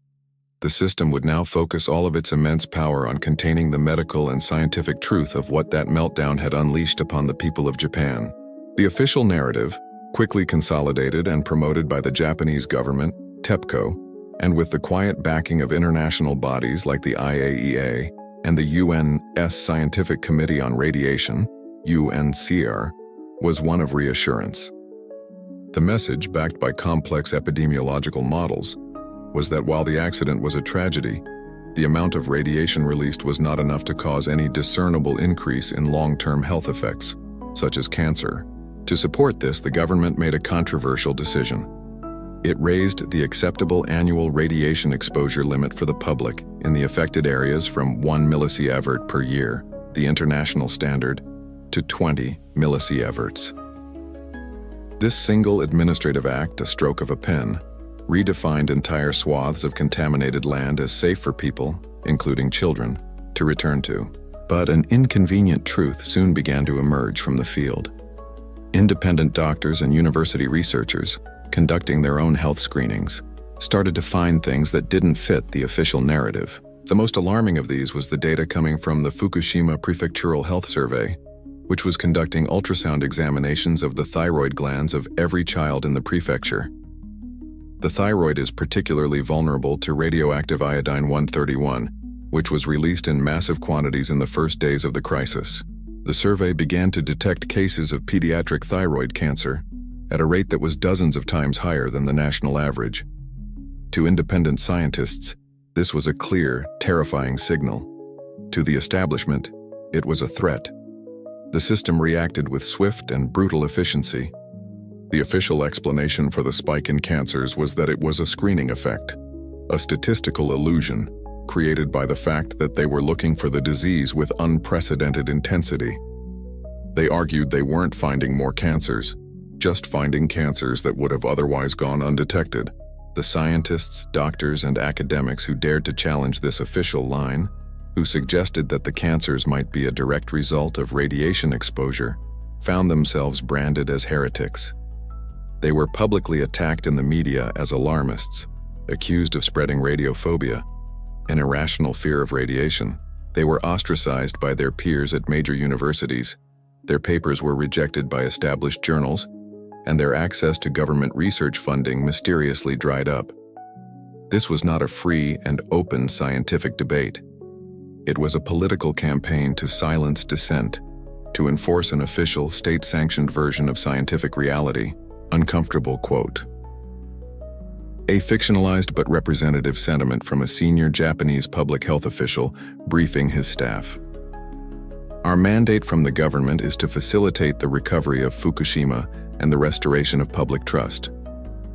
the system would now focus all of its immense power on containing the medical and scientific truth of what that meltdown had unleashed upon the people of Japan. The official narrative, quickly consolidated and promoted by the Japanese government, TEPCO, and with the quiet backing of international bodies like the IAEA and the UN's Scientific Committee on Radiation, UNCR, was one of reassurance. The message, backed by complex epidemiological models, was that while the accident was a tragedy, the amount of radiation released was not enough to cause any discernible increase in long-term health effects, such as cancer. To support this, the government made a controversial decision. It raised the acceptable annual radiation exposure limit for the public in the affected areas from 1 millisieverts per year, the international standard, to 20 millisieverts. This single administrative act, a stroke of a pen, redefined entire swaths of contaminated land as safe for people, including children, to return to. But an inconvenient truth soon began to emerge from the field. Independent doctors and university researchers, conducting their own health screenings, started to find things that didn't fit the official narrative. The most alarming of these was the data coming from the Fukushima Prefectural Health Survey, which was conducting ultrasound examinations of the thyroid glands of every child in the prefecture. The thyroid is particularly vulnerable to radioactive iodine-131, which was released in massive quantities in the first days of the crisis. The survey began to detect cases of pediatric thyroid cancer at a rate that was dozens of times higher than the national average. To independent scientists, this was a clear, terrifying signal. To the establishment, it was a threat. The system reacted with swift and brutal efficiency. The official explanation for the spike in cancers was that it was a screening effect, a statistical illusion created by the fact that they were looking for the disease with unprecedented intensity. They argued they weren't finding more cancers, just finding cancers that would have otherwise gone undetected. The scientists, doctors, and academics who dared to challenge this official line, who suggested that the cancers might be a direct result of radiation exposure, found themselves branded as heretics. They were publicly attacked in the media as alarmists, accused of spreading radiophobia, an irrational fear of radiation. They were ostracized by their peers at major universities. Their papers were rejected by established journals, and their access to government research funding mysteriously dried up. This was not a free and open scientific debate. It was a political campaign to silence dissent, to enforce an official, state-sanctioned version of scientific reality. Uncomfortable quote. A fictionalized but representative sentiment from a senior Japanese public health official briefing his staff. Our mandate from the government is to facilitate the recovery of Fukushima and the restoration of public trust.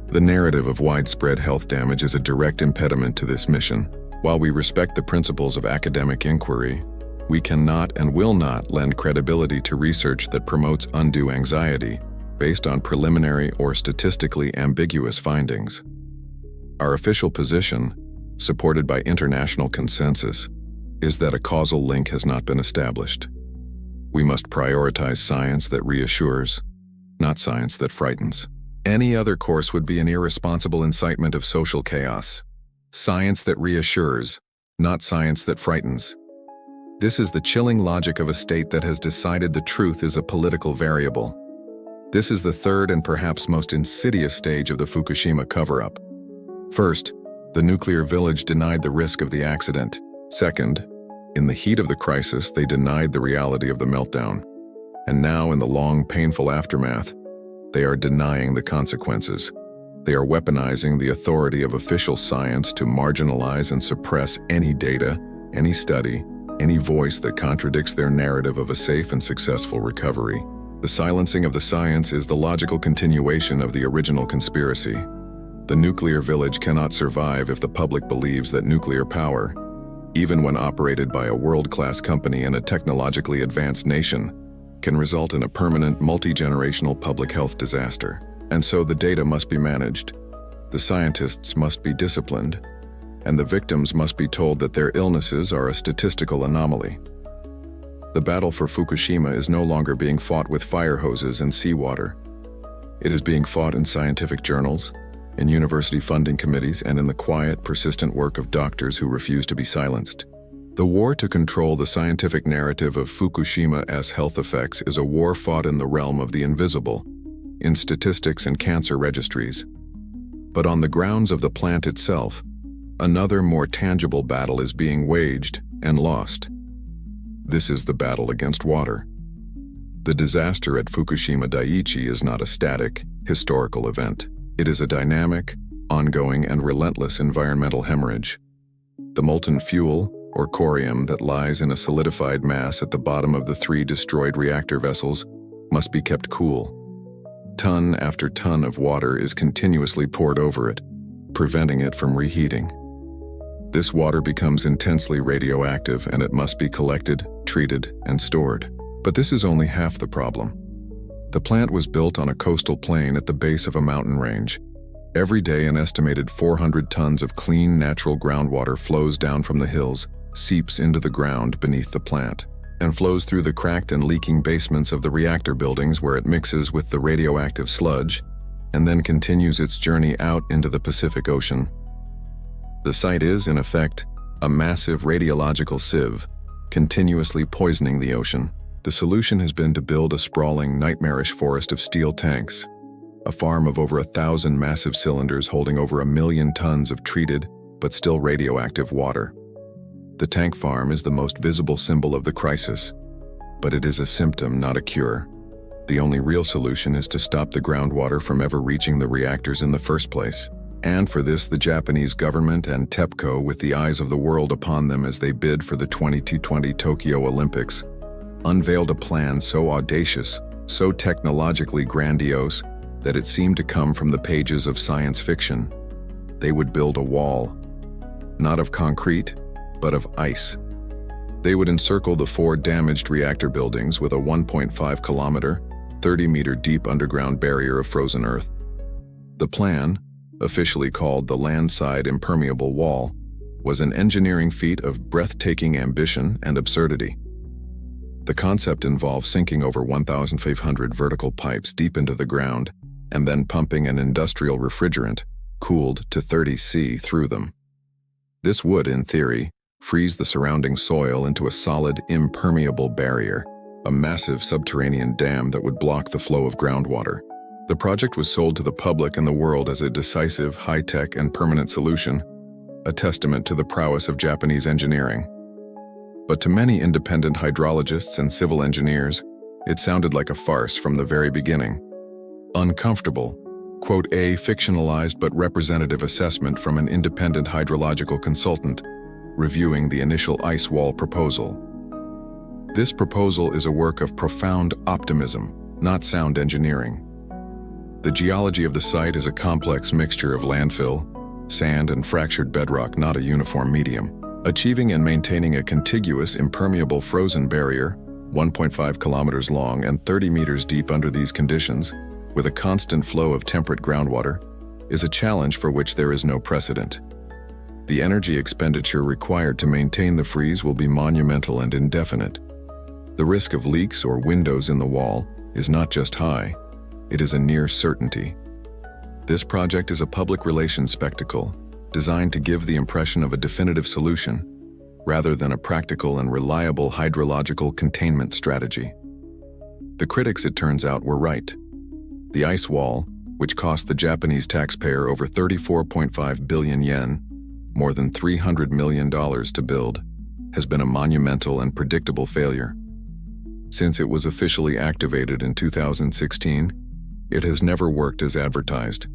The narrative of widespread health damage is a direct impediment to this mission. While we respect the principles of academic inquiry, we cannot and will not lend credibility to research that promotes undue anxiety based on preliminary or statistically ambiguous findings. Our official position, supported by international consensus, is that a causal link has not been established. We must prioritize science that reassures, not science that frightens. Any other course would be an irresponsible incitement of social chaos. Science that reassures, not science that frightens. This is the chilling logic of a state that has decided the truth is a political variable. This is the third and perhaps most insidious stage of the Fukushima cover-up. First, the nuclear village denied the risk of the accident. Second, in the heat of the crisis, they denied the reality of the meltdown. And now, in the long, painful aftermath, they are denying the consequences. They are weaponizing the authority of official science to marginalize and suppress any data, any study, any voice that contradicts their narrative of a safe and successful recovery. The silencing of the science is the logical continuation of the original conspiracy. The nuclear village cannot survive if the public believes that nuclear power, even when operated by a world-class company in a technologically advanced nation, can result in a permanent multi-generational public health disaster. And so the data must be managed, the scientists must be disciplined, and the victims must be told that their illnesses are a statistical anomaly. The battle for Fukushima is no longer being fought with fire hoses and seawater. It is being fought in scientific journals, in university funding committees, and in the quiet, persistent work of doctors who refuse to be silenced. The war to control the scientific narrative of Fukushima's health effects is a war fought in the realm of the invisible, in statistics and cancer registries. But on the grounds of the plant itself, another more tangible battle is being waged and lost. This is the battle against water. The disaster at Fukushima Daiichi is not a static, historical event. It is a dynamic, ongoing, and relentless environmental hemorrhage. The molten fuel, or corium, that lies in a solidified mass at the bottom of the 3 destroyed reactor vessels must be kept cool. Ton after ton of water is continuously poured over it, preventing it from reheating. This water becomes intensely radioactive, and it must be collected, treated, and stored. But this is only half the problem. The plant was built on a coastal plain at the base of a mountain range. Every day, an estimated 400 tons of clean, natural groundwater flows down from the hills, seeps into the ground beneath the plant, and flows through the cracked and leaking basements of the reactor buildings, where it mixes with the radioactive sludge, and then continues its journey out into the Pacific Ocean. The site is, in effect, a massive radiological sieve, continuously poisoning the ocean. The solution has been to build a sprawling, nightmarish forest of steel tanks, a farm of over 1,000 massive cylinders holding over 1 million tons of treated, but still radioactive water. The tank farm is the most visible symbol of the crisis, but it is a symptom, not a cure. The only real solution is to stop the groundwater from ever reaching the reactors in the first place. And for this, the Japanese government and TEPCO, with the eyes of the world upon them as they bid for the 2020 Tokyo Olympics, unveiled a plan so audacious, so technologically grandiose, that it seemed to come from the pages of science fiction. They would build a wall, not of concrete, but of ice. They would encircle the 4 damaged reactor buildings with a 1.5-kilometer, 30-meter deep underground barrier of frozen earth. The plan, officially called the Landside Impermeable Wall, was an engineering feat of breathtaking ambition and absurdity. The concept involved sinking over 1,500 vertical pipes deep into the ground and then pumping an industrial refrigerant, cooled to 30 C, through them. This would, in theory, freeze the surrounding soil into a solid, impermeable barrier, a massive subterranean dam that would block the flow of groundwater. The project was sold to the public and the world as a decisive, high-tech, and permanent solution, a testament to the prowess of Japanese engineering. But to many independent hydrologists and civil engineers, it sounded like a farce from the very beginning. Uncomfortable, quote, a fictionalized but representative assessment from an independent hydrological consultant, reviewing the initial ice wall proposal. This proposal is a work of profound optimism, not sound engineering. The geology of the site is a complex mixture of landfill, sand, and fractured bedrock, not a uniform medium. Achieving and maintaining a contiguous, impermeable frozen barrier, 1.5 kilometers long and 30 meters deep under these conditions, with a constant flow of temperate groundwater, is a challenge for which there is no precedent. The energy expenditure required to maintain the freeze will be monumental and indefinite. The risk of leaks or windows in the wall is not just high, it is a near certainty. This project is a public relations spectacle, designed to give the impression of a definitive solution, rather than a practical and reliable hydrological containment strategy. The critics, it turns out, were right. The ice wall, which cost the Japanese taxpayer over 34.5 billion yen, more than $300 million to build, has been a monumental and predictable failure. Since it was officially activated in 2016, it has never worked as advertised.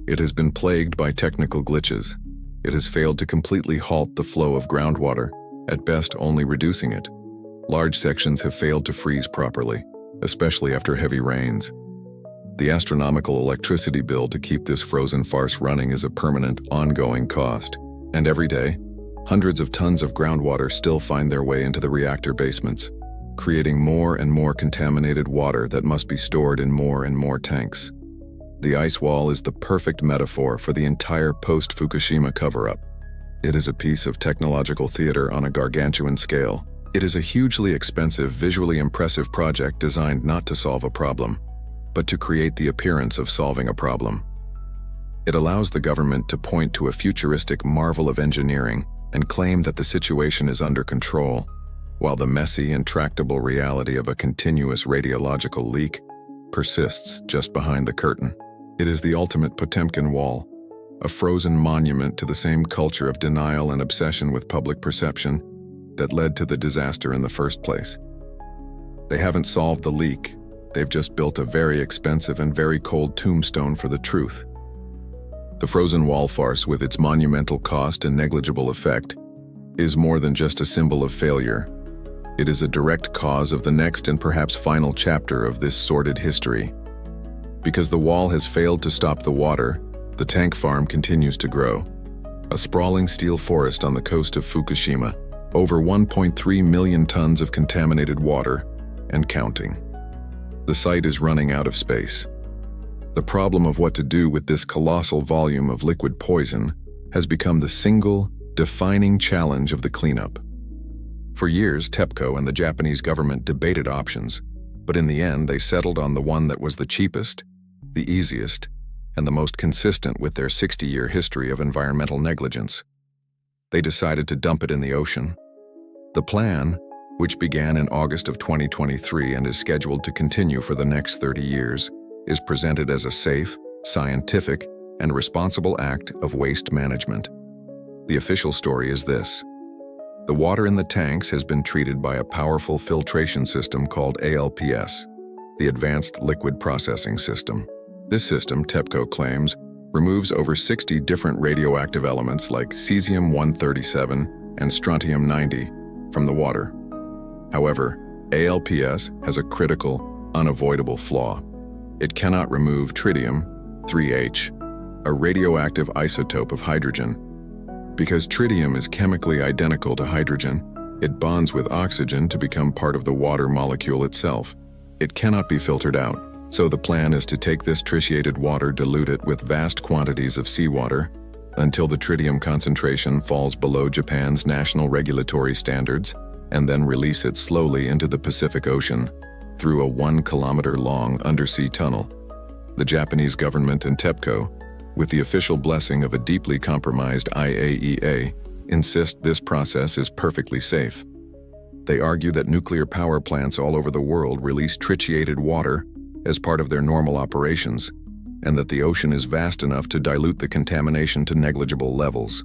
It has been plagued by technical glitches. It has failed to completely halt the flow of groundwater, at best only reducing it. Large sections have failed to freeze properly, especially after heavy rains. The astronomical electricity bill to keep this frozen farce running is a permanent, ongoing cost. And every day, hundreds of tons of groundwater still find their way into the reactor basements, creating more and more contaminated water that must be stored in more and more tanks. The ice wall is the perfect metaphor for the entire post-Fukushima cover-up. It is a piece of technological theater on a gargantuan scale. It is a hugely expensive, visually impressive project designed not to solve a problem, but to create the appearance of solving a problem. It allows the government to point to a futuristic marvel of engineering and claim that the situation is under control, while the messy, intractable reality of a continuous radiological leak persists just behind the curtain. It is the ultimate Potemkin wall, a frozen monument to the same culture of denial and obsession with public perception that led to the disaster in the first place. They haven't solved the leak, they've just built a very expensive and very cold tombstone for the truth. The frozen wall farce, with its monumental cost and negligible effect, is more than just a symbol of failure. It is a direct cause of the next and perhaps final chapter of this sordid history. Because the wall has failed to stop the water, the tank farm continues to grow. A sprawling steel forest on the coast of Fukushima, over 1.3 million tons of contaminated water, and counting. The site is running out of space. The problem of what to do with this colossal volume of liquid poison has become the single, defining challenge of the cleanup. For years, TEPCO and the Japanese government debated options, but in the end they settled on the one that was the cheapest, the easiest, and the most consistent with their 60-year history of environmental negligence. They decided to dump it in the ocean. The plan, which began in August of 2023 and is scheduled to continue for the next 30 years, is presented as a safe, scientific, and responsible act of waste management. The official story is this: the water in the tanks has been treated by a powerful filtration system called ALPS, the Advanced Liquid Processing System. This system, TEPCO claims, removes over 60 different radioactive elements like cesium-137 and strontium-90 from the water. However, ALPS has a critical, unavoidable flaw. It cannot remove tritium-3H, a radioactive isotope of hydrogen. Because tritium is chemically identical to hydrogen, it bonds with oxygen to become part of the water molecule itself. It cannot be filtered out, so the plan is to take this tritiated water, dilute it with vast quantities of seawater until the tritium concentration falls below Japan's national regulatory standards, and then release it slowly into the Pacific Ocean through a 1-kilometer-long undersea tunnel. The Japanese government and TEPCO, with the official blessing of a deeply compromised IAEA, insist this process is perfectly safe. They argue that nuclear power plants all over the world release tritiated water as part of their normal operations, and that the ocean is vast enough to dilute the contamination to negligible levels.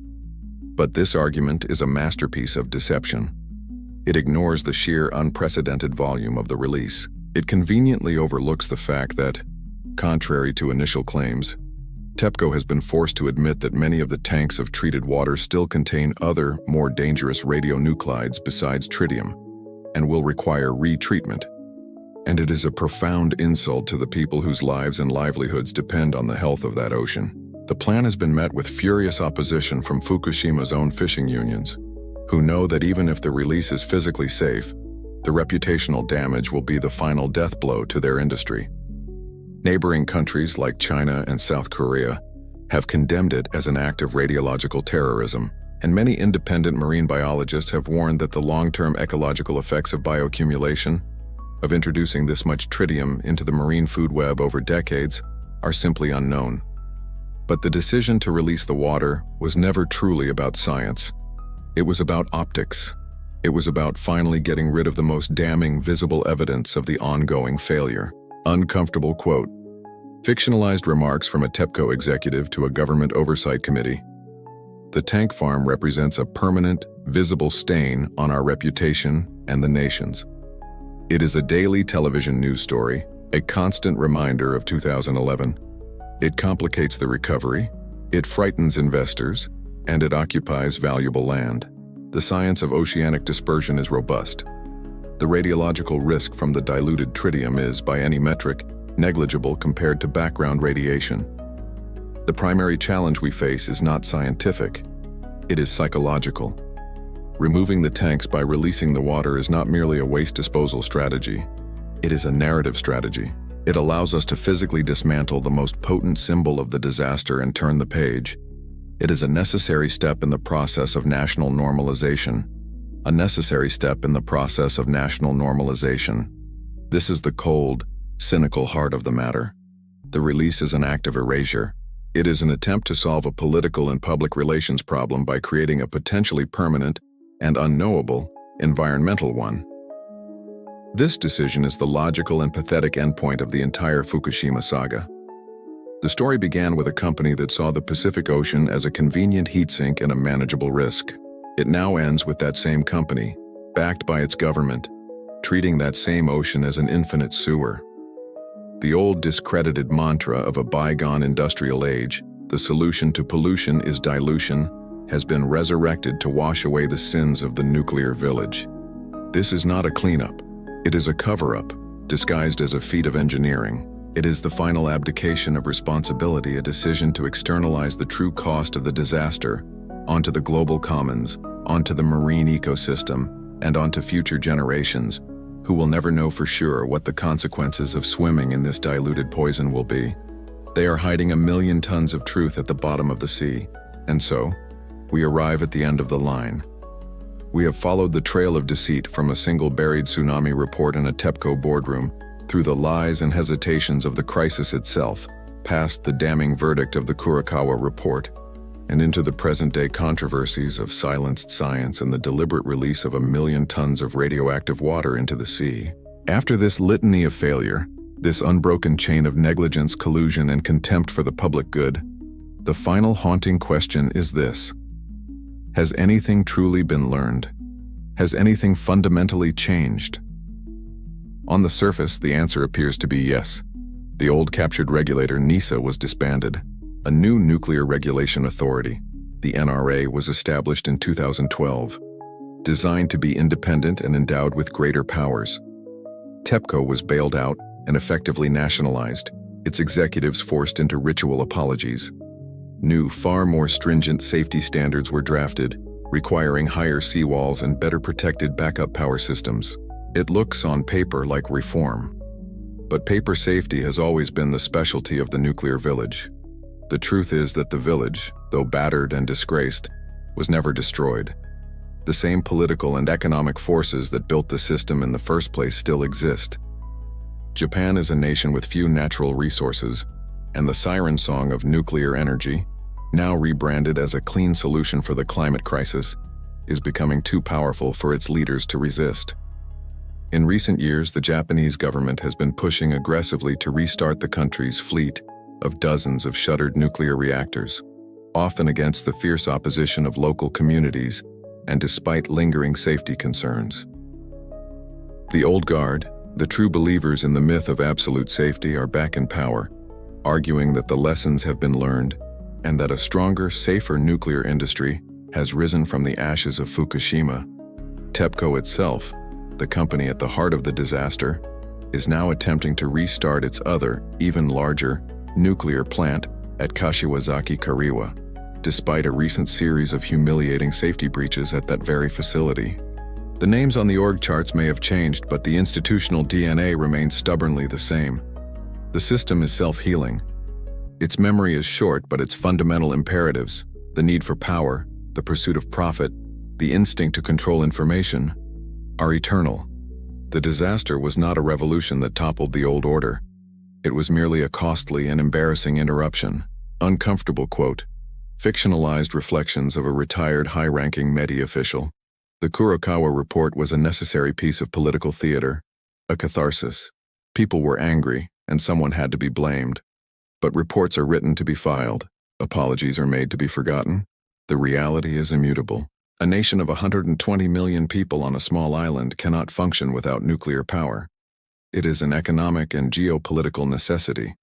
But this argument is a masterpiece of deception. It ignores the sheer unprecedented volume of the release. It conveniently overlooks the fact that, contrary to initial claims, TEPCO has been forced to admit that many of the tanks of treated water still contain other, more dangerous radionuclides besides tritium, and will require retreatment. And it is a profound insult to the people whose lives and livelihoods depend on the health of that ocean. The plan has been met with furious opposition from Fukushima's own fishing unions, who know that even if the release is physically safe, the reputational damage will be the final death blow to their industry. Neighboring countries like China and South Korea have condemned it as an act of radiological terrorism, and many independent marine biologists have warned that the long-term ecological effects of bioaccumulation, of introducing this much tritium into the marine food web over decades, are simply unknown. But the decision to release the water was never truly about science. It was about optics. It was about finally getting rid of the most damning visible evidence of the ongoing failure. Uncomfortable quote. Fictionalized remarks from a TEPCO executive to a government oversight committee. The tank farm represents a permanent, visible stain on our reputation and the nation's. It is a daily television news story, a constant reminder of 2011. It complicates the recovery, it frightens investors, and it occupies valuable land. The science of oceanic dispersion is robust. The radiological risk from the diluted tritium is, by any metric, negligible compared to background radiation. The primary challenge we face is not scientific, it is psychological. Removing the tanks by releasing the water is not merely a waste disposal strategy, it is a narrative strategy. It allows us to physically dismantle the most potent symbol of the disaster and turn the page. It is a necessary step in the process of national normalization. A necessary step in the process of national normalization. This is the cold, cynical heart of the matter. The release is an act of erasure. It is an attempt to solve a political and public relations problem by creating a potentially permanent and unknowable environmental one. This decision is the logical and pathetic endpoint of the entire Fukushima saga. The story began with a company that saw the Pacific Ocean as a convenient heat sink and a manageable risk. It now ends with that same company, backed by its government, treating that same ocean as an infinite sewer. The old discredited mantra of a bygone industrial age, the solution to pollution is dilution, has been resurrected to wash away the sins of the nuclear village. This is not a cleanup. It is a cover-up, disguised as a feat of engineering. It is the final abdication of responsibility, a decision to externalize the true cost of the disaster onto the global commons, onto the marine ecosystem, and onto future generations, who will never know for sure what the consequences of swimming in this diluted poison will be. They are hiding 1 million tons of truth at the bottom of the sea, and so, we arrive at the end of the line. We have followed the trail of deceit from a single buried tsunami report in a TEPCO boardroom, through the lies and hesitations of the crisis itself, past the damning verdict of the Kurokawa report, and into the present-day controversies of silenced science and the deliberate release of 1 million tons of radioactive water into the sea. After this litany of failure, this unbroken chain of negligence, collusion, and contempt for the public good, the final haunting question is this: has anything truly been learned? Has anything fundamentally changed? On the surface, the answer appears to be yes. The old captured regulator NISA was disbanded. A new nuclear regulation authority, the NRA, was established in 2012, designed to be independent and endowed with greater powers. TEPCO was bailed out and effectively nationalized, its executives forced into ritual apologies. New, far more stringent safety standards were drafted, requiring higher seawalls and better protected backup power systems. It looks on paper like reform. But paper safety has always been the specialty of the nuclear village. The truth is that the village, though battered and disgraced, was never destroyed. The same political and economic forces that built the system in the first place still exist. Japan is a nation with few natural resources, and the siren song of nuclear energy, now rebranded as a clean solution for the climate crisis, is becoming too powerful for its leaders to resist. In recent years, the Japanese government has been pushing aggressively to restart the country's fleet of dozens of shuttered nuclear reactors, often against the fierce opposition of local communities and despite lingering safety concerns. The old guard, the true believers in the myth of absolute safety, are back in power, arguing that the lessons have been learned and that a stronger, safer nuclear industry has risen from the ashes of Fukushima. TEPCO itself, the company at the heart of the disaster, is now attempting to restart its other, even larger, nuclear plant at Kashiwazaki Kariwa, despite a recent series of humiliating safety breaches at that very facility. The names on the org charts may have changed, but the institutional DNA remains stubbornly the same. The system is self-healing. Its memory is short, but its fundamental imperatives, the need for power, the pursuit of profit, the instinct to control information, are eternal. The disaster was not a revolution that toppled the old order. It was merely a costly and embarrassing interruption. Uncomfortable quote. Fictionalized reflections of a retired high-ranking METI official. The Kurokawa report was a necessary piece of political theater, a catharsis. People were angry, and someone had to be blamed. But reports are written to be filed. Apologies are made to be forgotten. The reality is immutable. A nation of 120 million people on a small island cannot function without nuclear power. It is an economic and geopolitical necessity.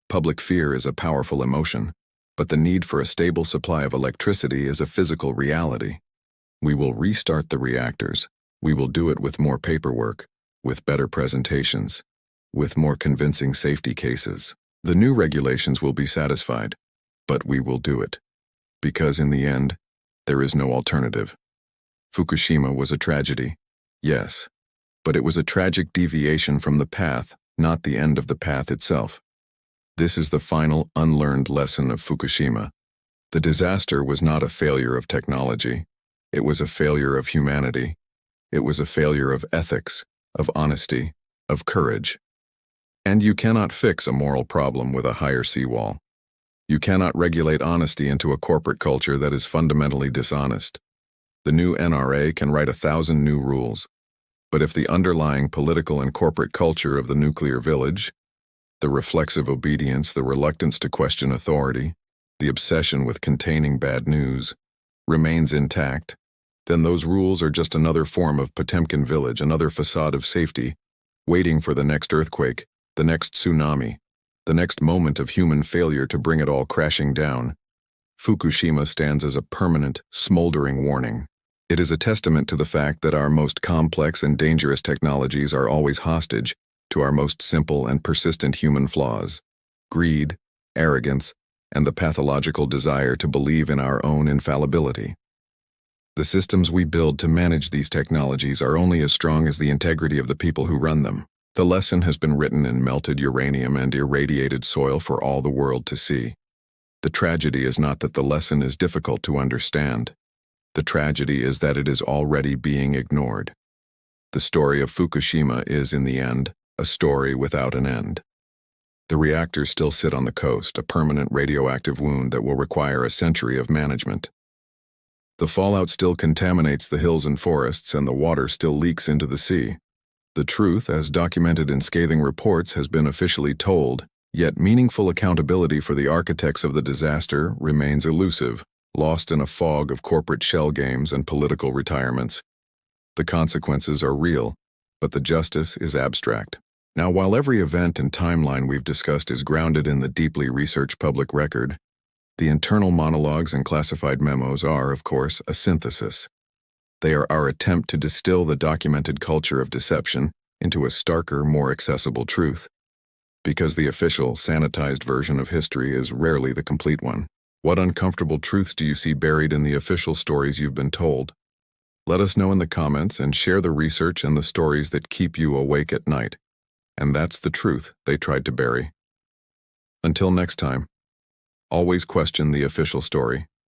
Public fear is a powerful emotion, but the need for a stable supply of electricity is a physical reality. We will restart the reactors. We will do it with more paperwork, with better presentations, with more convincing safety cases. The new regulations will be satisfied, but we will do it. Because in the end, there is no alternative. Fukushima was a tragedy, yes, but it was a tragic deviation from the path, not the end of the path itself. This is the final unlearned lesson of Fukushima. The disaster was not a failure of technology. It was a failure of humanity. It was a failure of ethics, of honesty, of courage. And you cannot fix a moral problem with a higher seawall. You cannot regulate honesty into a corporate culture that is fundamentally dishonest. The new NRA can write 1,000 new rules, but if the underlying political and corporate culture of the nuclear village, the reflexive obedience, the reluctance to question authority, the obsession with containing bad news, remains intact, then those rules are just another form of Potemkin village, another facade of safety, waiting for the next earthquake, the next tsunami, the next moment of human failure to bring it all crashing down. Fukushima stands as a permanent, smoldering warning. It is a testament to the fact that our most complex and dangerous technologies are always hostage to our most simple and persistent human flaws: greed, arrogance, and the pathological desire to believe in our own infallibility. The systems we build to manage these technologies are only as strong as the integrity of the people who run them. The lesson has been written in melted uranium and irradiated soil for all the world to see. The tragedy is not that the lesson is difficult to understand. The tragedy is that it is already being ignored. The story of Fukushima is, in the end, a story without an end. The reactors still sit on the coast, a permanent radioactive wound that will require a century of management. The fallout still contaminates the hills and forests, and the water still leaks into the sea. The truth, as documented in scathing reports, has been officially told, yet meaningful accountability for the architects of the disaster remains elusive, lost in a fog of corporate shell games and political retirements. The consequences are real, but the justice is abstract. Now, while every event and timeline we've discussed is grounded in the deeply researched public record, the internal monologues and classified memos are, of course, a synthesis. They are our attempt to distill the documented culture of deception into a starker, more accessible truth. Because the official, sanitized version of history is rarely the complete one. What uncomfortable truths do you see buried in the official stories you've been told? Let us know in the comments and share the research and the stories that keep you awake at night. And that's the truth they tried to bury. Until next time, always question the official story.